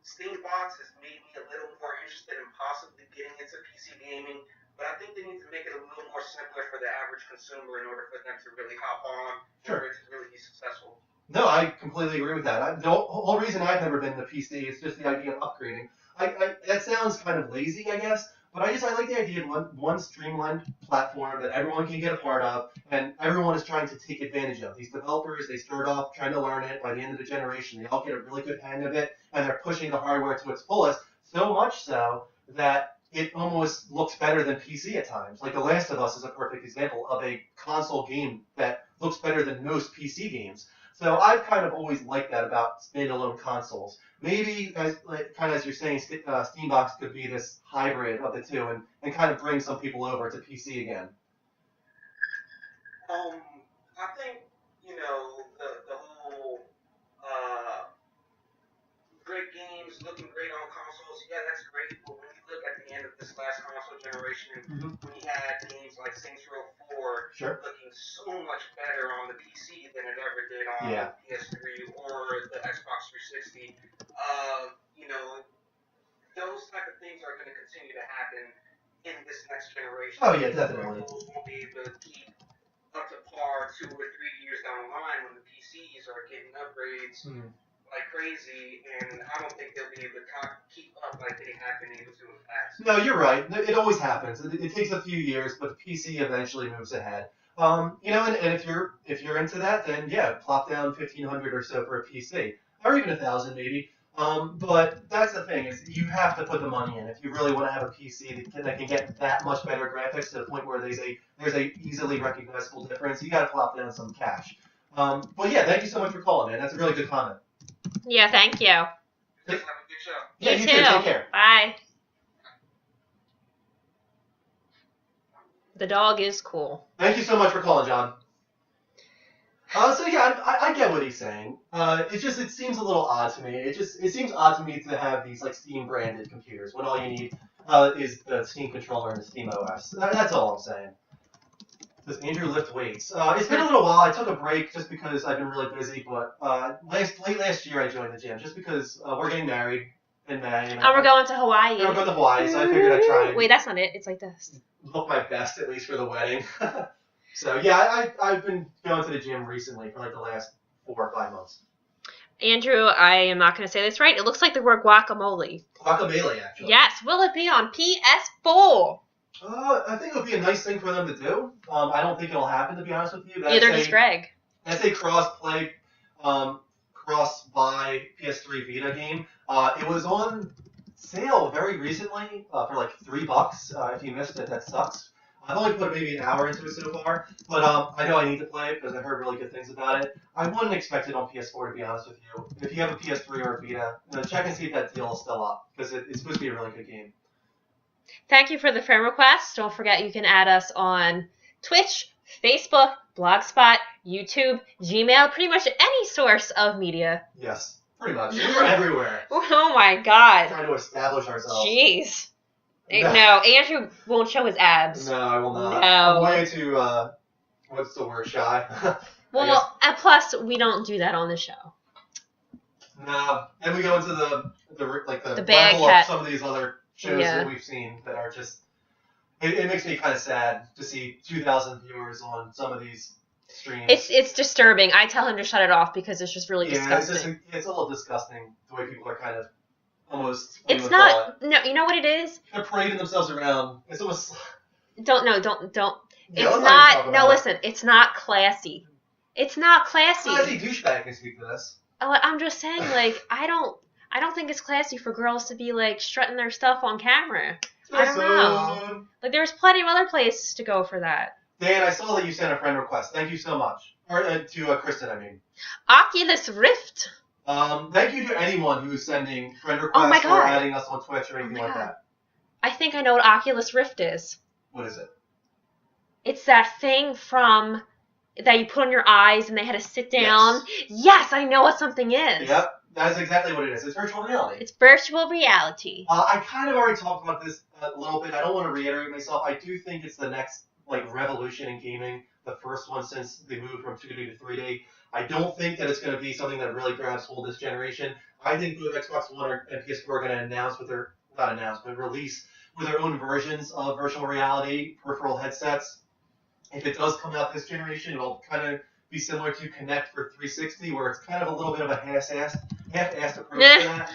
Speaker 3: Steambox has made me a little more interested in possibly getting into PC gaming,
Speaker 5: but I think they need to make it a little more simpler for the average consumer in order for them to really hop on,
Speaker 1: Sure.
Speaker 5: for it to really be successful.
Speaker 1: No, I completely agree with that. The whole reason I've never been to PC is just the idea of upgrading. That sounds kind of lazy, I guess, but I like the idea of one streamlined platform that everyone can get a part of, and everyone is trying to take advantage of. These developers, they start off trying to learn it. By the end of the generation, they all get a really good hang of it, and they're pushing the hardware to its fullest, so much so that it almost looks better than PC at times. Like The Last of Us is a perfect example of a console game that looks better than most PC games. So I've kind of always liked that about standalone consoles. Maybe, as you're saying, Steambox could be this hybrid of the two and kind of bring some people over to PC again.
Speaker 5: I think, the whole great games looking great on consoles, yeah, that's great. But when you look at the end of this last console generation, when you had games like Saints Row 4
Speaker 1: Sure.
Speaker 5: looking so much better on the PC than it ever did on PS3 or the Xbox 360, those type of things are going to continue to happen in this next generation.
Speaker 1: Oh, yeah, definitely.
Speaker 5: Consoles won't be able to keep up to par 2 or 3 years down the line when the PCs are getting upgrades like crazy, and I don't think they'll be able to keep up like they have been able to in the past.
Speaker 1: No, you're right. It always happens. It takes a few years, but the PC eventually moves ahead. And if you're into that, then yeah, plop down 1,500 or so for a PC, or even 1,000 maybe. But that's the thing, is you have to put the money in. If you really want to have a PC that can get that much better graphics to the point where there's a easily recognizable difference, you got to plop down some cash. But yeah, thank you so much for calling, man. That's a really good comment.
Speaker 2: Yeah, thank you.
Speaker 5: Just have a good show.
Speaker 1: Yeah, you
Speaker 2: too.
Speaker 1: Take care.
Speaker 2: Bye. The dog is cool.
Speaker 1: Thank you so much for calling, John. So yeah, I get what he's saying. It seems a little odd to me. It seems odd to me to have these like Steam branded computers when all you need is the Steam controller and the Steam OS. That's all I'm saying. Does Andrew lift weights? It's been a little while. I took a break just because I've been really busy. But late last year I joined the gym just because we're getting married in May.
Speaker 2: And we're going to Hawaii.
Speaker 1: We're going to Hawaii, so I figured I'd try and
Speaker 2: Wait, that's not it. It's like this.
Speaker 1: look my best at least for the wedding. So yeah, I've been going to the gym recently for like the last 4 or 5 months.
Speaker 2: Andrew, I am not going to say this right. It looks like the word guacamole.
Speaker 1: Guacamole, actually.
Speaker 2: Yes. Will it be on PS4?
Speaker 1: I think it would be a nice thing for them to do. I don't think it'll happen, to be honest with you.
Speaker 2: Neither does Greg.
Speaker 1: That's a cross-play, cross-buy PS3 Vita game. It was on sale very recently for like $3. If you missed it, that sucks. I've only put maybe an hour into it so far, but I know I need to play it because I've heard really good things about it. I wouldn't expect it on PS4, to be honest with you. If you have a PS3 or a Vita, check and see if that deal is still up, because it's supposed to be a really good game.
Speaker 2: Thank you for the friend request. Don't forget you can add us on Twitch, Facebook, Blogspot, YouTube, Gmail, pretty much any source of media.
Speaker 1: Yes, pretty much. We're everywhere.
Speaker 2: Oh my god.
Speaker 1: Trying to establish ourselves.
Speaker 2: Jeez. No, Andrew won't show his abs.
Speaker 1: No, I will not.
Speaker 2: No.
Speaker 1: I'm way too, what's the word, shy?
Speaker 2: Well, and plus, we don't do that on the show.
Speaker 1: No. And we go into the
Speaker 2: bad
Speaker 1: level
Speaker 2: cat.
Speaker 1: of some of these other shows that we've seen that are just, it makes me kind of sad to see 2,000 viewers on some of these streams.
Speaker 2: It's disturbing. I tell him to shut it off because it's just really disgusting.
Speaker 1: It's a little disgusting the way people are kind of almost.
Speaker 2: It's not. No, you know what it is?
Speaker 1: They're parading themselves around. It's almost.
Speaker 2: Don't.
Speaker 1: Yeah,
Speaker 2: It's not. No, listen. It's not classy. It's not classy.
Speaker 1: Classy douchebag can speak to this.
Speaker 2: I'm just saying, like, I don't think it's classy for girls to be like strutting their stuff on camera. I don't know. Like, there's plenty of other places to go for that.
Speaker 1: Dan, I saw that you sent a friend request. Thank you so much. Or to Kristen, I mean.
Speaker 2: Oculus Rift.
Speaker 1: Thank you to anyone who's sending friend requests or adding us on Twitch or anything like that.
Speaker 2: I think I know what Oculus Rift is.
Speaker 1: What is it?
Speaker 2: It's that thing from that you put on your eyes and they had to sit down. Yes, I know what something is.
Speaker 1: Yep, that's exactly what it is. It's virtual reality.
Speaker 2: It's virtual reality.
Speaker 1: I kind of already talked about this a little bit. I don't want to reiterate myself. I do think it's the next revolution in gaming, the first one since they moved from 2D to 3D. I don't think that it's going to be something that really grabs hold this generation. I think both Xbox One and PS4 are going to announce release for their own versions of virtual reality peripheral headsets. If it does come out this generation, it'll kind of be similar to Kinect for 360, where it's kind of a little bit of a half-assed approach to that.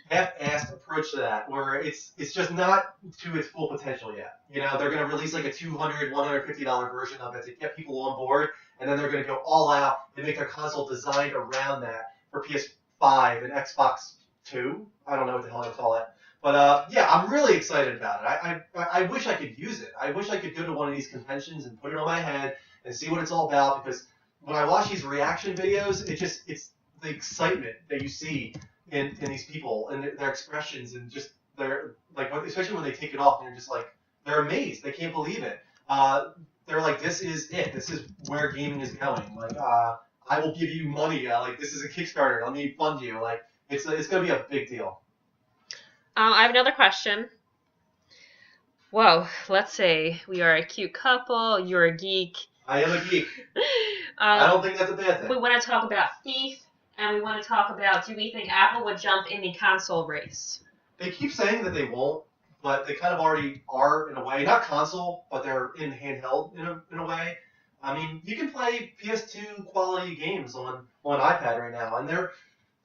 Speaker 1: Half-assed approach to that, where it's just not to its full potential yet. You know, they're going to release like a $200, $150 version of it to get people on board, and then they're going to go all out and make their console designed around that for PS5 and Xbox 2. I don't know what the hell I call it. But yeah, I'm really excited about it. I wish I could use it. I wish I could go to one of these conventions and put it on my head and see what it's all about, because when I watch these reaction videos, it's the excitement that you see in these people and their expressions, and just their, like, especially when they take it off and they're just like, they're amazed. They can't believe it. They're like, this is it. This is where gaming is going. Like, I will give you money. Like, this is a Kickstarter. Let me fund you. Like, it's going to be a big deal.
Speaker 2: I have another question. Whoa, let's say we are a cute couple. You're a geek.
Speaker 1: I am a geek. I don't think that's a bad thing.
Speaker 2: We want to talk about Thief, and we want to talk about, do we think Apple would jump in the console race?
Speaker 1: They keep saying that they won't, but they kind of already are in a way. Not console, but they're in handheld in a way. I mean, you can play PS2 quality games on iPad right now, and they're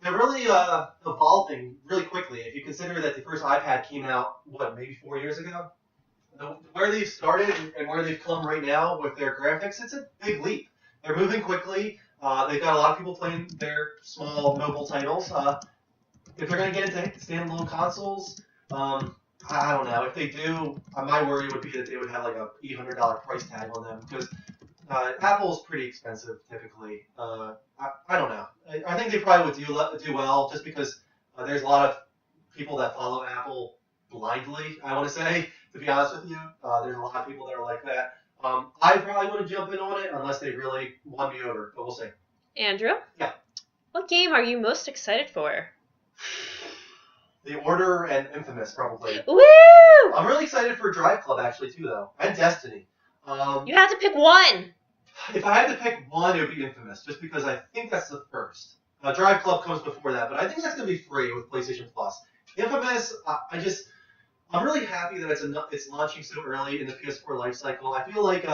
Speaker 1: really evolving really quickly. If you consider that the first iPad came out, maybe 4 years ago? Where they've started and where they've come right now with their graphics, it's a big leap. They're moving quickly. They've got a lot of people playing their small mobile titles. If they're going to get into standalone consoles, I don't know. If they do, my worry would be that they would have like a $800 price tag on them, because Apple's pretty expensive typically. I don't know. I think they probably would do well, just because there's a lot of people that follow Apple blindly, I want to say, to be honest with you. There's a lot of people that are like that. I probably wouldn't jump in on it unless they really won me over, but we'll see.
Speaker 2: Andrew?
Speaker 1: Yeah.
Speaker 2: What game are you most excited for?
Speaker 1: The Order and Infamous, probably.
Speaker 2: Woo!
Speaker 1: I'm really excited for Drive Club, actually, too, though. And Destiny.
Speaker 2: You have to pick one!
Speaker 1: If I had to pick one, it would be Infamous, just because I think that's the first. Drive Club comes before that, but I think that's going to be free with PlayStation Plus. Infamous, I'm really happy that it's launching so early in the PS4 life cycle. I feel like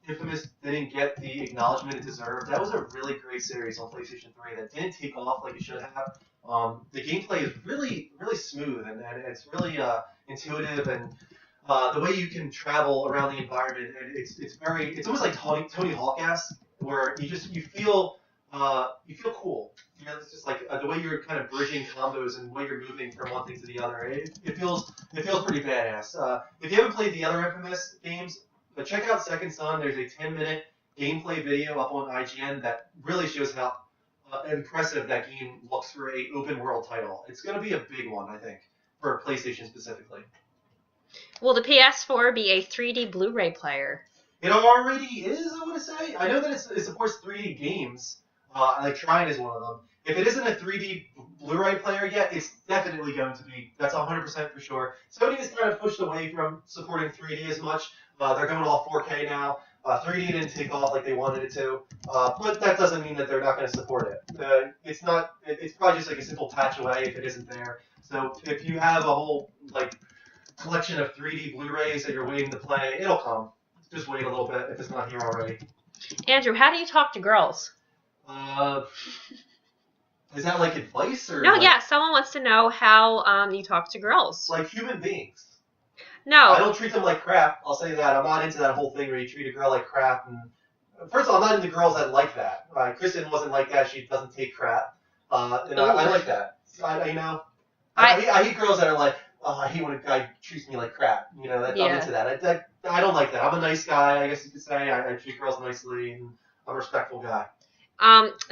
Speaker 1: Infamous didn't get the acknowledgement it deserved. That was a really great series on PlayStation 3 that didn't take off like it should have. The gameplay is really, really smooth, and it's really intuitive, and the way you can travel around the environment, and it's almost like Tony Hawk-esque, where you feel cool. You know, it's just like the way you're kind of bridging combos and the way you're moving from one thing to the other. It feels pretty badass. If you haven't played the other Infamous games, but check out Second Son. There's a 10-minute gameplay video up on IGN that really shows how impressive that game looks for a open world title. It's going to be a big one, I think, for PlayStation specifically.
Speaker 2: Will the PS4 be a 3D Blu-ray player?
Speaker 1: It already is, I want to say. I know that it supports 3D games. Like Trine is one of them. If it isn't a 3D Blu-ray player yet, it's definitely going to be. That's 100% for sure. Sony has kind of pushed away from supporting 3D as much. They're going all 4K now. 3D didn't take off like they wanted it to, but that doesn't mean that they're not going to support it. It's probably just like a simple patch away if it isn't there. So if you have a whole like collection of 3D Blu-rays that you're waiting to play, it'll come. Just wait a little bit if it's not here already.
Speaker 2: Andrew, how do you talk to girls?
Speaker 1: Is that like advice or?
Speaker 2: No,
Speaker 1: like,
Speaker 2: yeah. Someone wants to know how you talk to girls.
Speaker 1: Like human beings.
Speaker 2: No.
Speaker 1: I don't treat them like crap. I'll say that. I'm not into that whole thing where you treat a girl like crap. And first of all, I'm not into girls that like that. Kristen wasn't like that. She doesn't take crap. And I like that. I hate girls that are like, I hate when a guy treats me like crap. You know, I'm into that. I don't like that. I'm a nice guy, I guess you could say. I treat girls nicely, and I'm a respectful guy.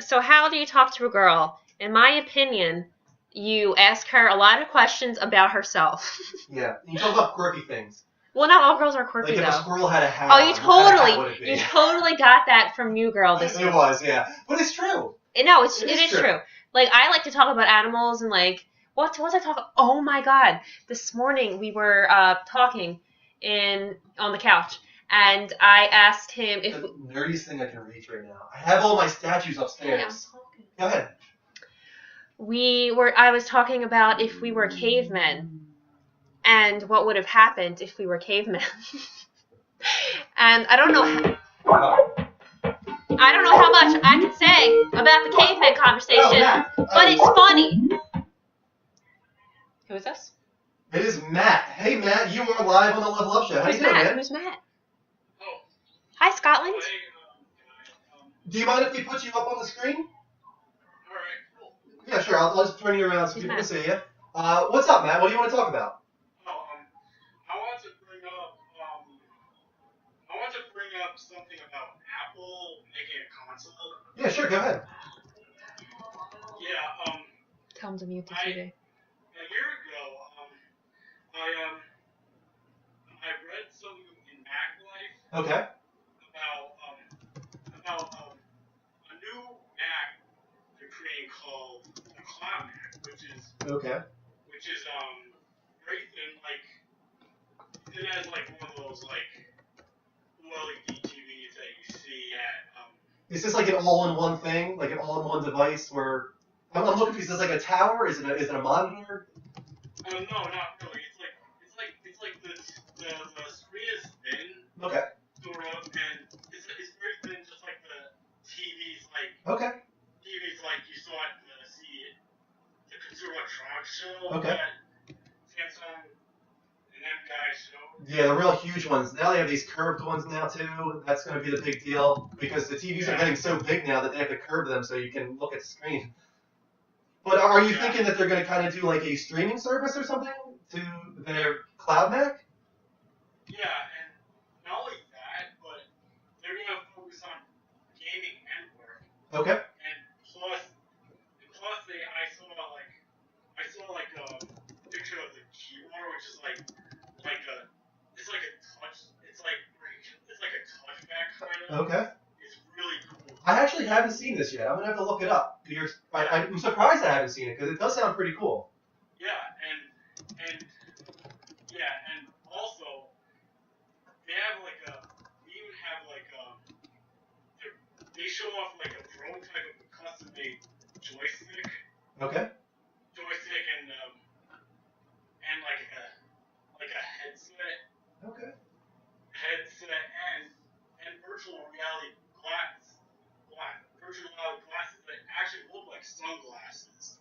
Speaker 2: So how do you talk to a girl? In my opinion, you ask her a lot of questions about herself.
Speaker 1: Yeah, you talk about quirky things.
Speaker 2: Well, not all girls are quirky,
Speaker 1: like if
Speaker 2: though.
Speaker 1: a squirrel had a hat.
Speaker 2: Oh, you totally got that from New Girl this year.
Speaker 1: It was, yeah, but it's true.
Speaker 2: No, it is true. Like, I like to talk about animals and like what was I talking? Oh my God! This morning we were talking on the couch. And I asked him if...
Speaker 1: The nerdiest thing I can reach right now. I have all my statues upstairs.
Speaker 2: Yeah, I'm talking.
Speaker 1: Go ahead.
Speaker 2: I was talking about if we were cavemen. and what would have happened if we were cavemen. And I don't know how much I can say about the caveman conversation, but it's funny. Who is this?
Speaker 1: It is Matt. Hey, Matt, you are live on the Level Up Show. How you doing, man?
Speaker 2: Who's Matt?
Speaker 3: Oh,
Speaker 2: Hi, Scotland.
Speaker 1: Do you mind if we put you up on the screen?
Speaker 3: alright, cool.
Speaker 1: Yeah, sure. I'll just turn you around so people can see you. What's up, Matt? What do you want to talk about?
Speaker 3: I want to bring up something about Apple making a console.
Speaker 1: Yeah, sure. Go ahead.
Speaker 3: Yeah,
Speaker 2: Tell him to mute the TV.
Speaker 3: a year ago, I read something in Mac Life
Speaker 1: Okay.
Speaker 3: about a new Mac they're creating called the Cloud Mac, which is
Speaker 1: Okay.
Speaker 3: very thin, like it has like one of those like OLED TVs that you see at
Speaker 1: Is this like an all-in-one thing, like an all-in-one device where I'm looking for? Is this like a tower? Is it a monitor?
Speaker 3: no, not really. It's like the screen is thin,
Speaker 1: Okay.
Speaker 3: sort of, and it's very thin, just like the TVs
Speaker 1: Okay.
Speaker 3: like you saw at the Consumer Electronics show
Speaker 1: Okay.
Speaker 3: that Samsung and them guys showed.
Speaker 1: Yeah, the real huge ones. Now they have these curved ones now too. That's going to be the big deal because the TVs are getting so big now that they have to curve them so you can look at the screen. But are you thinking that they're going to kind of do like a streaming service or something to their Cloud Mac?
Speaker 3: Yeah, and not only that, but they're gonna focus on gaming and work.
Speaker 1: Okay.
Speaker 3: And plus I saw a picture of the keyboard, which is like a touchback kind of.
Speaker 1: Okay.
Speaker 3: It's really cool.
Speaker 1: I actually haven't seen this yet. I'm going to have to look it up. I'm surprised I haven't seen it because it does sound pretty cool.
Speaker 3: Yeah, and also they have they show off like a prototype of a custom-made joystick.
Speaker 1: Okay.
Speaker 3: And like a headset
Speaker 1: Okay.
Speaker 3: and virtual reality glasses that actually look like sunglasses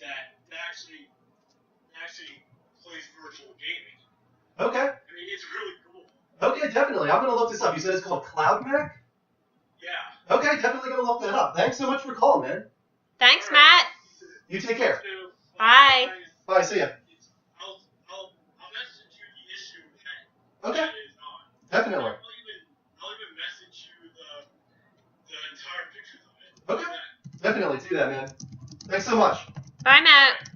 Speaker 3: that actually plays virtual gaming.
Speaker 1: Okay.
Speaker 3: I mean, it's really cool.
Speaker 1: Okay, definitely. I'm going to look this up. You said it's called Cloud Mac?
Speaker 3: Yeah.
Speaker 1: Okay, definitely going to look that up. Thanks so much for calling, man.
Speaker 2: Thanks, Matt.
Speaker 1: You take care.
Speaker 3: So,
Speaker 2: Bye.
Speaker 1: Bye, see ya.
Speaker 3: I'll message you the issue
Speaker 1: Okay.
Speaker 3: that is on.
Speaker 1: Definitely.
Speaker 3: I'll even message you the entire pictures of it.
Speaker 1: Okay. Definitely do that, man. Thanks so much.
Speaker 2: Bye, Matt.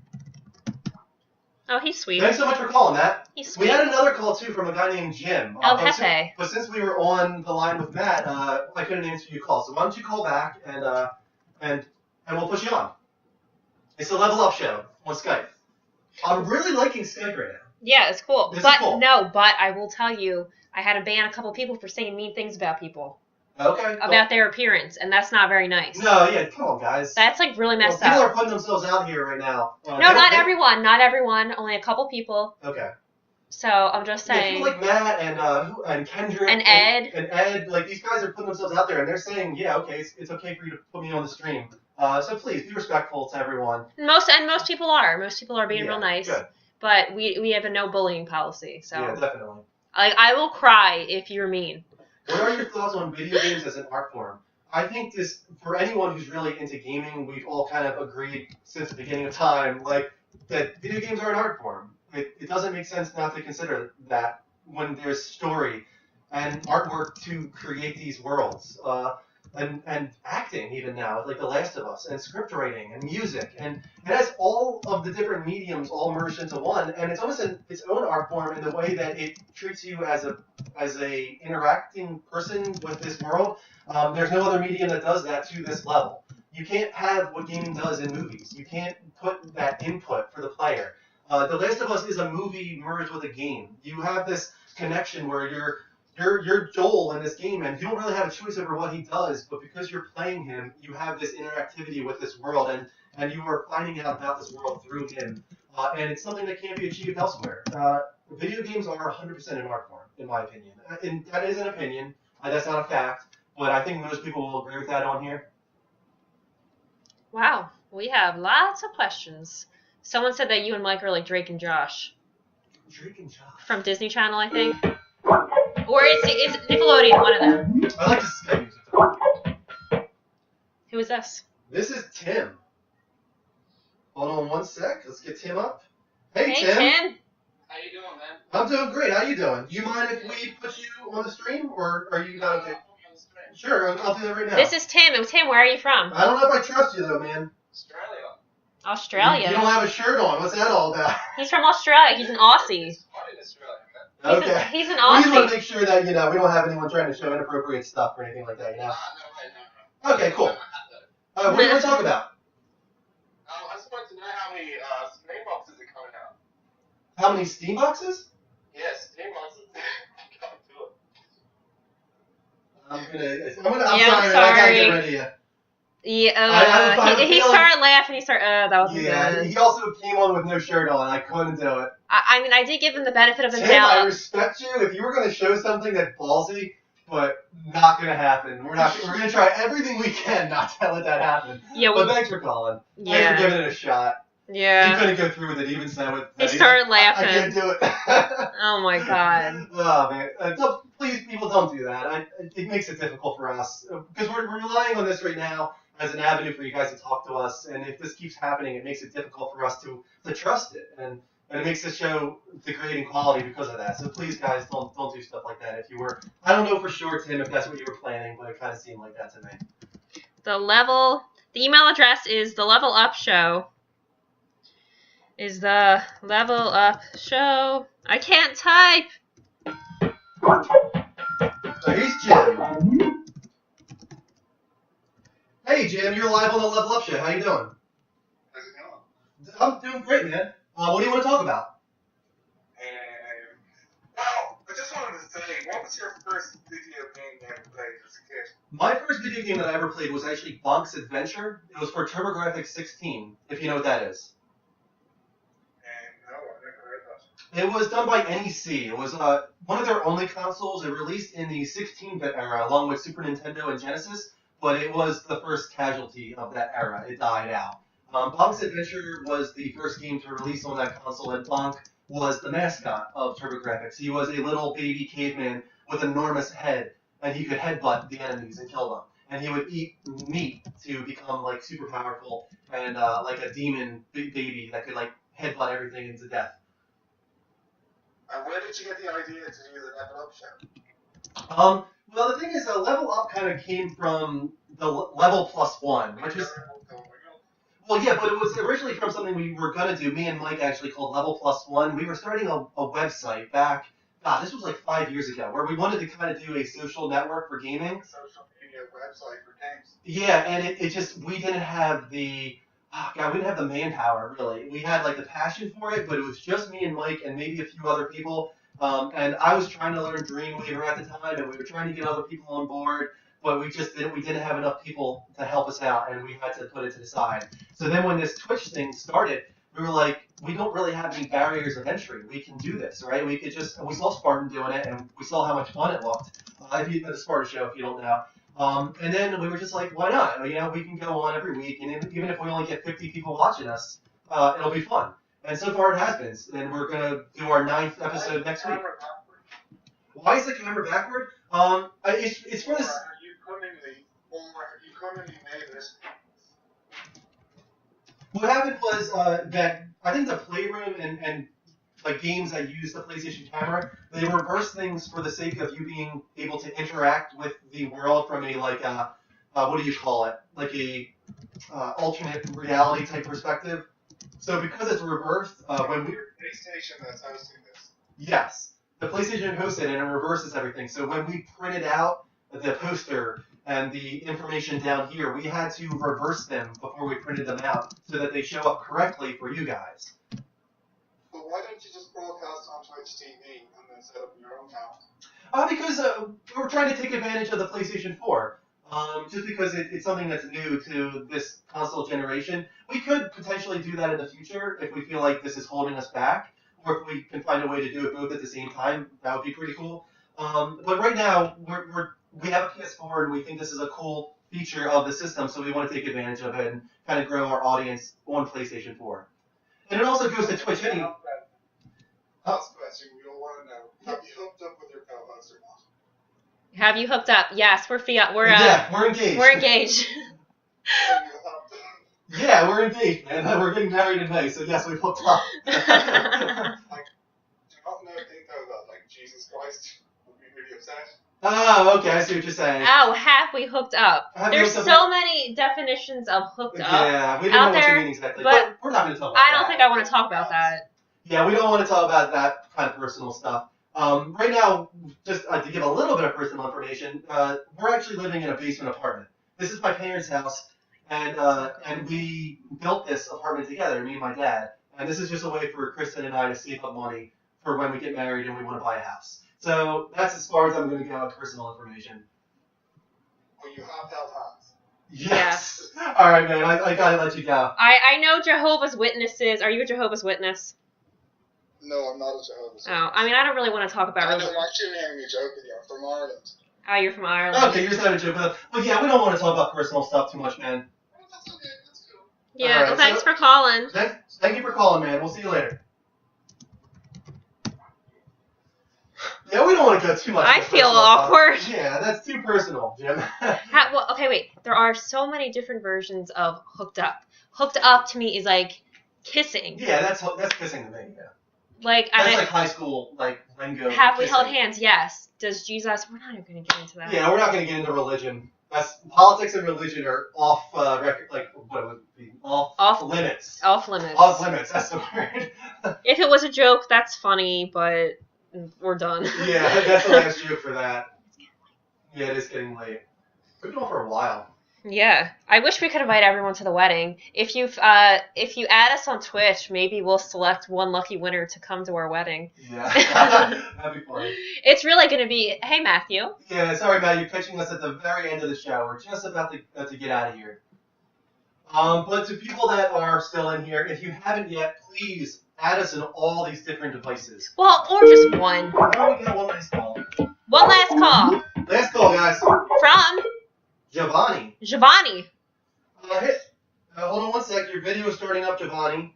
Speaker 2: Oh, he's sweet.
Speaker 1: Thanks so much for calling, Matt.
Speaker 2: He's
Speaker 1: We
Speaker 2: sweet.
Speaker 1: had another call, too, from a guy named Jim.
Speaker 2: El
Speaker 1: but
Speaker 2: Jefe.
Speaker 1: But since we were on the line with Matt, I couldn't answer your call. So why don't you call back and we'll put you on. It's the Level Up Show on Skype. I'm really liking Skype right now.
Speaker 2: Yeah, it's cool.
Speaker 1: This is
Speaker 2: But
Speaker 1: cool.
Speaker 2: no, but I will tell you, I had to ban a couple people for saying mean things about people,
Speaker 1: Okay.
Speaker 2: about their appearance, and that's not very nice.
Speaker 1: No, yeah, come on, guys.
Speaker 2: That's like really messed
Speaker 1: People
Speaker 2: up.
Speaker 1: are putting themselves out here right now.
Speaker 2: No, not everyone. Not everyone. Only a couple people.
Speaker 1: Okay.
Speaker 2: So I'm just
Speaker 1: Yeah,
Speaker 2: saying.
Speaker 1: people like Matt and Kendrick
Speaker 2: And Ed.
Speaker 1: and Ed, like these guys are putting themselves out there and they're saying, yeah, okay, it's okay for you to put me on the stream. So please be respectful to everyone.
Speaker 2: Most people are. Most people are being
Speaker 1: Yeah,
Speaker 2: real nice.
Speaker 1: good.
Speaker 2: But we have a no bullying policy. So
Speaker 1: Yeah, definitely.
Speaker 2: I will cry if you're mean.
Speaker 1: What are your thoughts on video games as an art form? I think this, for anyone who's really into gaming, we've all kind of agreed since the beginning of time, like, that video games are an art form. It doesn't make sense not to consider that when there's story and artwork to create these worlds. And acting even now, like The Last of Us, and script writing, and music, and it has all of the different mediums all merged into one, and it's almost its own art form in the way that it treats you as a interacting person with this world. There's no other medium that does that to this level. You can't have what gaming does in movies. You can't put that input for the player. The Last of Us is a movie merged with a game. You have this connection where you're Joel in this game, and you don't really have a choice over what he does, but because you're playing him, you have this interactivity with this world, and you are finding out about this world through him. and it's something that can't be achieved elsewhere. Video games are 100% an art form, in my opinion. And that is an opinion. That's not a fact, but I think most people will agree with that on here.
Speaker 2: Wow, we have lots of questions. Someone said that you and Mike are like Drake and Josh.
Speaker 1: Drake and Josh.
Speaker 2: From Disney Channel, I think. Or it's Nickelodeon, one of them.
Speaker 1: I like to skip music.
Speaker 2: Who is this?
Speaker 1: This is Tim. Hold on one sec. Let's get Tim up. Hey,
Speaker 2: Hey,
Speaker 1: Tim.
Speaker 3: How you doing, man?
Speaker 1: I'm doing great. How you doing? Do you mind if we put you on the stream, or are you not okay? Sure, I'll do that right now.
Speaker 2: This is Tim. And Tim, where are you from?
Speaker 1: I don't know if I trust you though, man.
Speaker 3: Australia.
Speaker 2: Australia.
Speaker 1: You don't have a shirt on. What's that all about?
Speaker 2: He's from Australia. He's an Aussie.
Speaker 3: It's hot in Australia, man.
Speaker 1: Okay.
Speaker 2: He's an
Speaker 1: We just want
Speaker 2: Aussie.
Speaker 1: to make sure that we don't have anyone trying to show inappropriate stuff or anything like that.
Speaker 3: No way.
Speaker 1: Okay, cool. What do you want to talk about?
Speaker 3: I just wanted to know how many Steam boxes are coming out.
Speaker 1: How many Steam boxes?
Speaker 3: Yes, Steam boxes.
Speaker 1: I'm
Speaker 2: Yeah,
Speaker 1: sorry.
Speaker 2: I'm
Speaker 1: I gotta
Speaker 2: sorry.
Speaker 1: get rid of you.
Speaker 2: Yeah, he started laughing. He started. That wasn't
Speaker 1: Yeah,
Speaker 2: good.
Speaker 1: he also came on with no shirt on. I couldn't do it.
Speaker 2: I mean, I did give him the benefit of the
Speaker 1: Tim, I
Speaker 2: doubt.
Speaker 1: respect you. If you were going to show something that's ballsy, but not going to happen. We're going to try everything we can not to let that happen.
Speaker 2: Yeah,
Speaker 1: But thanks for calling. Thanks for
Speaker 2: yeah,
Speaker 1: giving it a shot. You
Speaker 2: yeah.
Speaker 1: couldn't go through with it, even so.
Speaker 2: He started
Speaker 1: I can't
Speaker 2: laughing.
Speaker 1: do it.
Speaker 2: Oh my god.
Speaker 1: Oh man! Please, people, don't do that. It makes it difficult for us because we're relying on this right now as an avenue for you guys to talk to us. And if this keeps happening, it makes it difficult for us to trust it, and it makes the show degrade in quality because of that. So please, guys, don't do stuff like that. If you were, I don't know for sure, Tim, if that's what you were planning, but it kind of seemed like that to me.
Speaker 2: The email address is the Level Up Show. Is the Level Up Show. I can't type.
Speaker 1: So here's Jim. Hey, Jim, you're live on the Level Up Show. How you doing?
Speaker 3: How's it going?
Speaker 1: I'm doing great, man. What do you want to talk about?
Speaker 3: Well, I just wanted to say, what was your first video game you ever played as a kid?
Speaker 1: My first video game that I ever played was actually Bonk's Adventure. It was for TurboGrafx 16, if you know what that is.
Speaker 3: No, I never heard that.
Speaker 1: It was done by NEC. It was one of their only consoles. It released in the 16-bit era along with Super Nintendo and Genesis, but it was the first casualty of that era. It died out. Bonk's Adventure was the first game to release on that console, and Bonk was the mascot of TurboGrafx. He was a little baby caveman with an enormous head, and he could headbutt the enemies and kill them. And he would eat meat to become like super powerful and like a demon baby that could like headbutt everything into death.
Speaker 3: And where did you get the idea to do the Level Up Show?
Speaker 1: Well, the thing is, Level Up kind of came from the Level Plus One, which is, well, yeah, but it was originally from something we were gonna do. Me and Mike actually called Level Plus One. We were starting a website back. God, this was like 5 years ago, where we wanted to kind of do a social network for gaming.
Speaker 3: Social media website for games.
Speaker 1: Yeah, and it just, we didn't have the, we didn't have the manpower, really. We had, like, the passion for it, but it was just me and Mike and maybe a few other people. And I was trying to learn Dreamweaver at the time, and we were trying to get other people on board, but we didn't have enough people to help us out, and we had to put it to the side. So then when this Twitch thing started, we were like, we don't really have any barriers of entry. We can do this, right? We saw Spartan doing it, and we saw how much fun it looked. If you at the Spartan show, if you don't know. And then we were just like, why not? You know, we can go on every week, and even if we only get 50 people watching us, it'll be fun. And so far it has been. And we're gonna do our 9th episode next week. Why is the camera backward? It's for this.
Speaker 3: You couldn't made this.
Speaker 1: What happened was that I think the Playroom and like games that use the PlayStation camera, they reverse things for the sake of you being able to interact with the world from a like what do you call it? Like a alternate reality type perspective. So because it's reversed, when we
Speaker 3: PlayStation that's hosting this.
Speaker 1: yes, the PlayStation hosts it and it reverses everything. So when we printed out the poster and the information down here, we had to reverse them before we printed them out so that they show up correctly for you guys.
Speaker 3: But why don't you just broadcast on Twitch TV and then set up your own account?
Speaker 1: Because we were trying to take advantage of the PlayStation 4. just because it's something that's new to this console generation. We could potentially do that in the future if we feel like this is holding us back, or if we can find a way to do it both at the same time. That would be pretty cool. But right now, we have a PS4 and we think this is a cool feature of the system, so we want to take advantage of it and kind of grow our audience on PlayStation 4. And it also goes to Twitch.
Speaker 6: Last question, we all want to know: have you hooked up with your co-host or not?
Speaker 2: Have you hooked up? Yes, we're we're
Speaker 1: engaged.
Speaker 2: We're engaged.
Speaker 6: Have you hooked up?
Speaker 1: Yeah, we're engaged, man. We're getting married in May, so yes, we've hooked up.
Speaker 6: Do not know think though that like Jesus Christ would be really upset.
Speaker 1: Oh, okay, I see what you're saying.
Speaker 2: Oh, have we hooked up?
Speaker 1: Have we
Speaker 2: There's
Speaker 1: hooked
Speaker 2: so
Speaker 1: up?
Speaker 2: many definitions of hooked up.
Speaker 1: Yeah, we don't
Speaker 2: out
Speaker 1: know what
Speaker 2: there,
Speaker 1: you mean exactly,
Speaker 2: but
Speaker 1: we're not going to talk about
Speaker 2: I
Speaker 1: that.
Speaker 2: don't think I want to talk about that.
Speaker 1: Yeah, we don't want to talk about that kind of personal stuff. Right now, just to give a little bit of personal information, we're actually living in a basement apartment. This is my parents' house, and we built this apartment together, me and my dad. And this is just a way for Kristen and I to save up money for when we get married and we want to buy a house. So that's as far as I'm going to go with personal information.
Speaker 6: Well, you have held hands.
Speaker 1: Yes. All right, man. I gotta let you go.
Speaker 2: I know Jehovah's Witnesses. Are you a Jehovah's Witness?
Speaker 6: No, I'm not a Jehovah's.
Speaker 2: Oh, I mean, I don't really want to talk about
Speaker 6: I'm
Speaker 2: religion.
Speaker 6: actually having a joke with you. I'm from Ireland.
Speaker 2: Oh, you're from Ireland.
Speaker 1: Okay, you're just having a joke. But yeah, we don't want to talk about personal stuff too much, man.
Speaker 6: Oh, that's okay. That's cool.
Speaker 2: Yeah,
Speaker 1: All right,
Speaker 2: well, thanks
Speaker 1: so-
Speaker 2: for calling.
Speaker 1: Thank you for calling, man. We'll see you later. Yeah, we don't want to go too much.
Speaker 2: I
Speaker 1: into
Speaker 2: feel
Speaker 1: personal stuff.
Speaker 2: awkward.
Speaker 1: Yeah, that's too personal, Jim.
Speaker 2: Well, okay, wait. There are so many different versions of hooked up. Hooked up to me is like kissing.
Speaker 1: Yeah, that's kissing to me. Yeah,
Speaker 2: Like,
Speaker 1: that's
Speaker 2: and
Speaker 1: like high school lingo.
Speaker 2: have we
Speaker 1: kissing.
Speaker 2: held hands? Yes. Does Jesus? We're not even going to get into that.
Speaker 1: Yeah, we're not going to get into religion. Politics and religion are off record. Like what would it be? Off limits.
Speaker 2: Off limits.
Speaker 1: Off limits. That's the word.
Speaker 2: If it was a joke, that's funny, but we're done.
Speaker 1: Yeah, that's the last joke for that. Yeah, it is getting late. We've been on for a while.
Speaker 2: Yeah, I wish we could invite everyone to the wedding. If you add us on Twitch, maybe we'll select one lucky winner to come to our wedding.
Speaker 1: Yeah, that'd be funny.
Speaker 2: It's really gonna be. Hey, Matthew.
Speaker 1: Yeah, sorry, Matt, you're catching us at the very end of the show. We're just about to get out of here. But to people that are still in here, if you haven't yet, please add us in all these different devices.
Speaker 2: Well, or just one.
Speaker 1: Oh, we got one last call.
Speaker 2: One last call
Speaker 1: Last call, guys.
Speaker 2: from
Speaker 1: Giovanni.
Speaker 2: Giovanni.
Speaker 1: Hold on one sec. Your video is starting up, Giovanni.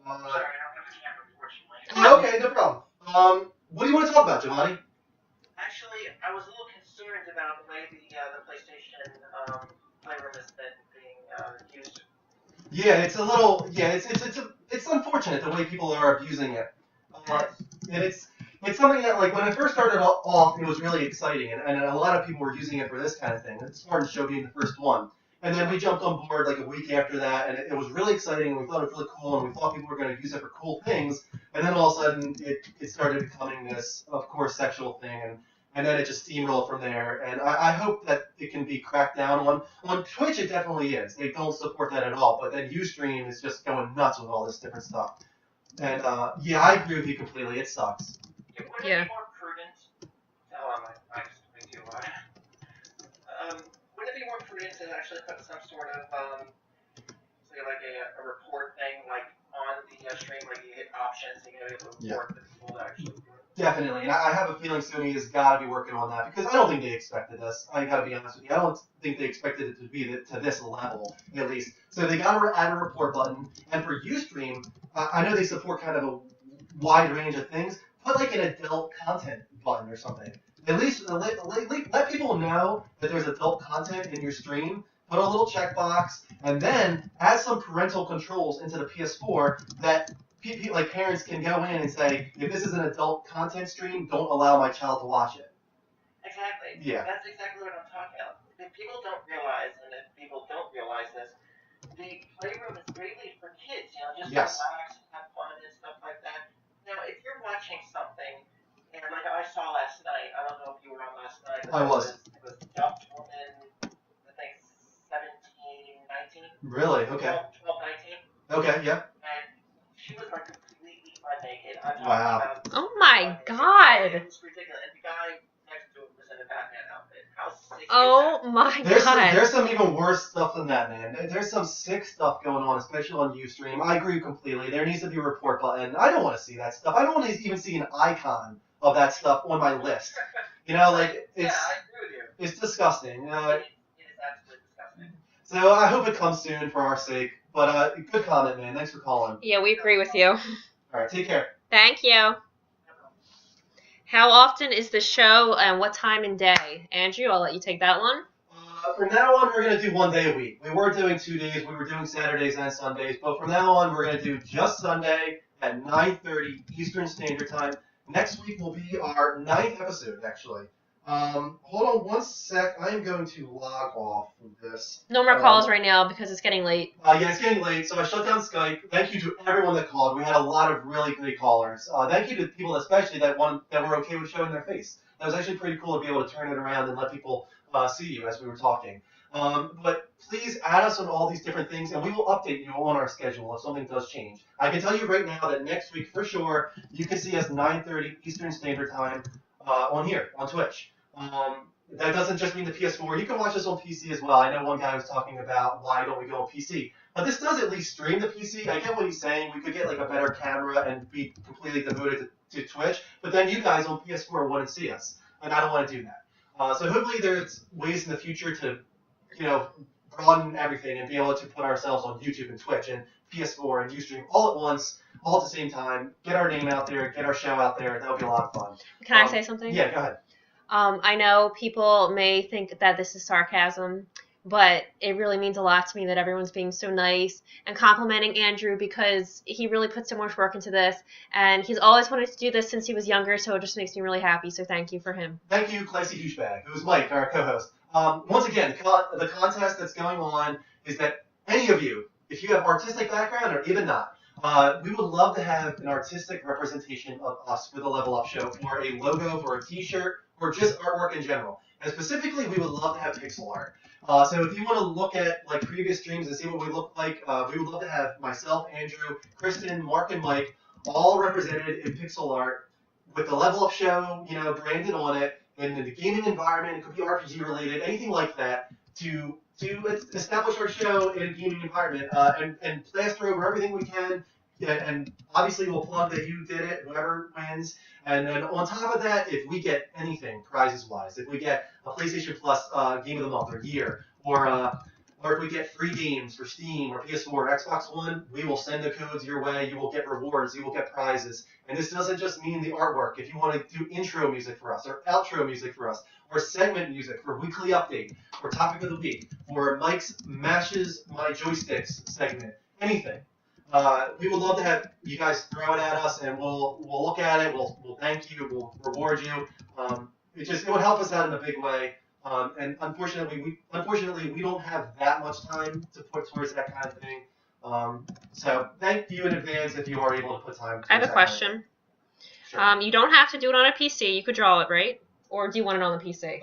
Speaker 3: Sorry, I don't have a camera, unfortunately.
Speaker 1: Okay, no problem. What do you want to talk about, Giovanni?
Speaker 3: Actually, I was a little concerned about the way the PlayStation Playroom has been being used.
Speaker 1: Yeah, it's a little. Yeah, it's unfortunate the way people are abusing it. And it's something that, like, when it first started off, it was really exciting, and a lot of people were using it for this kind of thing. Spartan Show being the first one. And then we jumped on board like a week after that, and it was really exciting, and we thought it was really cool, and we thought people were going to use it for cool things. And then all of a sudden, it started becoming this, of course, sexual thing, and then it just steamrolled from there. And I hope that it can be cracked down on. On Twitch, it definitely is. They don't support that at all, but then Ustream is just going nuts with all this different stuff. And yeah, I agree with you completely. It sucks.
Speaker 3: Wouldn't
Speaker 2: Yeah.
Speaker 3: it be more prudent? I just think too loud. Wouldn't it be more prudent to actually put some sort of, say like a report thing, like on the stream, like you hit options and you know, able to report the people that actually do it?
Speaker 1: Definitely, and I have a feeling Sony has got to be working on that, because I don't think they expected this. I got to be honest with you. I don't think they expected it to be to this level, at least. So they got to add a report button, and for Ustream, I know they support kind of a wide range of things. Put like an adult content button or something. At least let people know that there's adult content in your stream. Put a little checkbox, and then add some parental controls into the PS4 that like parents can go in and say, if this is an adult content stream, don't allow my child to watch it.
Speaker 3: Exactly.
Speaker 1: Yeah.
Speaker 3: That's exactly what I'm talking about. If people don't realize, and if people don't realize this, the Playroom is greatly for kids, you know, just
Speaker 1: Yes.
Speaker 3: to relax and have fun and stuff like that. Now, if you're watching something, and like I saw last night, I don't know if you were on last night.
Speaker 1: I was.
Speaker 3: It was Duck Woman, I think 17, 19.
Speaker 1: Really? Okay.
Speaker 3: 12, 19.
Speaker 1: Okay. Yeah.
Speaker 3: And she was like completely butt naked. I'm talking
Speaker 1: Wow.
Speaker 3: about.
Speaker 2: Oh my God.
Speaker 3: It was ridiculous. And the guy next to him was in a Batman outfit.
Speaker 5: How sick is
Speaker 2: Oh
Speaker 5: that?
Speaker 2: my
Speaker 1: There's
Speaker 2: god.
Speaker 1: some even worse stuff than that, man. There's some sick stuff going on, especially on Ustream. I agree completely. There needs to be a report button. I don't want to see that stuff. I don't want to even see an icon of that stuff on my list. You know, like
Speaker 5: Yeah,
Speaker 1: it's
Speaker 5: I agree with you.
Speaker 1: it's disgusting.
Speaker 5: It is absolutely disgusting.
Speaker 1: So I hope it comes soon for our sake. But good comment, man. Thanks for calling.
Speaker 2: Yeah, we agree with you.
Speaker 1: All right, take care.
Speaker 2: Thank you. How often is the show and what time and day? Andrew, I'll let you take that one.
Speaker 1: From now on, we're going to do 1 day a week. We were doing 2 days. We were doing Saturdays and Sundays. But from now on, we're going to do just Sunday at 9:30 Eastern Standard Time. Next week will be our 9th episode, actually. Hold on one sec. I am going to log off from this.
Speaker 2: No more calls right now because it's getting late.
Speaker 1: Yeah, it's getting late, so I shut down Skype. Thank you to everyone that called. We had a lot of really great callers. Thank you to people especially that were okay with showing their face. That was actually pretty cool to be able to turn it around and let people see you as we were talking. But please add us on all these different things, and we will update you on our schedule if something does change. I can tell you right now that next week, for sure, you can see us 9:30 Eastern Standard Time on here, on Twitch. That doesn't just mean the PS4. You can watch us on PC as well. I know one guy was talking about why don't we go on PC. But this does at least stream the PC. I get what he's saying. We could get like a better camera and be completely devoted to Twitch. But then you guys on PS4 wouldn't see us. And I don't want to do that. So hopefully there's ways in the future to, broaden everything and be able to put ourselves on YouTube and Twitch and PS4 and Ustream all at once, all at the same time. Get our name out there. Get our show out there. That would be a lot of fun.
Speaker 2: Can I say something?
Speaker 1: Yeah, go ahead.
Speaker 2: I know people may think that this is sarcasm, but it really means a lot to me that everyone's being so nice and complimenting Andrew because he really put so much work into this, and he's always wanted to do this since he was younger, so it just makes me really happy, so thank you for him.
Speaker 1: Thank you, Classy Douchebag, who's Mike, our co-host. Once again, the contest that's going on is that any of you, if you have artistic background or even not, we would love to have an artistic representation of us for the Level Up Show, for a logo, for a t-shirt, or just artwork in general. And specifically, we would love to have pixel art. So if you want to look at like previous streams and see what we look like, we would love to have myself, Andrew, Kristen, Mark, and Mike all represented in pixel art with the Level Up Show, branded on it, and in the gaming environment. It could be RPG related, anything like that, to establish our show in a gaming environment and plaster over everything we can. And obviously we'll plug that you did it, whoever wins. And then on top of that, if we get anything prizes-wise, if we get a PlayStation Plus Game of the Month or Year, or if we get free games for Steam or PS4 or Xbox One, we will send the codes your way. You will get rewards. You will get prizes. And this doesn't just mean the artwork. If you want to do intro music for us or outro music for us or segment music for Weekly Update or Topic of the Week or Mike's Mashes My Joysticks segment, anything. We would love to have you guys throw it at us, and we'll look at it. We'll thank you. We'll reward you. It would help us out in a big way. And unfortunately, we don't have that much time to put towards that kind of thing. So thank you in advance if you are able to put time towards
Speaker 2: I have a
Speaker 1: that
Speaker 2: question.
Speaker 1: Kind of thing. Sure.
Speaker 2: You don't have to do it on a PC. You could draw it, right? Or do you want it on the PC?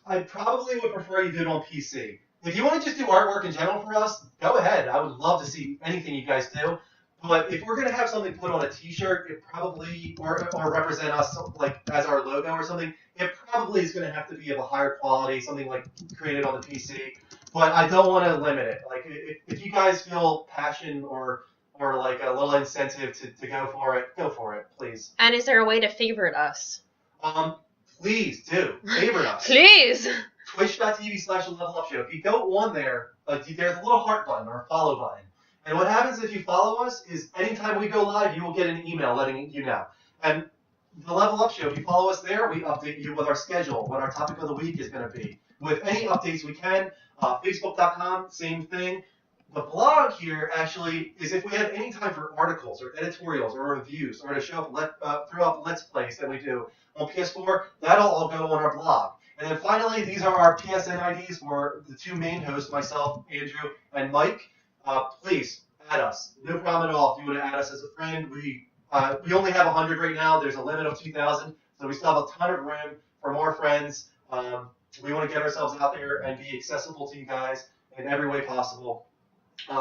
Speaker 1: I probably would prefer you do it on PC. If you want to just do artwork in general for us, go ahead. I would love to see anything you guys do. But if we're going to have something put on a t-shirt, it probably, or represent us like as our logo or something, it probably is going to have to be of a higher quality, something like created on the PC. But I don't want to limit it. Like if you guys feel passion or like a little incentive to go for it, please.
Speaker 2: And is there a way to favorite us?
Speaker 1: Please do. Favorite us.
Speaker 2: Please!
Speaker 1: Twitch.tv/levelupshow. If you go on there, there's a little heart button or a follow button. And what happens if you follow us is anytime we go live, you will get an email letting you know. And the Level Up Show, if you follow us there, we update you with our schedule, what our topic of the week is going to be. With any updates we can, Facebook.com, same thing. The blog here actually is if we have any time for articles or editorials or reviews or to show up throughout Let's Plays that we do on PS4, that'll all go on our blog. And then finally, these are our PSN IDs for the two main hosts, myself, Andrew, and Mike. Please add us. No problem at all if you want to add us as a friend. We only have 100 right now. There's a limit of 2,000, so we still have a ton of room for more friends. We want to get ourselves out there and be accessible to you guys in every way possible.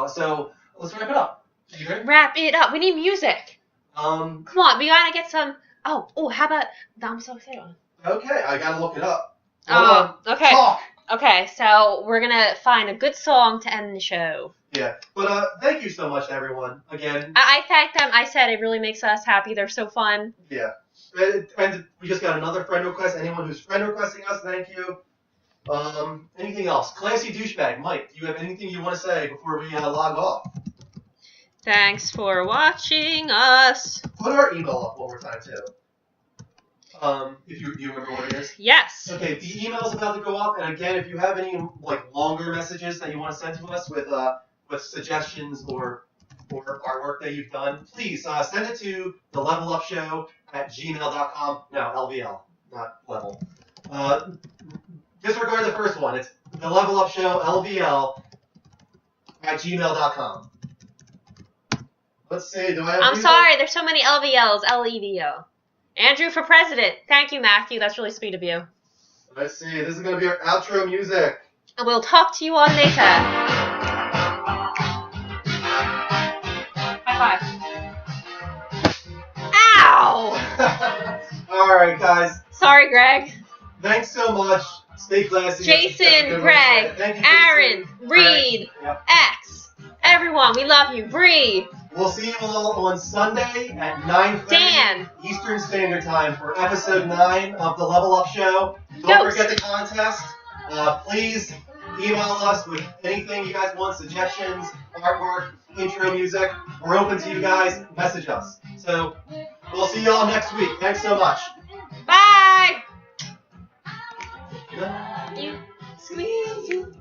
Speaker 1: So let's wrap it up. You good?
Speaker 2: Wrap it up. We need music. Come on, we gotta get some. Oh, how about? I'm so excited.
Speaker 1: Okay, I gotta look it up. Hold on.
Speaker 2: Okay.
Speaker 1: Talk.
Speaker 2: Okay, so we're gonna find a good song to end the show.
Speaker 1: Yeah, but thank you so much, everyone. Again.
Speaker 2: I thanked them. I said it really makes us happy. They're so fun.
Speaker 1: Yeah. And we just got another friend request. Anyone who's friend requesting us, thank you. Anything else? Classy douchebag, Mike, do you have anything you want to say before we log off?
Speaker 2: Thanks for watching us.
Speaker 1: Put our email up one more time, too. If you remember what it is.
Speaker 2: Yes.
Speaker 1: Okay, the email's about to go up, and again, if you have any longer messages that you want to send to us with suggestions or artwork that you've done, please send it to thelevelupshow@gmail.com. No, LVL, not level. Disregard the first one. It's thelevelupshow@gmail.com. Let's see. Do I have
Speaker 2: I'm
Speaker 1: music?
Speaker 2: sorry. There's so many LVLs. LEVO. Andrew for president. Thank you, Matthew. That's really sweet of you.
Speaker 1: Let's see. This is going to be our outro music.
Speaker 2: And we'll talk to you all later. High five. Ow!
Speaker 1: All right, guys.
Speaker 2: Sorry, Greg.
Speaker 1: Thanks so much. Stay classy.
Speaker 2: Jason, Greg,
Speaker 1: Thank you,
Speaker 2: Aaron,
Speaker 1: Jason.
Speaker 2: Reed,
Speaker 1: Yep.
Speaker 2: X. Everyone, we love you. Bree.
Speaker 1: We'll see you all on Sunday at 9:30
Speaker 2: Dan.
Speaker 1: Eastern Standard Time for episode 9 of the Level Up Show. Don't
Speaker 2: Ghost.
Speaker 1: forget the contest. Please email us with anything you guys want, suggestions, artwork, intro music. We're open to you guys. Message us. So we'll see you all next week. Thanks so much.
Speaker 2: Bye. You squeeze you.